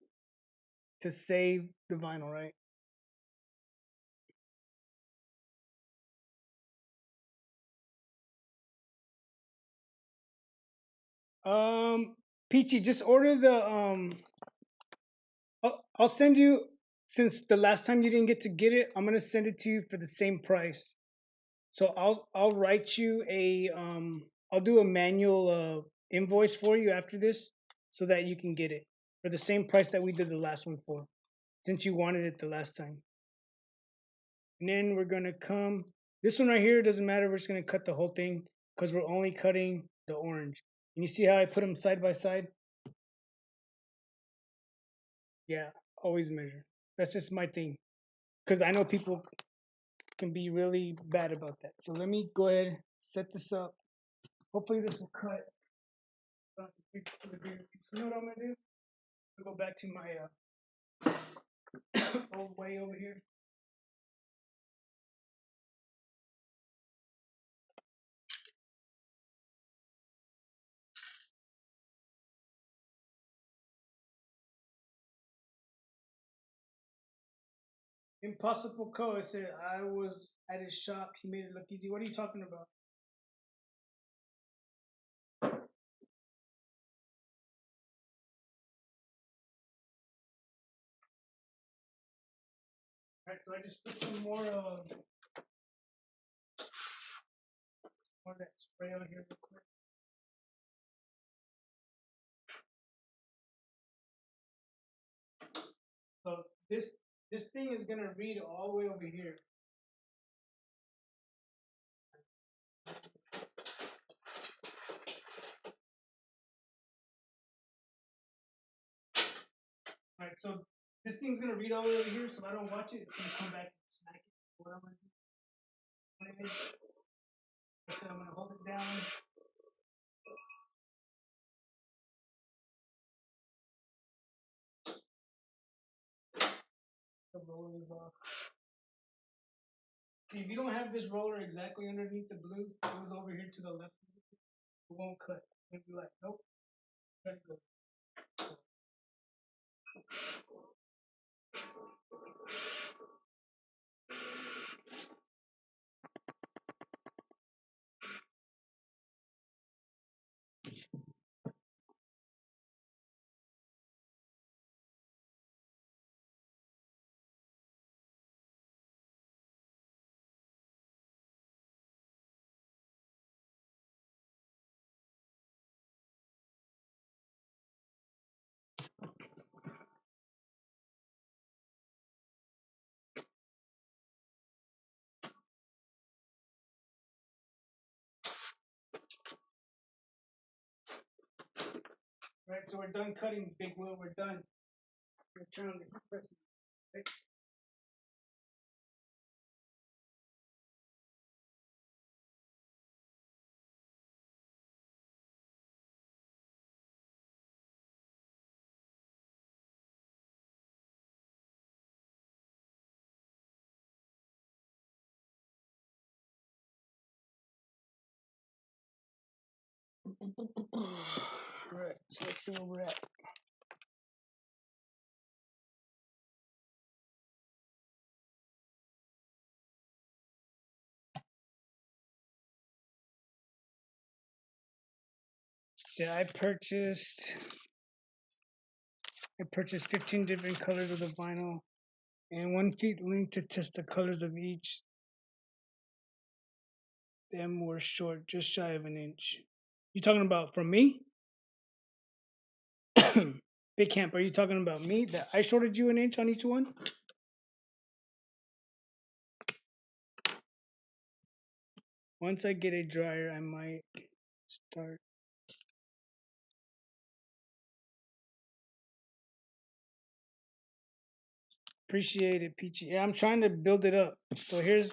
To save the vinyl, right? Peachy, just order the I'll send you, since the last time you didn't get to get it, I'm gonna send it to you for the same price. So I'll write you a I'll do a manual invoice for you after this so that you can get it for the same price that we did the last one for, since you wanted it the last time. And then we're gonna come, this one right here doesn't matter, we're just gonna cut the whole thing because we're only cutting the orange. And you see how I put them side by side? Yeah, always measure. That's just my thing. Because I know people can be really bad about that. So let me go ahead, set this up. Hopefully this will cut. You know what I'm gonna do? I'll go back to my old way over here. Impossible Co. said I was at his shop. He made it look easy. What are you talking about? Alright, so I just put some more of that spray on here real quick. So this thing is gonna read all the way over here. Alright, so this thing's gonna read all the way over here, so if I don't watch it, it's gonna come back and smack it. What I'm gonna do, so I'm gonna hold it down. The roller is off. See, if you don't have this roller exactly underneath the blue, it goes over here to the left. It won't cut. It'll be like, nope, let it go. Right, so we're done cutting, Big Will. We're done. We're gonna turn on the compressor. Right? Right, so let's see where we're at. Yeah, I purchased 15 different colors of the vinyl and 1 feet length to test the colors of each. Them were short, just shy of an inch. You talking about from me? Big Camp, are you talking about me? That I shorted you an inch on each one? Once I get a dryer, I might start. Appreciate it, Peachy. Yeah, I'm trying to build it up. So here's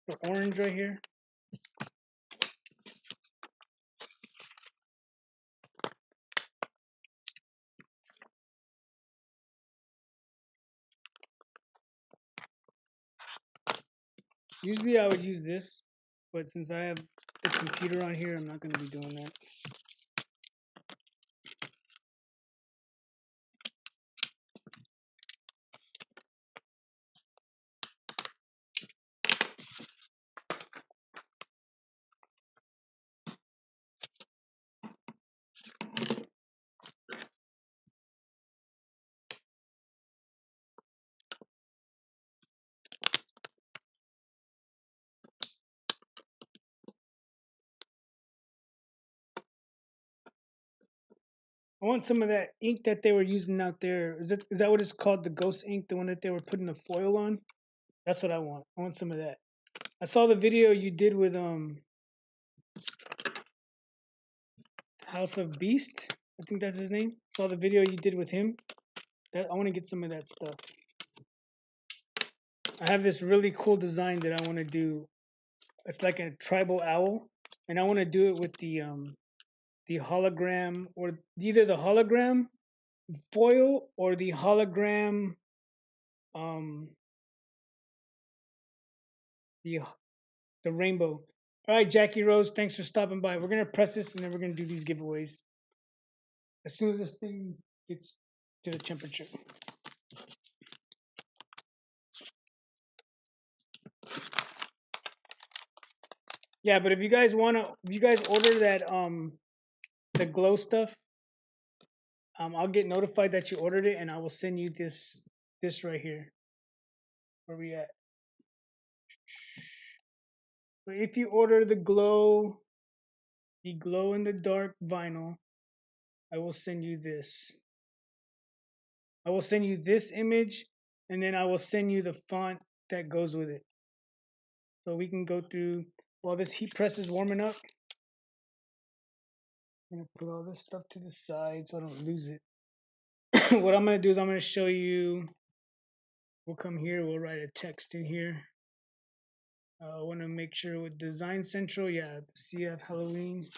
the orange right here. Usually I would use this, but since I have the computer on here, I'm not going to be doing that. I want some of that ink that they were using out there. Is that what it's called? The ghost ink, the one that they were putting the foil on? That's what I want. I want some of that. I saw the video you did with House of Beast. I think that's his name. Saw the video you did with him. That I want to get some of that stuff. I have this really cool design that I want to do. It's like a tribal owl, and I want to do it with the hologram, or either the hologram foil or the hologram um the the rainbow. All right, Jackie Rose, thanks for stopping by. We're gonna press this and then we're gonna do these giveaways as soon as this thing gets to the temperature. Yeah, but if you guys order that the glow stuff, I'll get notified that you ordered it and I will send you this right here. Where we at? But if you order the glow in the dark vinyl, I will send you this. I will send you this image, and then I will send you the font that goes with it. So we can go through while this heat press is warming up. I'm gonna put all this stuff to the side so I don't lose it. What I'm gonna do is I'm gonna show you. We'll come here. We'll write a text in here. I want to make sure with Design Central, yeah, CF Halloween.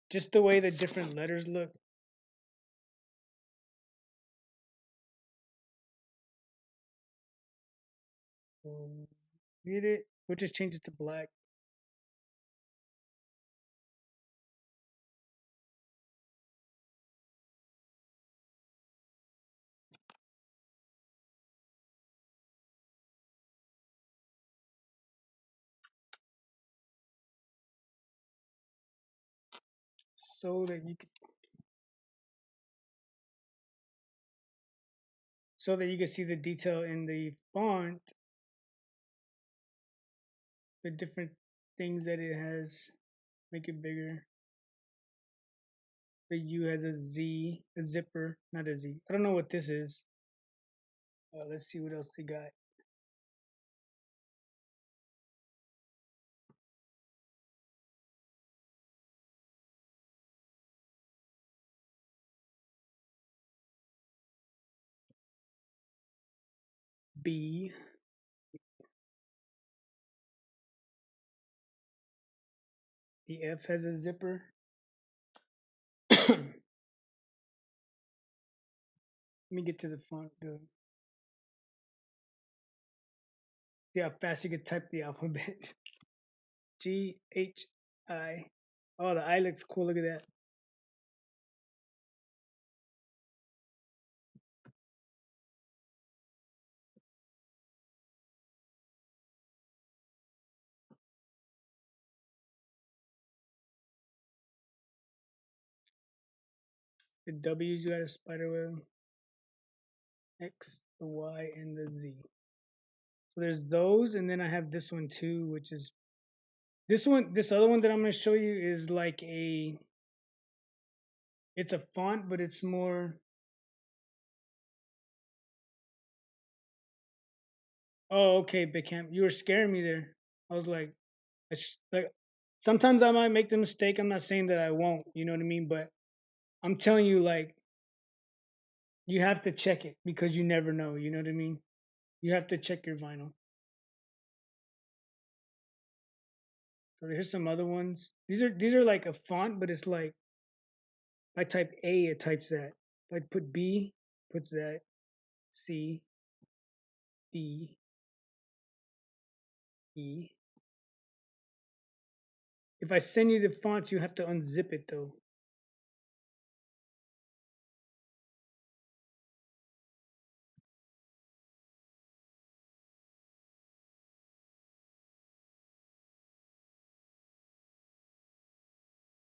Just the way the different letters look. Read it. We'll just change it to black. So that you can see the detail in the font, the different things that it has. Make it bigger. The U has a Z, a zipper, not a Z. I don't know what this is. Let's see what else they got. B. The F has a zipper. Let me get to the font. See how fast you can type the alphabet. G H I. Oh, the I looks cool. Look at that. The W's got a spider web. X, the Y, and the Z. So there's those, and then I have this one too, which is this one. This other one that I'm gonna show you is like it's a font, but it's more. Oh, okay, Bickham, you were scaring me there. I was like, sometimes I might make the mistake. I'm not saying that I won't, you know what I mean? But I'm telling you, like, you have to check it because you never know, you know what I mean? You have to check your vinyl. So here's some other ones. These are like a font, but it's like if I type A, it types that. If I put B, puts that. C, D, E. If I send you the fonts, you have to unzip it though.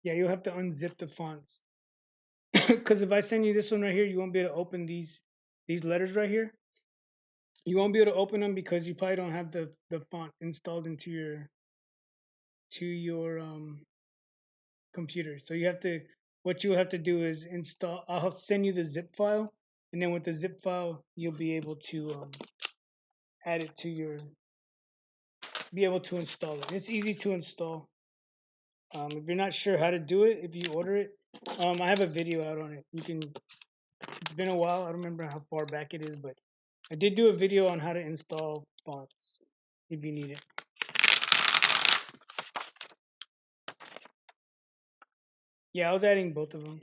Yeah, you'll have to unzip the fonts. Because if I send you this one right here, you won't be able to open these letters right here. You won't be able to open them because you probably don't have the font installed into your computer. So you have to what you'll have to do is install. I'll send you the zip file, and then with the zip file, you'll be able to add it to your be able to install it. It's easy to install. If you're not sure how to do it, if you order it, I have a video out on it. You can. It's been a while. I don't remember how far back it is, but I did do a video on how to install fonts if you need it. Yeah, I was adding both of them.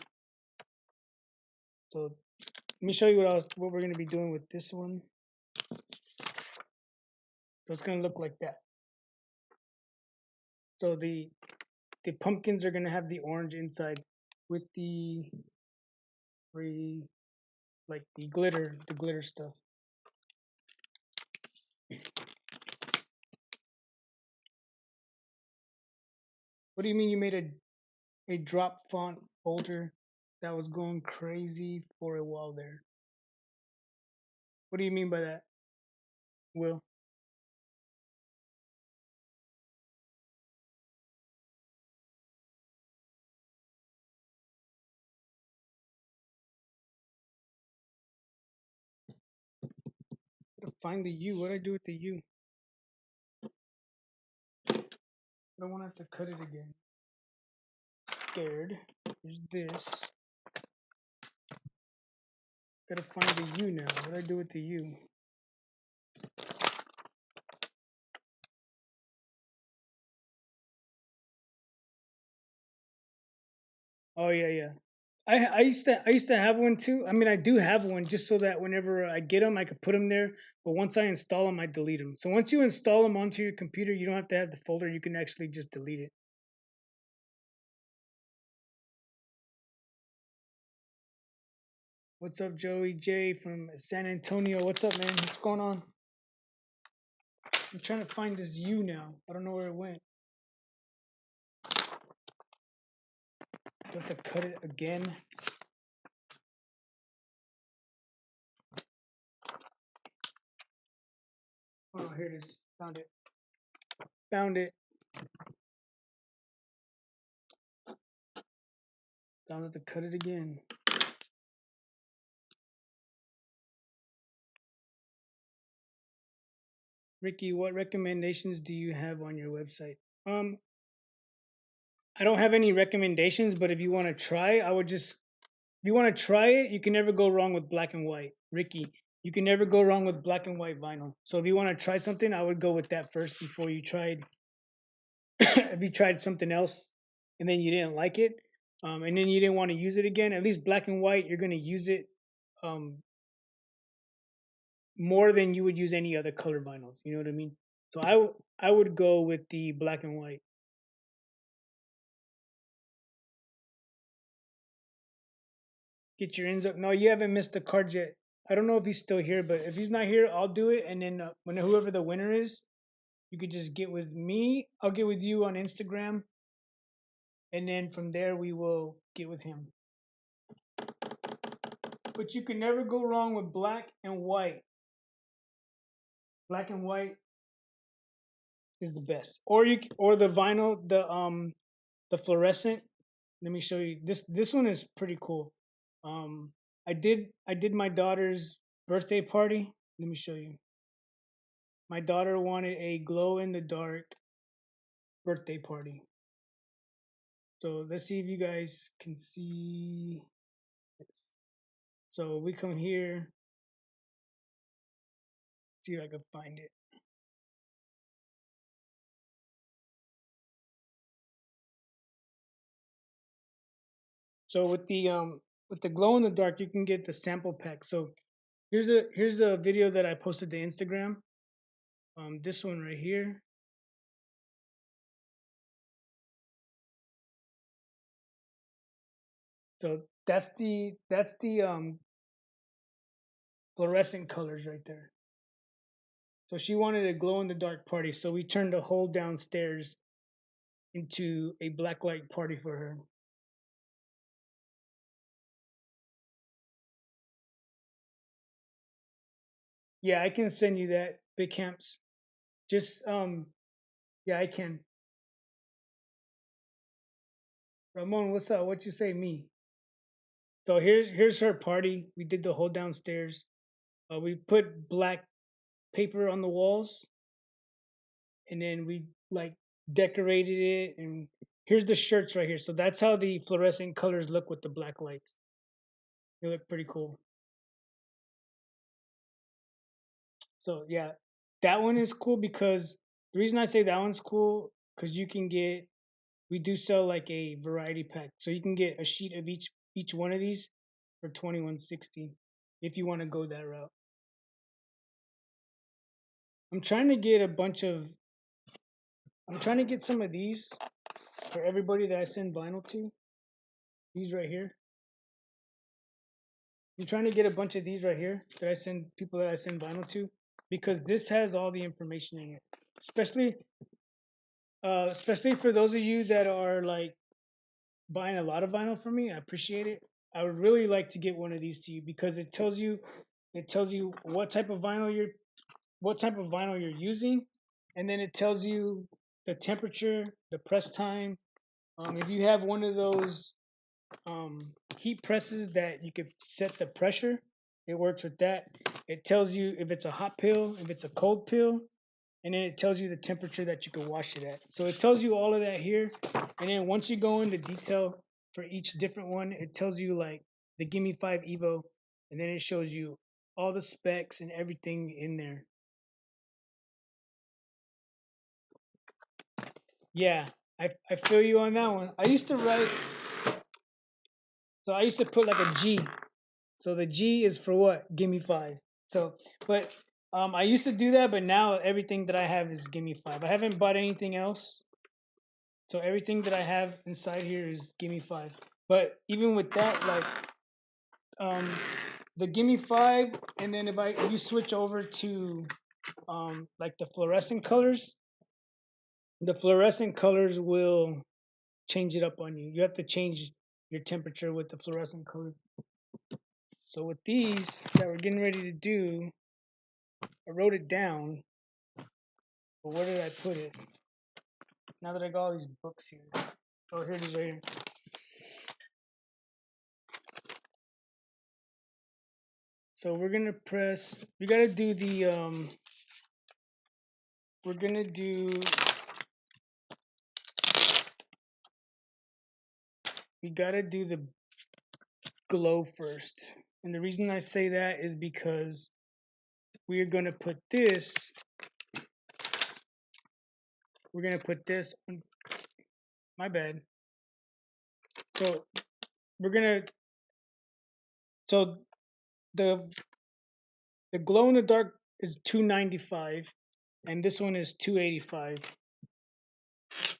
So let me show you what we're gonna be doing with this one. So it's gonna look like that. So the pumpkins are gonna have the orange inside with the like the glitter stuff. What do you mean you made a drop font folder that was going crazy for a while there? What do you mean by that? Will. Gotta find the U. What do I do with the U? I don't want to have to cut it again. Scared. There's this. Gotta find the U now. What do I do with the U? Oh yeah, yeah. I used to have one too. I mean, I do have one just so that whenever I get them, I could put them there. But once I install them, I delete them. So once you install them onto your computer, you don't have to have the folder. You can actually just delete it. What's up, Joey J from San Antonio? What's up, man? What's going on? I'm trying to find this U now. I don't know where it went. Do I have to cut it again? Oh, here it is. Found it. Found it. Don't have to cut it again. Ricky, what recommendations do you have on your website? Um, I don't have any recommendations, but if you want to try, I would just, if you want to try it, you can never go wrong with black and white. Ricky, you can never go wrong with black and white vinyl. So if you want to try something, I would go with that first before you tried, if you tried something else and then you didn't like it, and then you didn't want to use it again, at least black and white, you're going to use it um, more than you would use any other color vinyls. You know what I mean? So I would go with the black and white. Get your ends up. No, you haven't missed the cards yet. I don't know if he's still here, but if he's not here, I'll do it. And then when whoever the winner is, you could just get with me. I'll get with you on Instagram, and then from there we will get with him. But you can never go wrong with black and white. Black and white is the best. Or the vinyl, the fluorescent. Let me show you. This one is pretty cool. Um, I did my daughter's birthday party. Let me show you. My daughter wanted a glow in the dark birthday party. So let's see if you guys can see this. So we come here, see if I can find it. So with the glow in the dark, you can get the sample pack. So here's a video that I posted to Instagram. This one right here. So that's the fluorescent colors right there. So she wanted a glow in the dark party. So we turned the whole downstairs into a black light party for her. Yeah, I can send you that, big camps. Just yeah, I can. Ramon, what's up? What you say, me? So here's her party. We did the whole downstairs. We put black paper on the walls, and then we like decorated it. And here's the shirts right here. So that's how the fluorescent colors look with the black lights. They look pretty cool. So yeah, that one is cool because the reason I say that one's cool because you can get, we do sell like a variety pack, so you can get a sheet of each one of these for 21.60 if you want to go that route. I'm trying to get a bunch of, I'm trying to get some of these for everybody that I send vinyl to. These right here. I'm trying to get a bunch of these right here that I send people that I send vinyl to because this has all the information in it. Especially for those of you that are like buying a lot of vinyl from me. I appreciate it. I would really like to get one of these to you because it tells you what type of vinyl what type of vinyl you're using, and then it tells you the temperature, the press time. If you have one of those heat presses that you could set the pressure, it works with that. It tells you if it's a hot pill, if it's a cold pill, and then it tells you the temperature that you can wash it at. So it tells you all of that here, and then once you go into detail for each different one, it tells you like the Gimme 5 Evo, and then it shows you all the specs and everything in there. Yeah, I feel you on that one. I used to write, so I used to put like a G. So the G is for what? Gimme 5. So, but I used to do that, but now everything that I have is Gimme 5. I haven't bought anything else. So everything that I have inside here is Gimme 5. But even with that, like um, the Gimme 5, and then if you switch over to like the fluorescent colors will change it up on you. You have to change your temperature with the fluorescent color. So with these that we're getting ready to do, I wrote it down, but where did I put it? Now that I got all these books here. Oh, here it is right here. So we're gonna press. We gotta do the. We're gonna do. We gotta do the glow first, and the reason I say that is because we are gonna put this. We're gonna put this. My bad. So we're gonna. So the the glow in the dark is 295, and this one is 285.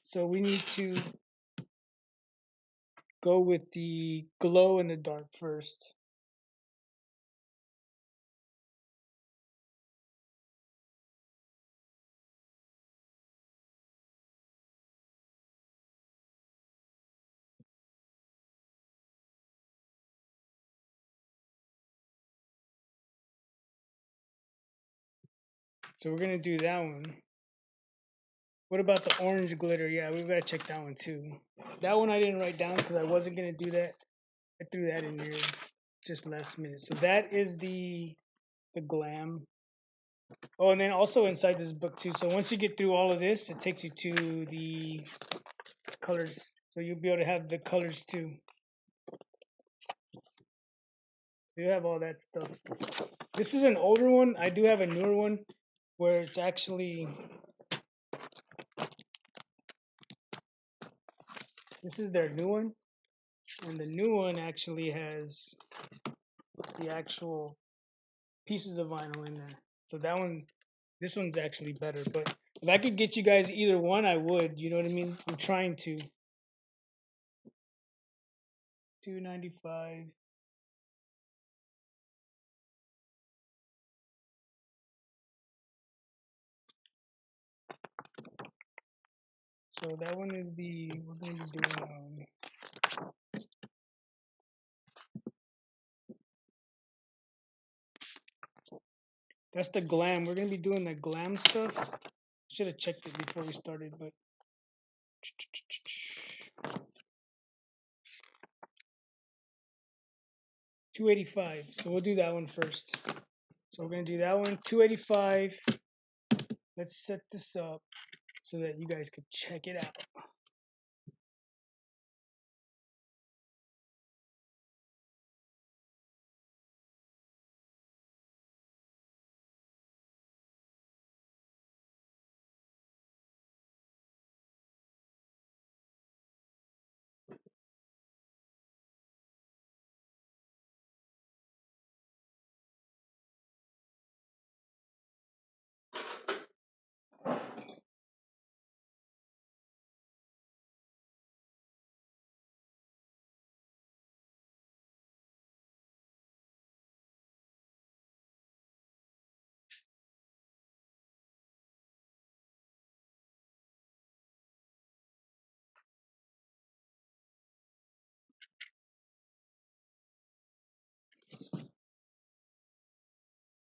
So we need to go with the glow in the dark first. So we're gonna do that one. What about the orange glitter? Yeah, we've got to check that one too. That one I didn't write down because I wasn't gonna do that. I threw that in there just last minute. So that is the glam. Oh, and then also inside this book too. So once you get through all of this, it takes you to the colors. So you'll be able to have the colors too. You have all that stuff. This is an older one. I do have a newer one where it's actually this is their new one, and the new one actually has the actual pieces of vinyl in there. So that one, this one's actually better. But if I could get you guys either one, I would. You know what I mean? I'm trying to. 295. So that one is the we're going to be doing. That's the glam. We're gonna be doing the glam stuff. Should have checked it before we started, but 285. So we'll do that one first. So we're gonna do that one. 285. Let's set this up so that you guys could check it out.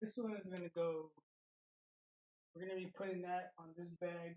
This one is gonna go We're gonna be putting that on this bag.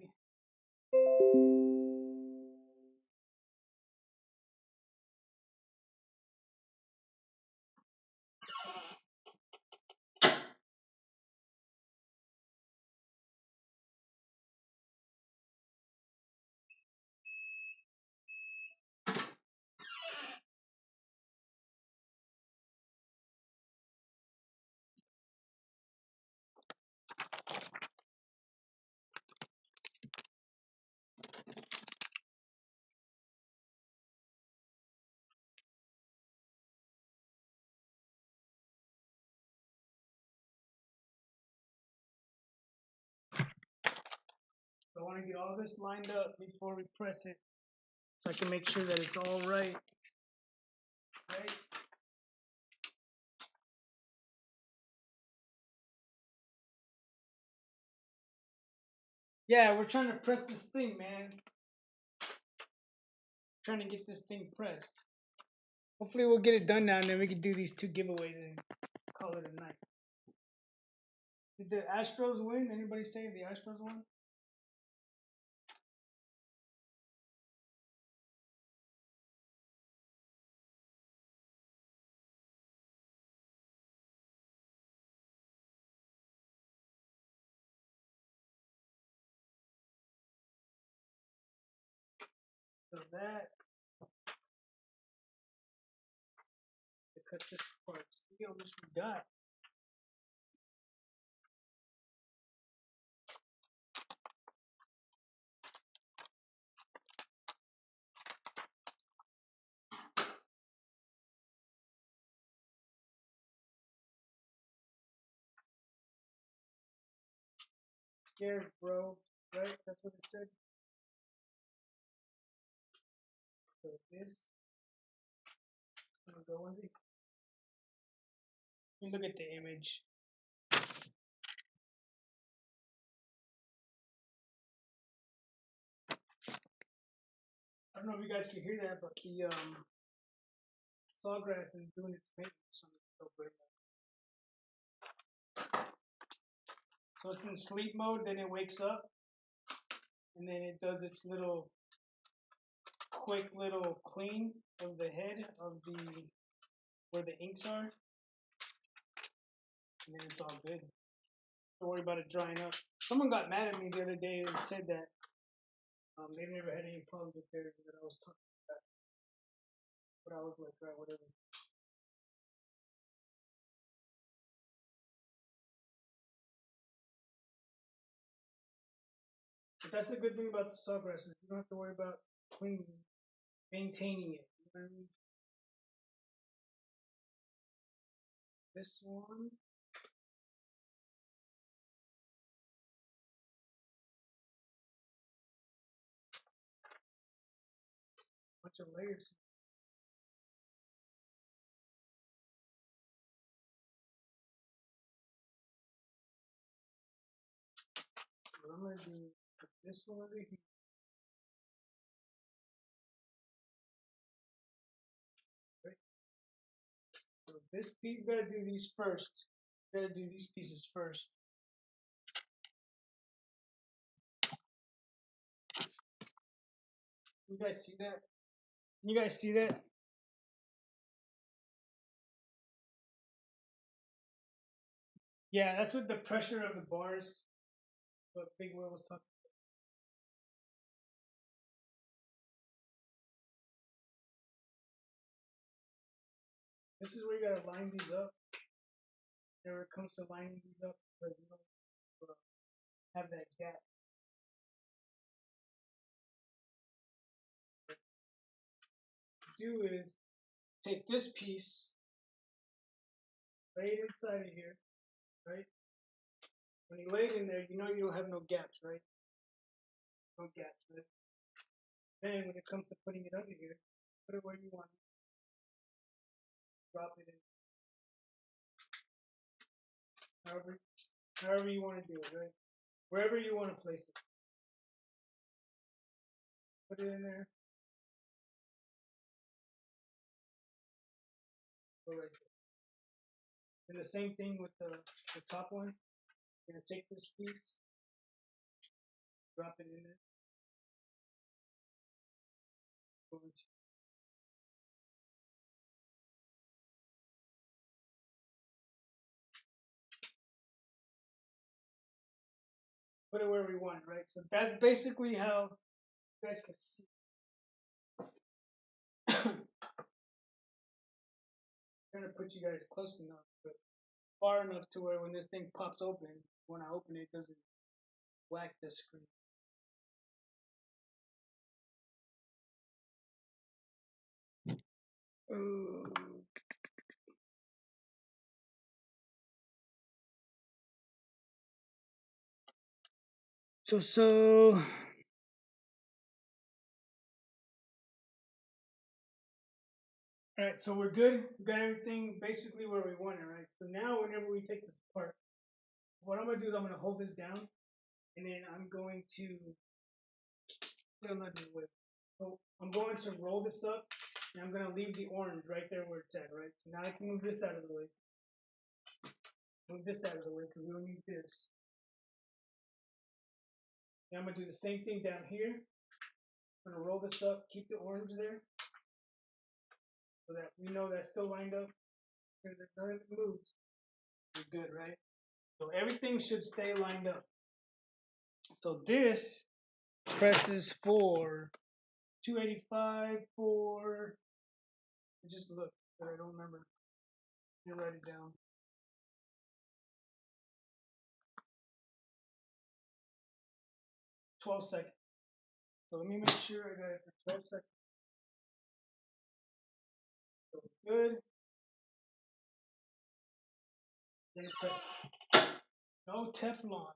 So I want to get all this lined up before we press it, so I can make sure that it's all right. Right? Yeah, we're trying to press this thing, man. Trying to get this thing pressed. Hopefully we'll get it done now, and then we can do these 2 giveaways and call it a night. Did the Astros win? Anybody say the Astros won? So that, to cut this apart. See how much we got. Scared, bro. Right? That's what it said. So this is gonna go in. You look at the image. I don't know if you guys can hear that, but the sawgrass is doing its maintenance on the stove right now. So it's in sleep mode, then it wakes up, and then it does its little quick little clean of the head of the where the inks are, and then it's all good. Don't worry about it drying up. Someone got mad at me the other day and said that they've never had any problems with theirs, that I was talking about that. But I was like, right, whatever. But that's the good thing about the sawgrass is you don't have to worry about cleaning, maintaining it. You know what I mean? This one, bunch of layers. What I'm gonna do put this one over here. Right? So this piece, we gotta do these first. We gotta do these pieces first. You guys see that? You guys see that? Yeah, that's what the pressure of the bars. What Big Will was talking. This is where you gotta line these up. Whenever it comes to lining these up, because you don't have that gap. What you do is take this piece, lay it inside of here, right? When you lay it in there, you know you don't have no gaps, right? No gaps, right? Then when it comes to putting it under here, put it where you want it. Drop it in. However you want to do it, right? Wherever you want to place it. Put it in there. Go right there. And the same thing with the top one. You're gonna take this piece, Drop it in there. Put it where we want, right? So that's basically how you guys can see. I'm trying to put you guys close enough, but far enough to where when this thing pops open, when I open it, it doesn't whack the screen. So all right, so we're good. We got everything basically where we want it, right? So now whenever we take this apart, what I'm gonna do is I'm gonna hold this down, and then I'm going to put another way. So I'm going to roll this up, and I'm gonna leave the orange right there where it's at, right? So now I can move this out of the way. Move this out of the way because we don't need this. And I'm gonna do the same thing down here. I'm gonna roll this up, keep the orange there, so that we know that's still lined up. If none of it moves, we're good, right? So everything should stay lined up. So this presses for 285 for. Just look, but I don't remember. You write it down. 12 seconds. So let me make sure I got it for 12 seconds. So good. Then press. No Teflon.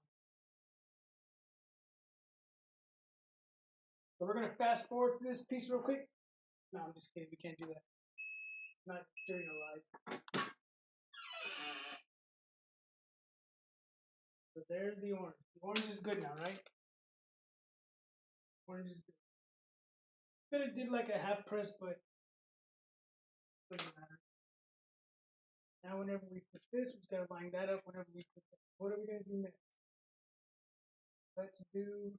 So we're gonna fast forward to this piece real quick. No, I'm just kidding. We can't do that. Not during a live. So there's the orange. The orange is good now, right? Orange is good. Could have did like a half press, but doesn't matter. Now whenever we put this, we gotta line that up whenever we put that. What are we gonna do next? Let's do,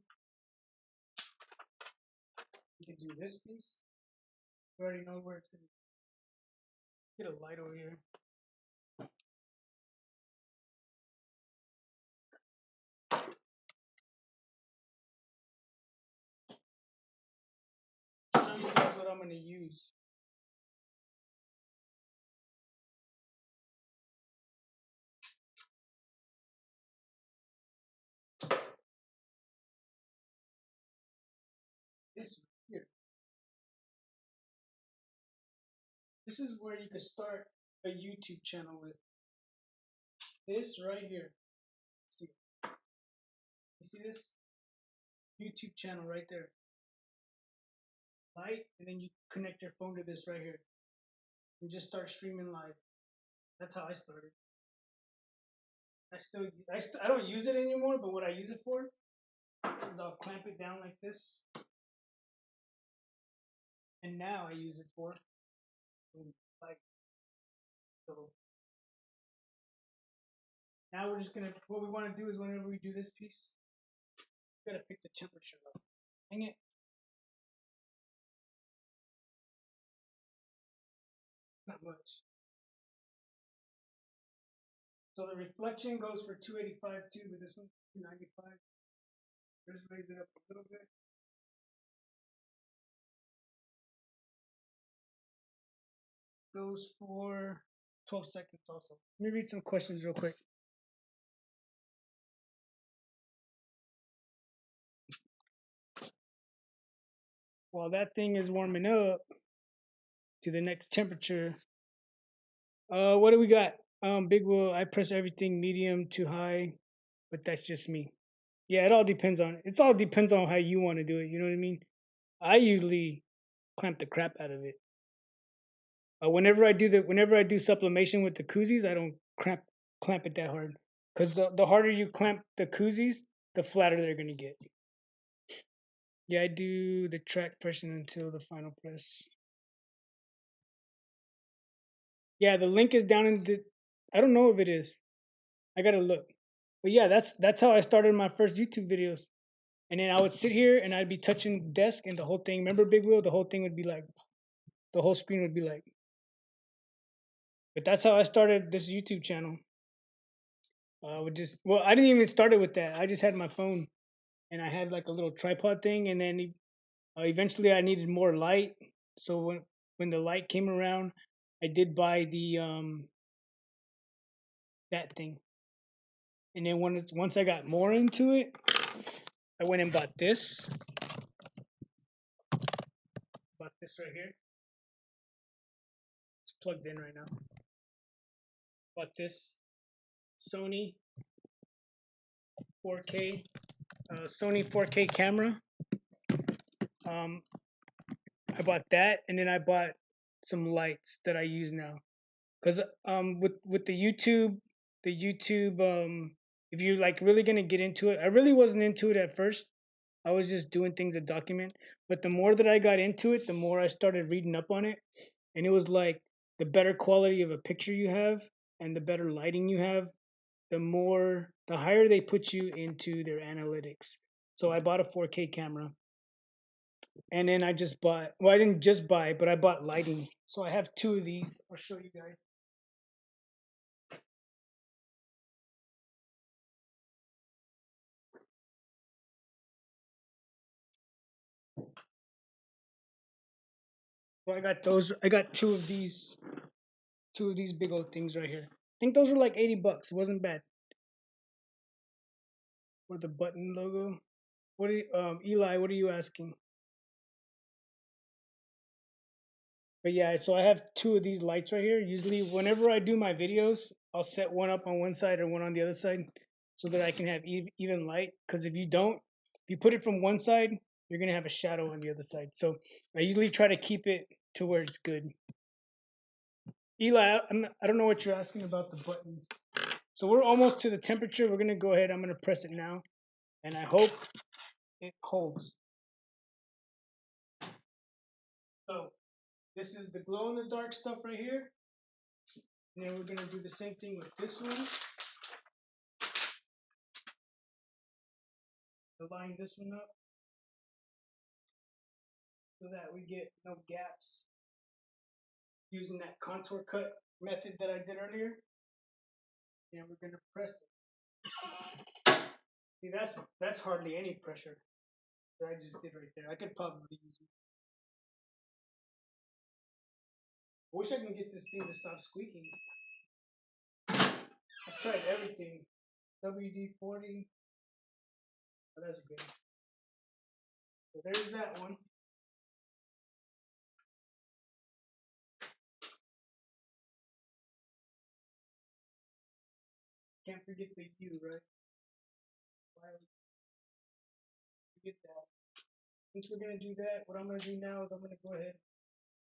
we can do this piece. We already know where it's gonna be. Get a light over here. Show you guys what I'm gonna use. This here. This is where you could start a YouTube channel with. This right here. See, you see this? YouTube channel right there. Light, and then you connect your phone to this right here. And just start streaming live. That's how I started. I don't use it anymore, but what I use it for is I'll clamp it down like this. And now I use it for like so. Now we're just gonna, what we want to do is whenever we do this piece, we gotta pick the temperature up. Dang it. Not much. So the reflection goes for 285 too, but this one's 295. Just raise it up a little bit. Goes for 12 seconds also. Let me read some questions real quick. While that thing is warming up to the next temperature, what do we got? Big Will, I press everything medium to high, but that's just me. Yeah, it all depends on how you want to do it. You know what I mean? I usually clamp the crap out of it. Whenever I do sublimation with the koozies, I don't clamp it that hard, because the harder you clamp the koozies, the flatter they're gonna get. Yeah, I do the track pressing until the final press. Yeah, the link is down in the. I don't know if it is. I gotta look. But yeah, that's how I started my first YouTube videos. And then I would sit here and I'd be touching the desk and the whole thing. Remember Big Wheel? The whole thing would be like, the whole screen would be like. But that's how I started this YouTube channel. I would just, well, I didn't even start it with that. I just had my phone and I had like a little tripod thing. And then eventually I needed more light. So when the light came around, I did buy the that thing. And then once I got more into it, I went and bought this right here. It's plugged in right now. Bought this Sony 4K Sony 4K camera. Um, I bought that, and then I bought some lights that I use now. Cause with the YouTube if you're like really gonna get into it, I really wasn't into it at first. I was just doing things to document. But the more that I got into it, the more I started reading up on it, and it was like the better quality of a picture you have and the better lighting you have, the higher they put you into their analytics. So I bought a 4K camera, and then I just bought, well, I didn't just buy, but I bought lighting. So I have two of these. I'll show you guys. So I got those. I got two of these big old things right here. I think those were like $80. It wasn't bad. For the button logo. What are you, Eli? What are you asking? But yeah, so I have two of these lights right here. Usually, whenever I do my videos, I'll set one up on one side and one on the other side, so that I can have even light. Because if you don't, if you put it from one side, you're gonna have a shadow on the other side. So I usually try to keep it to where it's good. Eli, I don't know what you're asking about the buttons. So we're almost to the temperature. We're gonna go ahead. I'm gonna press it now, and I hope it holds. So this is the glow in the dark stuff right here. And then we're gonna do the same thing with this one. Line this one up so that we get no gaps using that contour cut method that I did earlier. And we're gonna press it. See, that's hardly any pressure that I just did right there. I could probably use it. I wish I can get this thing to stop squeaking. I've tried everything. WD-40. Oh, that's good. So there's that one. Can't forget the U, right? Why would you forget that? Since we're gonna do that, what I'm gonna do now is I'm gonna go ahead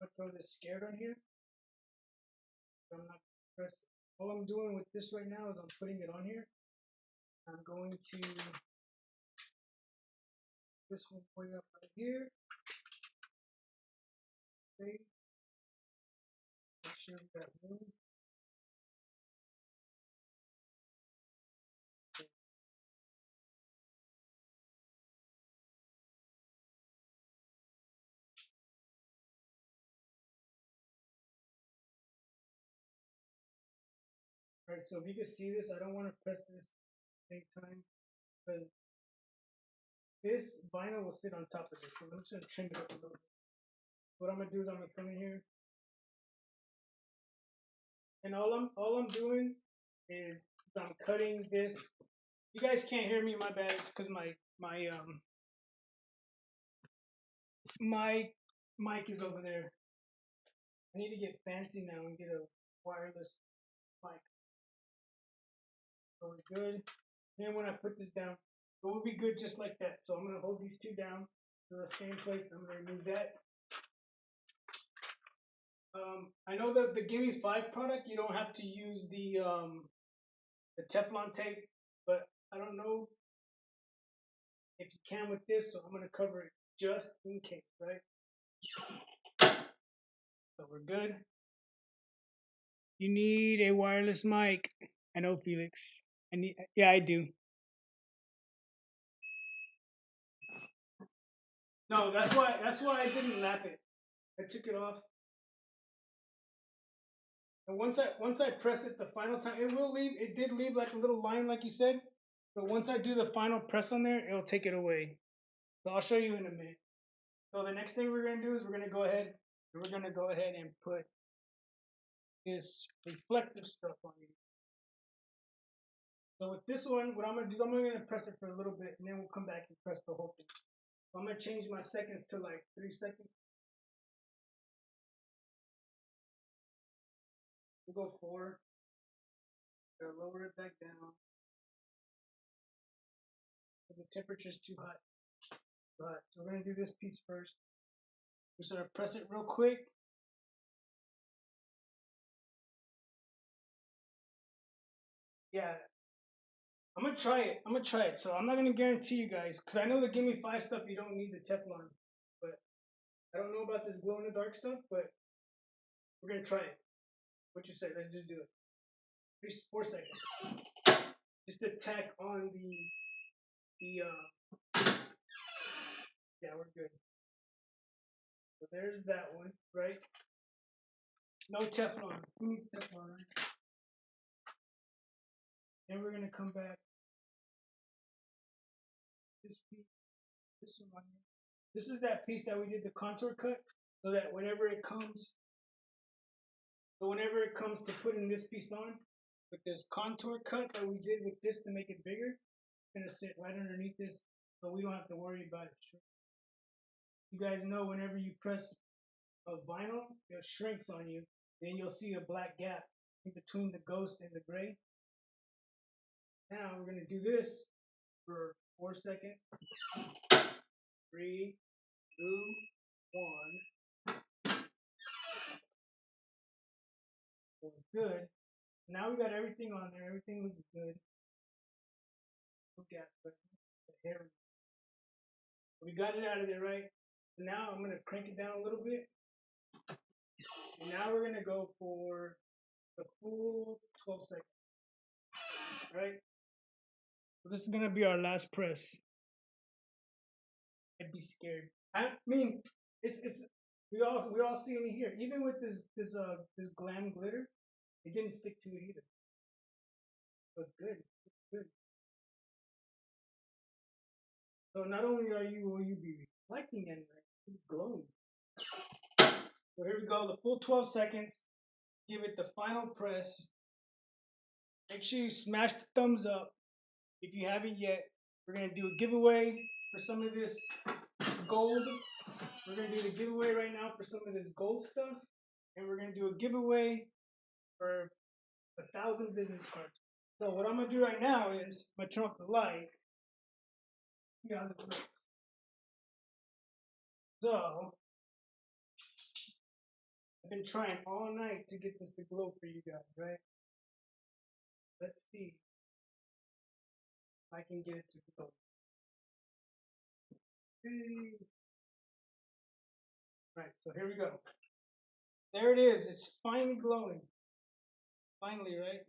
and throw this scared on here. So I'm not pressing. All I'm doing with this right now is I'm putting it on here. I'm going to this one way up right here. Okay. Make sure we got room. Alright, so if you can see this, I don't want to press this at the same time because this vinyl will sit on top of this. So I'm just gonna trim it up a little bit. What I'm gonna do is I'm gonna come in here, and all I'm doing is I'm cutting this. You guys can't hear me, my bad. It's because my mic is over there. I need to get fancy now and get a wireless mic. So we're good. Then when I put this down, it will be good just like that. So I'm gonna hold these two down to the same place. I'm gonna remove that. I know that the Gimme 5 product, you don't have to use the Teflon tape, but I don't know if you can with this, so I'm gonna cover it just in case, right? So we're good. You need a wireless mic. I know, Felix. Yeah, I do. No, that's why I didn't lap it. I took it off, and once I press it the final time, it will leave. It did leave like a little line, like you said. But once I do the final press on there, it'll take it away. So I'll show you in a minute. So the next thing we're gonna do is we're gonna go ahead and put this reflective stuff on it. So with this one, what I'm gonna do, I'm gonna press it for a little bit, and then we'll come back and press the whole thing. So I'm gonna change my seconds to like 3 seconds. We'll go 4. Gotta lower it back down. The temperature's too hot. So we're gonna do this piece first. We're just gonna press it real quick. Yeah, I'm gonna try it. So I'm not gonna guarantee you guys, cause I know the Give Me 5 stuff you don't need the Teflon, but I don't know about this glow in the dark stuff. But we're gonna try it. What you say? Let's just do it. 4 seconds. Just to tack on the. Yeah, we're good. So there's that one, right? No Teflon. Who needs Teflon, right? Then we're gonna come back. This piece, this one. This is that piece that we did the contour cut, so that whenever it comes to putting this piece on, with this contour cut that we did with this to make it bigger, it's gonna sit right underneath this, so we don't have to worry about it. You guys know whenever you press a vinyl, it shrinks on you. Then you'll see a black gap in between the ghost and the gray. Now we're gonna do this for 4 seconds. 3, 2, 1. Good. Now we got everything on there. Everything looks good. Look at the hair. We got it out of there, right? So now I'm gonna crank it down a little bit. And now we're gonna go for the full 12 seconds. Right? So this is gonna be our last press. I'd be scared. I mean, it's we're all seeing it here. Even with this glam glitter, it didn't stick to it either. So it's good. It's good. So not only will you be reflecting anyway, it's glowing. So here we go, the full 12 seconds. Give it the final press. Make sure you smash the thumbs up if you haven't yet. We're gonna do a giveaway for some of this gold. We're gonna do the giveaway right now for some of this gold stuff, and we're gonna do a giveaway for 1,000 business cards. So what I'm gonna do right now is I'm gonna turn off the light. See how this looks. So I've been trying all night to get this to glow for you guys, right? Let's see if I can get it to glow. Okay. Right, so here we go. There it is. It's finally glowing. Finally, right?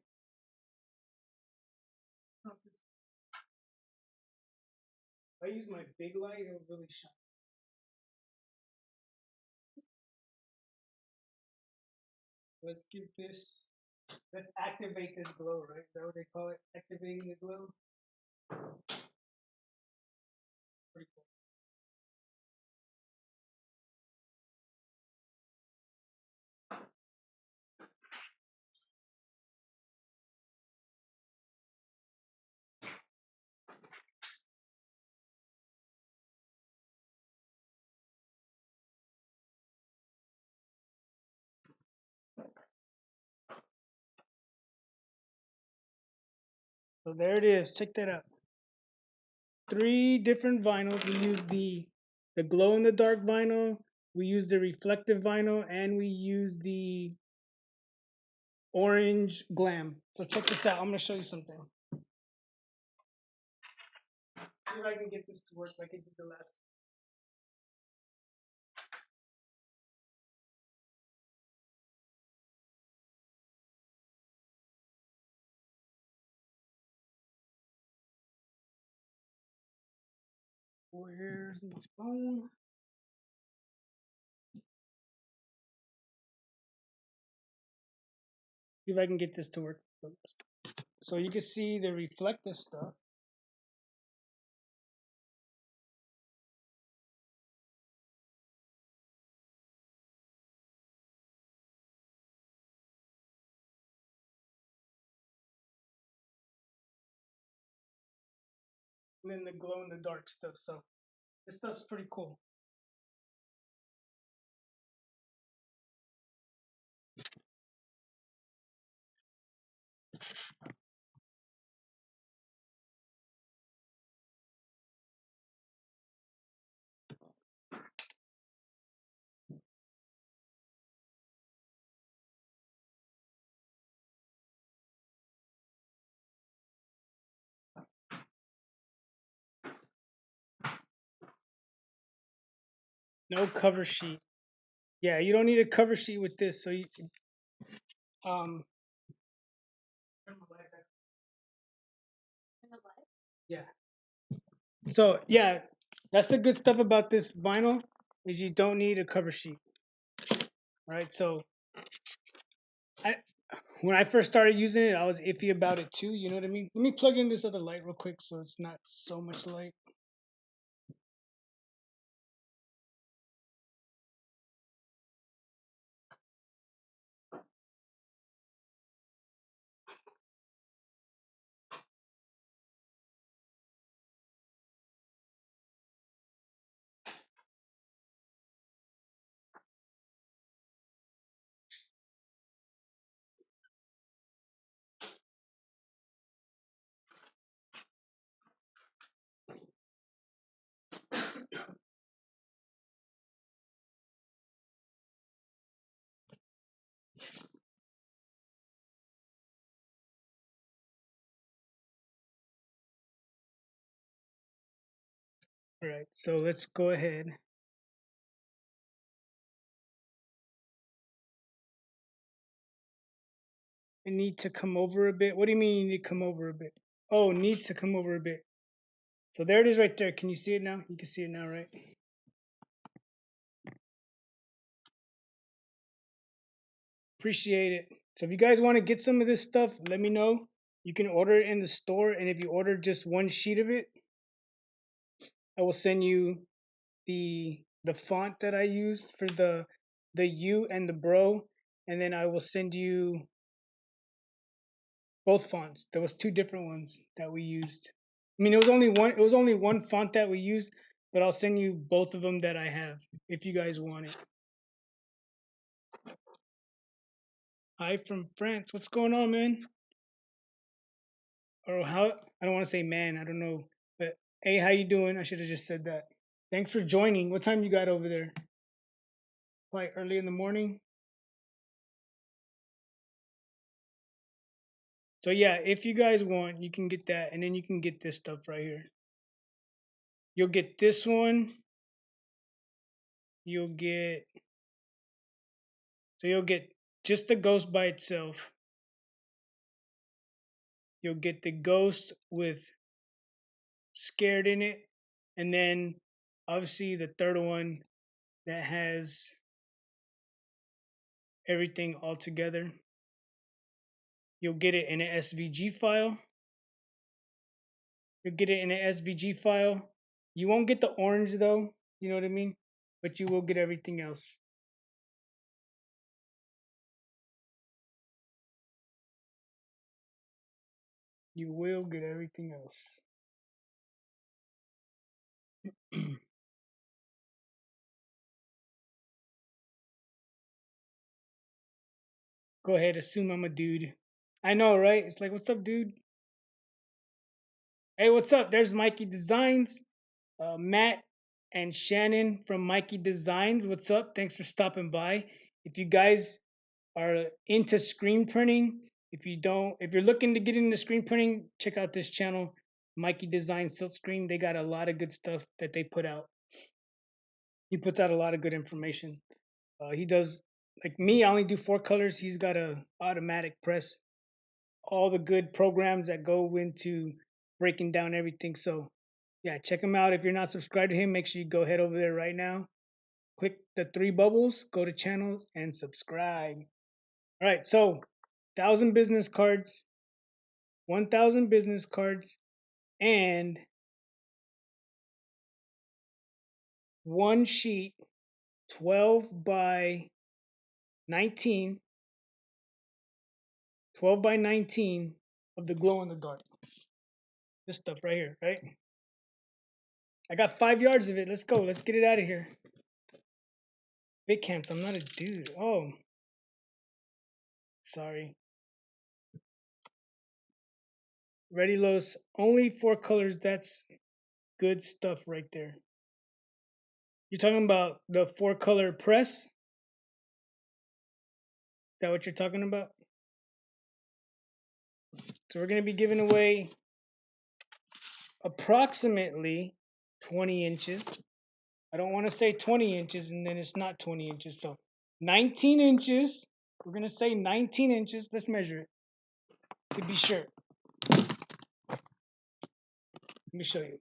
If I use my big light, it'll really shine. Let's give this, let's activate this glow, right? Is that what they call it? Activating the glow? Pretty cool. So there it is. Check that out. 3 different vinyls. We use the glow in the dark vinyl, we use the reflective vinyl, and we use the orange glam. So check this out. I'm gonna show you something. See if I can get this to work like I did the last. Where's my phone? See if I can get this to work. So you can see the reflective stuff. And then the glow in the dark stuff. So this stuff's pretty cool. No cover sheet. Yeah, you don't need a cover sheet with this. So you um yeah. So yeah, that's the good stuff about this vinyl is you don't need a cover sheet. All right. So I when I first started using it, I was iffy about it too. You know what I mean? Let me plug in this other light real quick so it's not so much light. All right. So let's go ahead. I need to come over a bit. What do you mean you need to come over a bit? Oh, need to come over a bit. So there it is right there. Can you see it now? You can see it now, right? Appreciate it. So if you guys want to get some of this stuff, let me know. You can order it in the store, and if you order just one sheet of it, I will send you the font that I used for the U and the bro, and then I will send you both fonts. There was two different ones that we used. I mean, it was only one. It was only one font that we used, but I'll send you both of them that I have if you guys want it. Hi from France. What's going on, man? Or how? I don't want to say man. I don't know, but hey, how you doing? I should have just said that. Thanks for joining. What time you got over there? Like early in the morning. So yeah, if you guys want, you can get that, and then you can get this stuff right here. You'll get this one. You'll get you'll get just the ghost by itself. You'll get the ghost with scared in it, and then obviously the third one that has everything all together. You'll get it in an SVG file. You'll get it in an SVG file. You won't get the orange though, you know what I mean? But you will get everything else. You will get everything else. Go ahead, assume I'm a dude. I know, right? It's like, what's up, dude? Hey, what's up? There's Mikey Designs, Matt and Shannon from Mikey Designs. What's up? Thanks for stopping by. If you guys are into screen printing, if you're looking to get into screen printing, check out this channel, Mikey Design Silk Screen. They got a lot of good stuff that they put out. He puts out a lot of good information. He does like me. I only do 4 colors. He's got a automatic press. All the good programs that go into breaking down everything. So yeah, check him out. If you're not subscribed to him, make sure you go head over there right now. Click the 3 bubbles, go to channels, and subscribe. All right, so 1,000 business cards, 1,000 business cards, and one sheet, 12 by 19, 12 by 19 of the glow in the dark. This stuff right here, right? I got 5 yards of it. Let's go. Let's get it out of here. Big camps. I'm not a dude. Oh, sorry. Ready Los. Only 4 colors. That's good stuff right there. You're talking about the 4-color press? Is that what you're talking about? So we're going to be giving away approximately 20 inches. I don't want to say 20 inches and then it's not 20 inches. So 19 inches. We're going to say 19 inches. Let's measure it to be sure. Let me show you.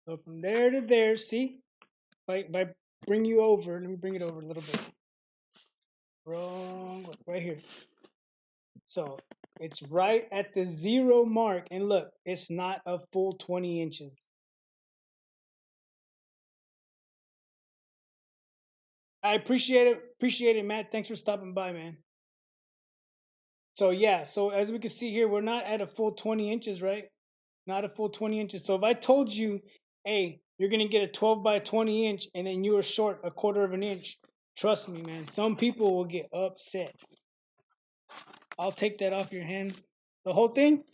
So from there to there, see? By bring you over, let me bring it over a little bit. Wrong, right here. So it's right at the 0 mark. And look, it's not a full 20 inches. I appreciate it. Appreciate it, Matt. Thanks for stopping by, man. So yeah, so as we can see here, we're not at a full 20 inches, right? Not a full 20 inches. So if I told you, hey, you're gonna get a 12 by 20 inch and then you were short a quarter of an inch, trust me, man, some people will get upset. I'll take that off your hands. The whole thing?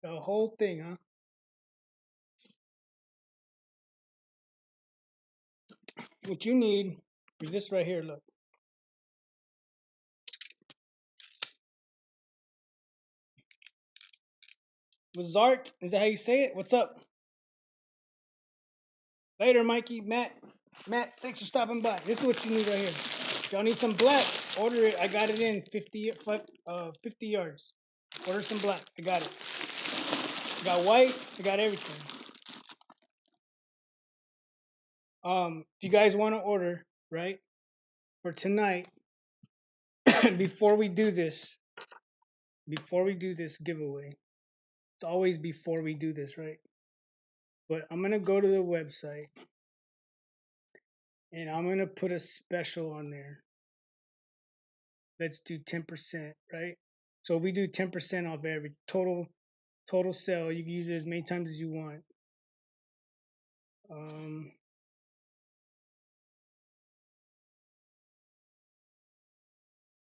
The whole thing, huh? What you need is this right here, look. Wazart, is that how you say it? What's up? Later, Mikey, Matt. Matt, thanks for stopping by. This is what you need right here. If y'all need some black, order it. I got it in 50 yards. Order some black. I got it. I got white. I got everything. If you guys want to order, right, for tonight, before we do this giveaway, it's always before we do this, right? But I'm gonna go to the website and I'm gonna put a special on there. Let's do 10%, right? So we do 10% off every total sale. You can use it as many times as you want.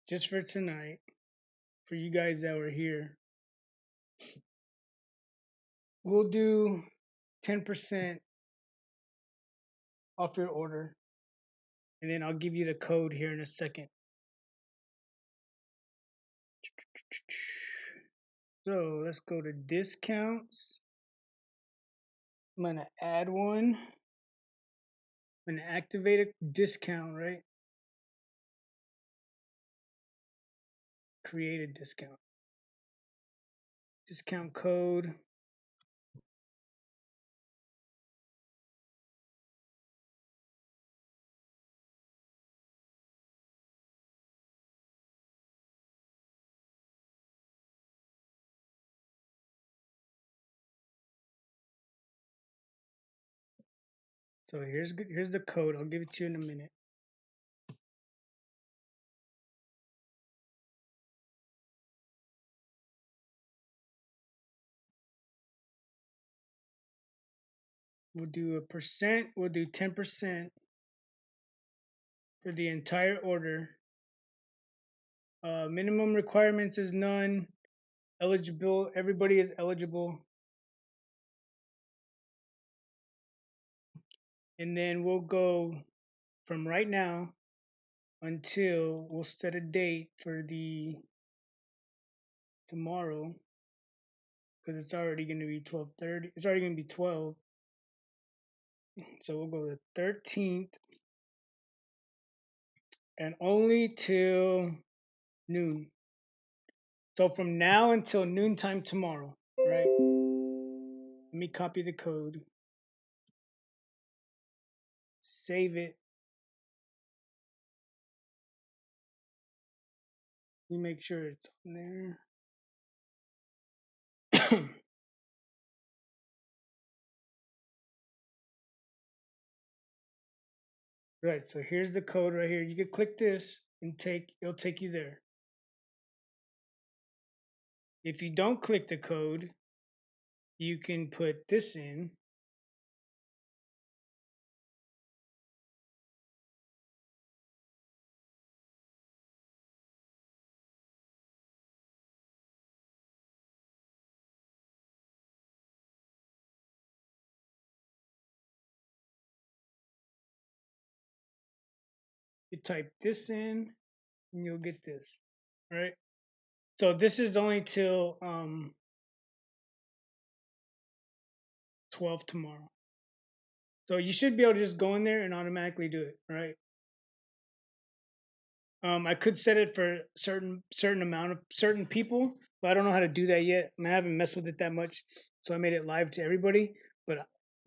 Just for tonight, for you guys that were here, we'll do 10% off your order, and then I'll give you the code here in a second. So let's go to discounts. I'm gonna add one. I'm gonna activate a discount, right? Create a discount. Discount code. So here's the code. I'll give it to you in a minute. We'll do a percent. We'll do 10% for the entire order. Minimum requirements is none. Eligible. Everybody is eligible. And then we'll go from right now until we'll set a date for the tomorrow because it's already going to be 12:30. It's already going to be 12. So we'll go the 13th and only till noon. So from now until noontime tomorrow, right? Let me copy the code. Save it. Let me make sure it's on there. Right, so here's the code right here. You can click this and it'll take you there. If you don't click the code, you can put this in. You type this in and you'll get this, right? So this is only till 12 tomorrow. So you should be able to just go in there and automatically do it, right? I could set it for certain amount of certain people, but I don't know how to do that yet. I haven't messed with it that much, so I made it live to everybody. But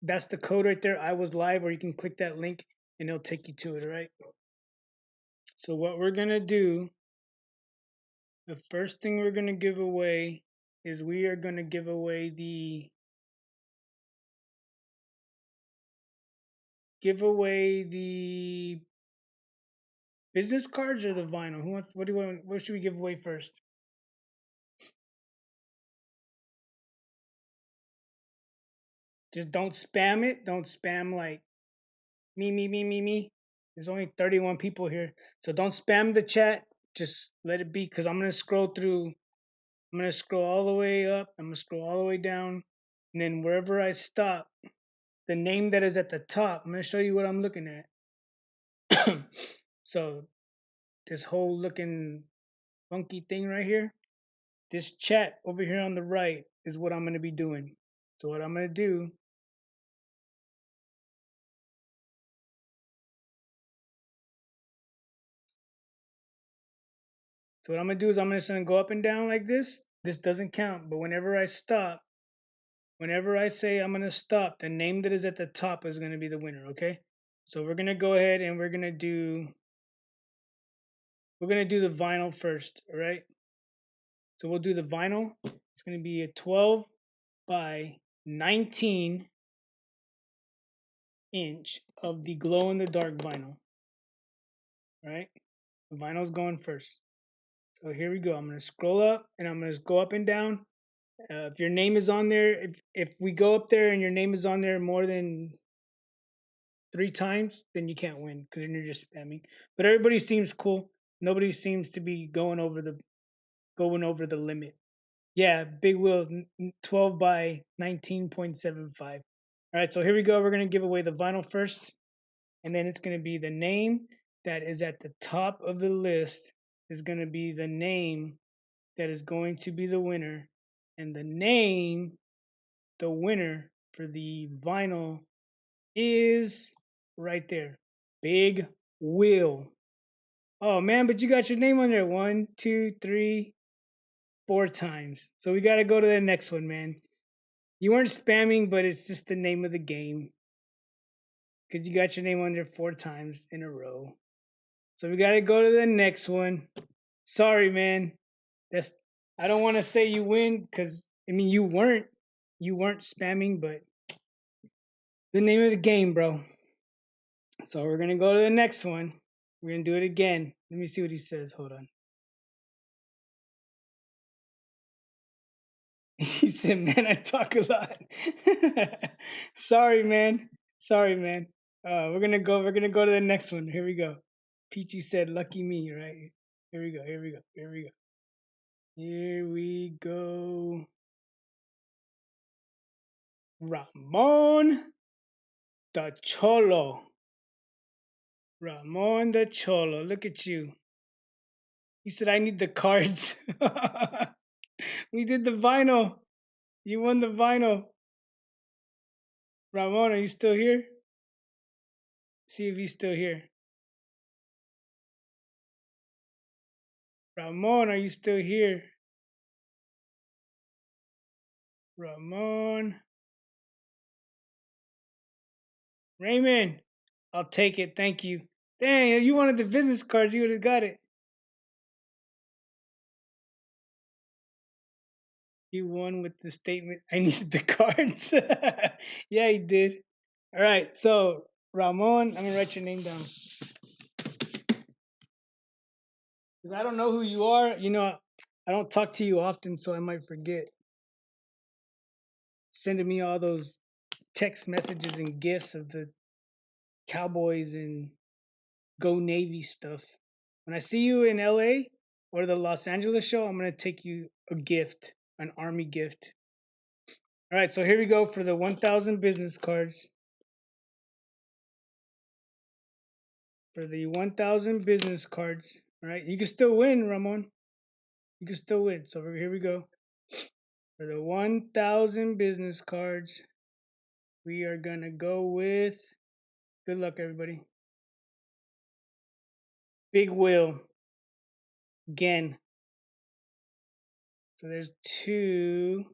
that's the code right there. I was live, or you can click that link and it'll take you to it, right? So what we're gonna do, the first thing we're gonna give away is we are gonna give away the business cards or the vinyl. Who wants? What do you want? What should we give away first? Just don't spam it. Don't spam like me. There's only 31 people here, so don't spam the chat. Just let it be, because I'm gonna scroll through. I'm gonna scroll all the way up. I'm gonna scroll all the way down, and then wherever I stop, the name that is at the top. I'm gonna show you what I'm looking at. So this whole looking funky thing right here, this chat over here on the right is what I'm gonna be doing. So what I'm gonna do, so what I'm gonna do is I'm just gonna go up and down like this. This doesn't count, but whenever I stop, whenever I say I'm gonna stop, the name that is at the top is gonna be the winner. Okay. So we're gonna go ahead and we're gonna do the vinyl first. All right. So we'll do the vinyl. It's gonna be a 12 by 19 inch of the glow in the dark vinyl. All right. The vinyl's going first. So here we go. I'm gonna scroll up and I'm gonna go up and down. If your name is on there, if we go up there and your name is on there more than 3 times, then you can't win because then you're just spamming. But everybody seems cool. Nobody seems to be going over the limit. Yeah, big wheel, 12 by 19.75. All right, so here we go. We're gonna give away the vinyl first, and then it's gonna be the name that is at the top of the list is gonna be the name that is going to be the winner, and the winner for the vinyl is right there. Big Will. Oh man, but you got your name on there 1, 2, 3, 4 times. So we gotta go to the next one, man. You weren't spamming, but it's just the name of the game. Because you got your name on there 4 times in a row. So we gotta go to the next one. Sorry, man. That's I don't want to say you win, because I mean you weren't spamming, but the name of the game, bro. So we're gonna go to the next one. We're gonna do it again. Let me see what he says. Hold on. He said, "Man, I talk a lot." Sorry, man. Sorry, man. We're gonna go to the next one. Here we go. Peachy said, "Lucky me," right? Here we go. Here we go. Here we go. Here we go. Ramon the Cholo. Ramon the Cholo. Look at you. He said, "I need the cards." We did the vinyl. You won the vinyl. Ramon, are you still here? See if he's still here. Ramon, are you still here? Ramon. Raymond. I'll take it. Thank you. Dang, you wanted the business cards. You would have got it. He won with the statement, I needed the cards. Yeah, he did. All right, so Ramon, I'm gonna write your name down because I don't know who you are. I don't talk to you often, so I might forget. Sending me all those text messages and gifts of the Cowboys and Go Navy stuff. When I see you in LA or the Los Angeles show, I'm gonna take you a gift, an army gift. All right, so here we go for the 1,000 business cards. For the 1,000 business cards. All right, you can still win, Ramon. You can still win. So here we go. For the 1,000 business cards, we are gonna go with. Good luck, everybody. Big Will again. So there's two.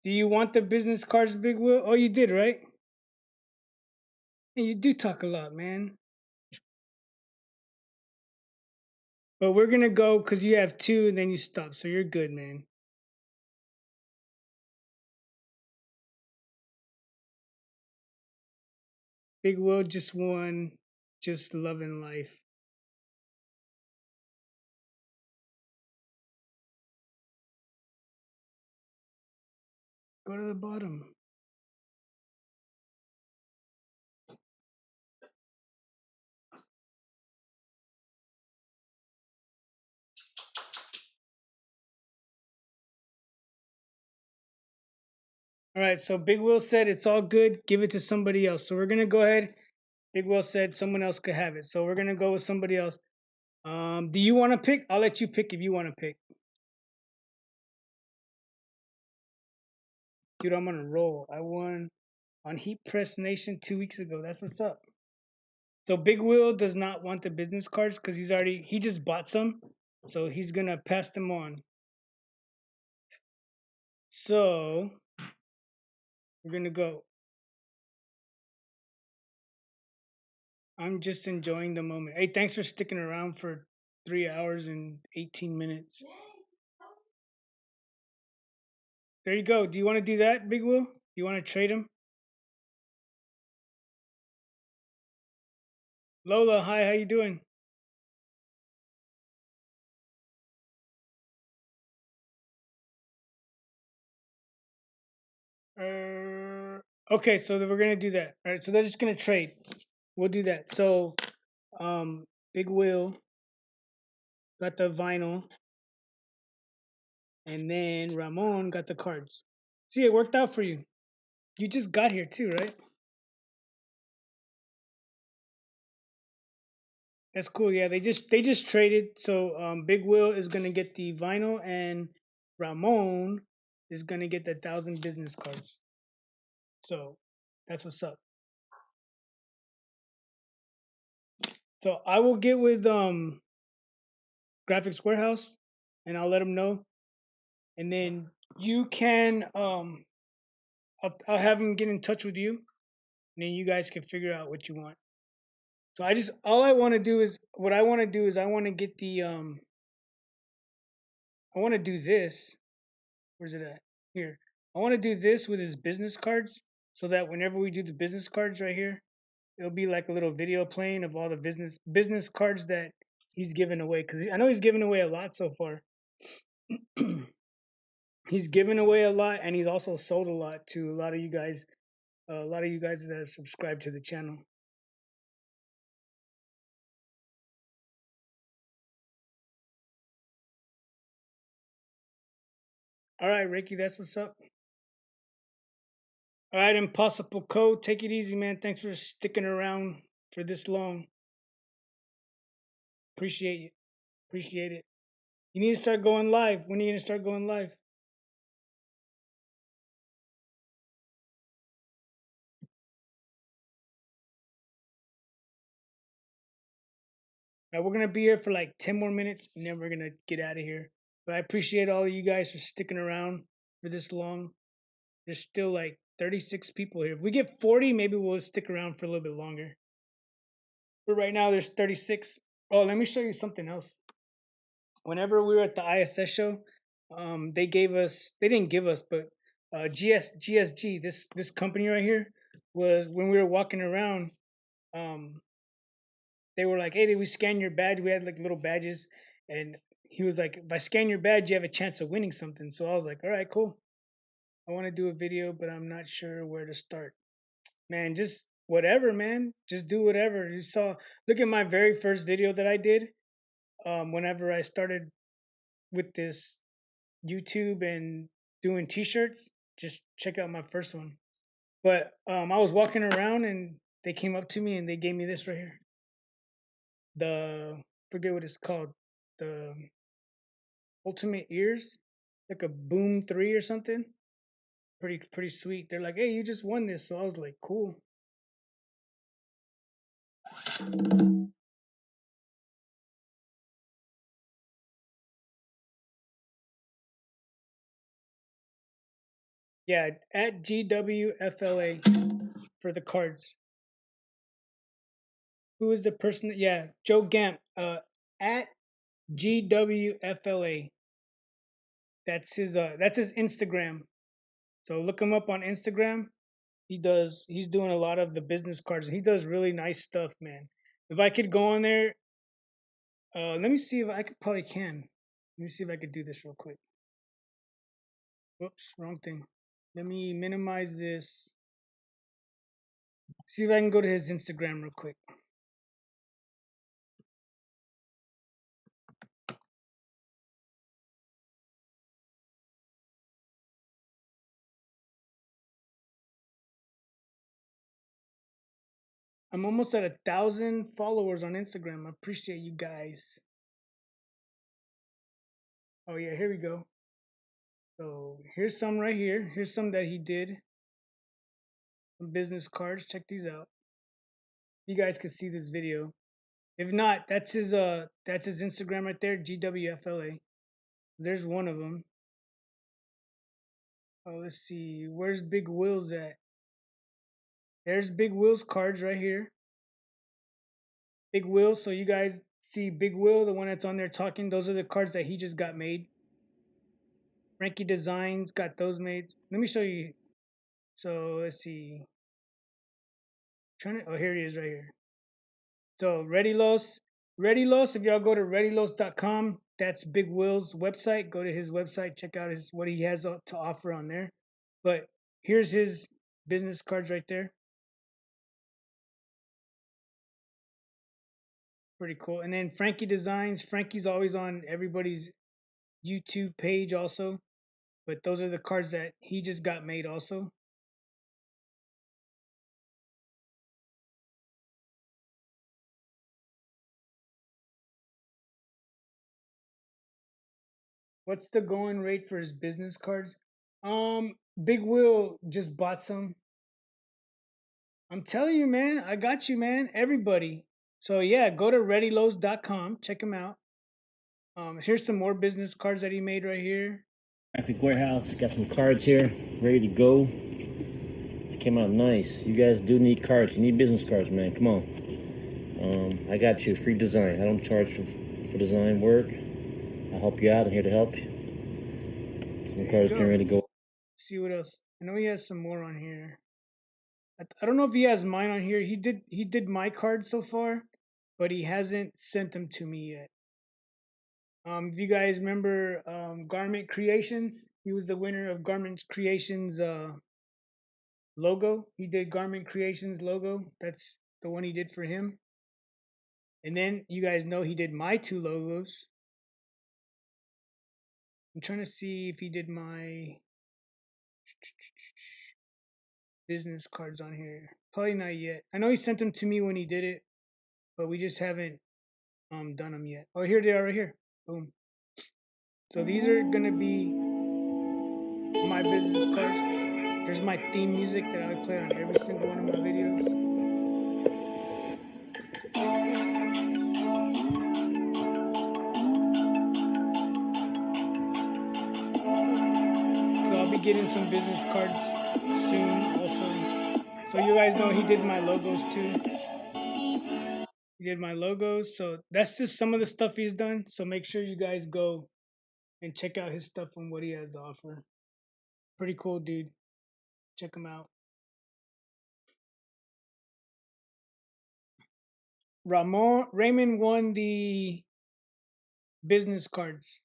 Do you want the business cards, Big Will? Oh, you did, right? Hey, you do talk a lot, man. But we're gonna go because you have two and then you stop, so you're good, man. Big Will just won, just loving life. Go to the bottom. All right, so Big Will said it's all good. Give it to somebody else. So we're gonna go ahead. Big Will said someone else could have it. So we're gonna go with somebody else. Do you want to pick? I'll let you pick if you want to pick. Dude, I'm on a roll. I won on Heat Press Nation 2 weeks ago. That's what's up. So Big Will does not want the business cards because he just bought some, so he's gonna pass them on. So we're gonna go. I'm just enjoying the moment. Hey, thanks for sticking around for 3 hours and 18 minutes. There you go. Do you want to do that, Big Will? You want to trade him? Lola, hi, how you doing? Okay, so we're gonna do that. All right, so they're just gonna trade. We'll do that. So, Big Will got the vinyl, and then Ramon got the cards. See, it worked out for you. You just got here too, right? That's cool. Yeah, they just traded. So, Big Will is gonna get the vinyl, and Ramon is gonna get the 1,000 business cards. So, that's what's up. So I will get with Graphics Warehouse, and I'll let them know, and then you can I'll have them get in touch with you, and then you guys can figure out what you want. So all I want to do is what I want to do is I want to get the I want to do this. Where's it at? Here. I want to do this with his business cards so that whenever we do the business cards right here, it'll be like a little video playing of all the business cards that he's given away because I know he's given away a lot so far. He's given away a lot and he's also sold a lot to a lot of you guys that have subscribed to the channel. All right, Ricky, that's what's up. All right, Impossible Code, take it easy, man. Thanks for sticking around for this long. Appreciate you. Appreciate it. You need to start going live. When are you gonna start going live? All right, we're gonna be here for like 10 more minutes and then we're gonna get out of here. But I appreciate all of you guys for sticking around for this long. There's still like 36 people here. If we get 40, maybe we'll stick around for a little bit longer. But right now there's 36. Oh, let me show you something else. Whenever we were at the ISS show, they didn't give us, but GSG, this company right here, was when we were walking around, um, they were like, hey, did we scan your badge? We had like little badges, and he was like, if I scan your badge, you have a chance of winning something. So I was like, all right, cool. I want to do a video, but I'm not sure where to start. Man, just whatever, man. Just do whatever. You saw, look at my very first video that I did. Whenever I started with this YouTube and doing t-shirts, just check out my first one. But I was walking around and they came up to me and they gave me this right here. The forget what it's called. The Ultimate Ears, like a Boom 3 or something. Pretty sweet. They're like, hey, you just won this. So I was like, cool. Yeah, at GWFLA for the cards. Who is the person that, yeah, Joe Gamp, at GWFLA. That's his Instagram. So look him up on Instagram. He's doing a lot of the business cards. He does really nice stuff, man. If I could go on there, let me see if I could probably can. Let me see if I could do this real quick. Whoops, wrong thing. Let me minimize this. See if I can go to his Instagram real quick. I'm almost at 1,000 followers on Instagram. I appreciate you guys. Oh yeah, here we go. So here's some right here. Here's some that he did. Some business cards. Check these out. You guys can see this video. If not, that's his Instagram right there, GWFLA. There's one of them. Oh, let's see. Where's Big Will's at? There's Big Will's cards right here. Big Will. So you guys see Big Will, the one that's on there talking. Those are the cards that he just got made. Frankie Designs got those made. Let me show you. So let's see. Oh, here he is right here. So Readylos. If y'all go to readylos.com, that's Big Will's website. Go to his website, check out what he has to offer on there. But here's his business cards right there. Pretty cool. And then Frankie Designs. Frankie's always on everybody's YouTube page also. But those are the cards that he just got made also. What's the going rate for his business cards? Big Will just bought some. I'm telling you, man, I got you, man. Everybody. So yeah, go to readylos.com, check him out. Here's some more business cards that he made right here.
Graphic warehouse, got some cards here, ready to go. This came out nice. You guys do need cards. You need business cards, man. Come on. I got you. Free design. I don't charge for design work. I'll help you out. I'm here to help you. Some cards getting ready to go.
See what else. I know he has some more on here. I don't know if he has mine on here. He did my card so far, but he hasn't sent them to me yet. If you guys remember Garment Creations, he was the winner of Garment Creations logo. He did Garment Creations logo. That's the one he did for him. And then you guys know he did my two logos. I'm trying to see if he did my business cards on here. Probably not yet. I know he sent them to me when he did it, but we just haven't done them yet. Oh, here they are right here. Boom. So these are gonna be my business cards. There's my theme music that I play on every single one of my videos. So I'll be getting some business cards soon also. So you guys know he did my logos too. He did my logos. So that's just some of the stuff he's done. So make sure you guys go and check out his stuff and what he has to offer. Pretty cool, dude. Check him out. Ramon Raymond won the business cards.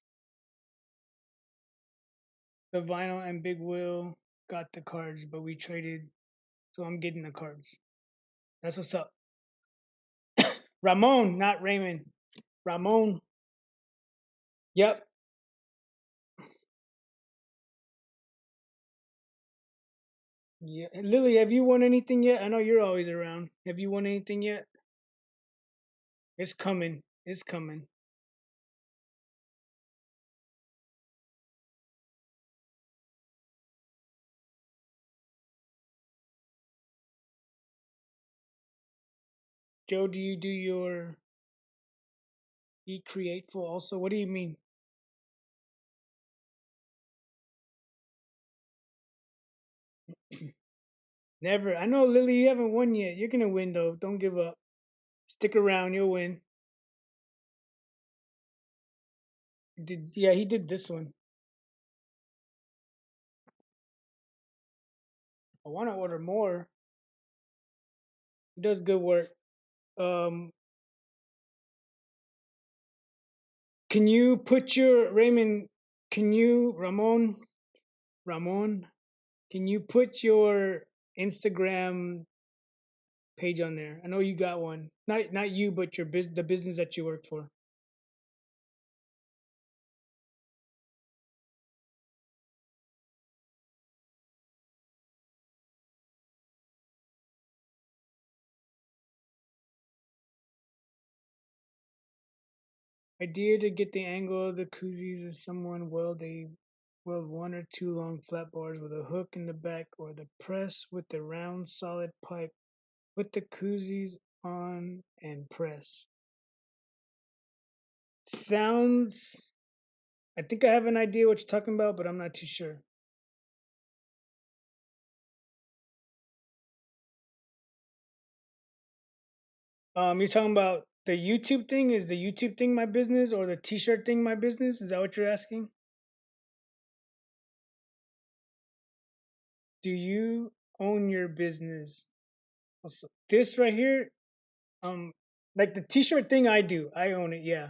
The vinyl and Big Will got the cards, but we traded, so I'm getting the cards. That's what's up. Ramon, not Raymond. Ramon. Yep. Yeah. Lily, have you won anything yet? I know you're always around. Have you won anything yet? It's coming. It's coming. Joe, do you do your Be Createful also? What do you mean? Never. I know, Lily, you haven't won yet. You're gonna win though. Don't give up. Stick around. You'll win. Did Yeah? He did this one. I want to order more. He does good work. Um, can you put your Raymond? Can you Ramon? Can you put your Instagram page on there? I know you got one. Not you, but the business that you work for. Idea to get the angle of the koozies is someone weld one or two long flat bars with a hook in the back or the press with the round solid pipe. Put the koozies on and press. Sounds. I think I have an idea what you're talking about, but I'm not too sure. You're talking about the YouTube thing? Is the YouTube thing my business or the T-shirt thing my business? Is that what you're asking? Do you own your business? Also, this right here, um, like the T-shirt thing, I do. I own it, yeah.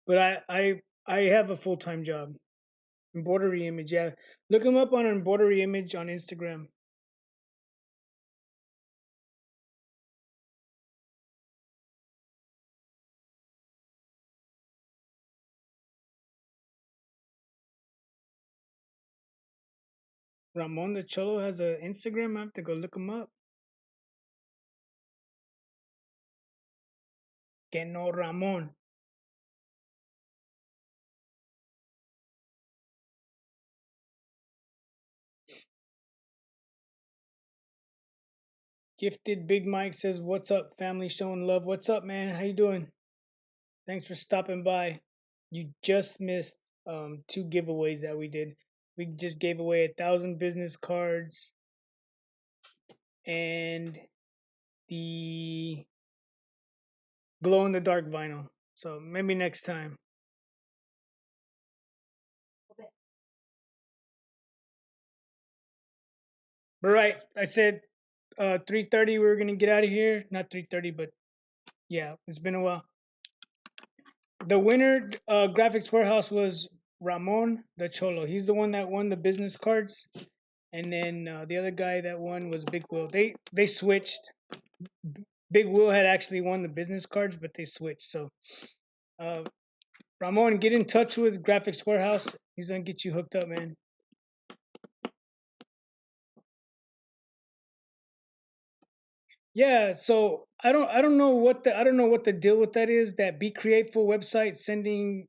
But I have a full-time job. Embroidery image, yeah. Look him up on embroidery image on Instagram. Ramon the Cholo has an Instagram. I have to go look him up. Que no Ramon. Gifted Big Mike says, "What's up, family? Showing love. What's up, man? How you doing? Thanks for stopping by. You just missed two giveaways that we did. We just gave away 1,000 business cards and the glow in the dark vinyl. So maybe next time. But right, I said 3:30 we were gonna get out of here. Not 3:30, but yeah, it's been a while. The winner graphics warehouse was Ramon the Cholo. He's the one that won the business cards, and then the other guy that won was Big Will. They switched. Big Will had actually won the business cards, but they switched. So uh, Ramon, get in touch with Graphics Warehouse. He's gonna get you hooked up, man. Yeah, so I don't know what the deal with that is. That Be Createful website sending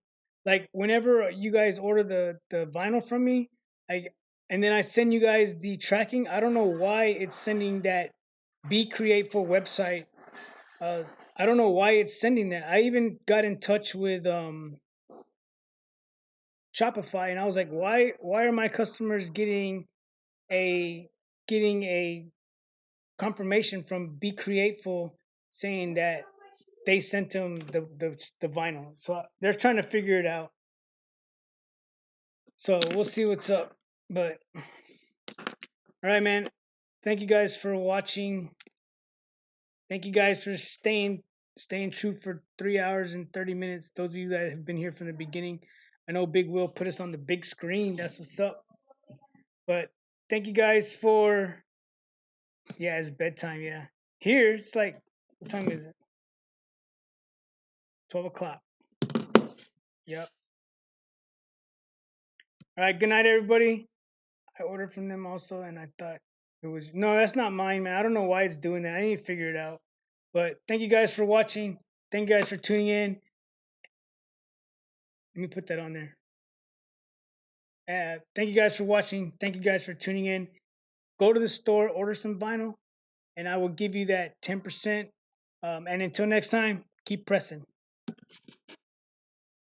like whenever you guys order the vinyl from me, I and then I send you guys the tracking. I don't know why it's sending that Be Createful website. Uh, I don't know why it's sending that. I even got in touch with Shopify and I was like, why are my customers getting a getting a confirmation from Be Createful saying that they sent him the vinyl. So they're trying to figure it out. So we'll see what's up. But all right, man. Thank you guys for watching. Thank you guys for staying true for 3 hours and 30 minutes. Those of you that have been here from the beginning. I know Big Will put us on the big screen. That's what's up. But thank you guys for it's bedtime, yeah. Here it's like what time is it? 12 o'clock. Yep. All right, good night everybody. I ordered from them also and I thought it was no, that's not mine, man. I don't know why it's doing that. I need to figure it out. But thank you guys for watching. Thank you guys for tuning in. Let me put that on there. Thank you guys for watching. Thank you guys for tuning in. Go to the store, order some vinyl, and I will give you that 10%. And until next time, keep pressing.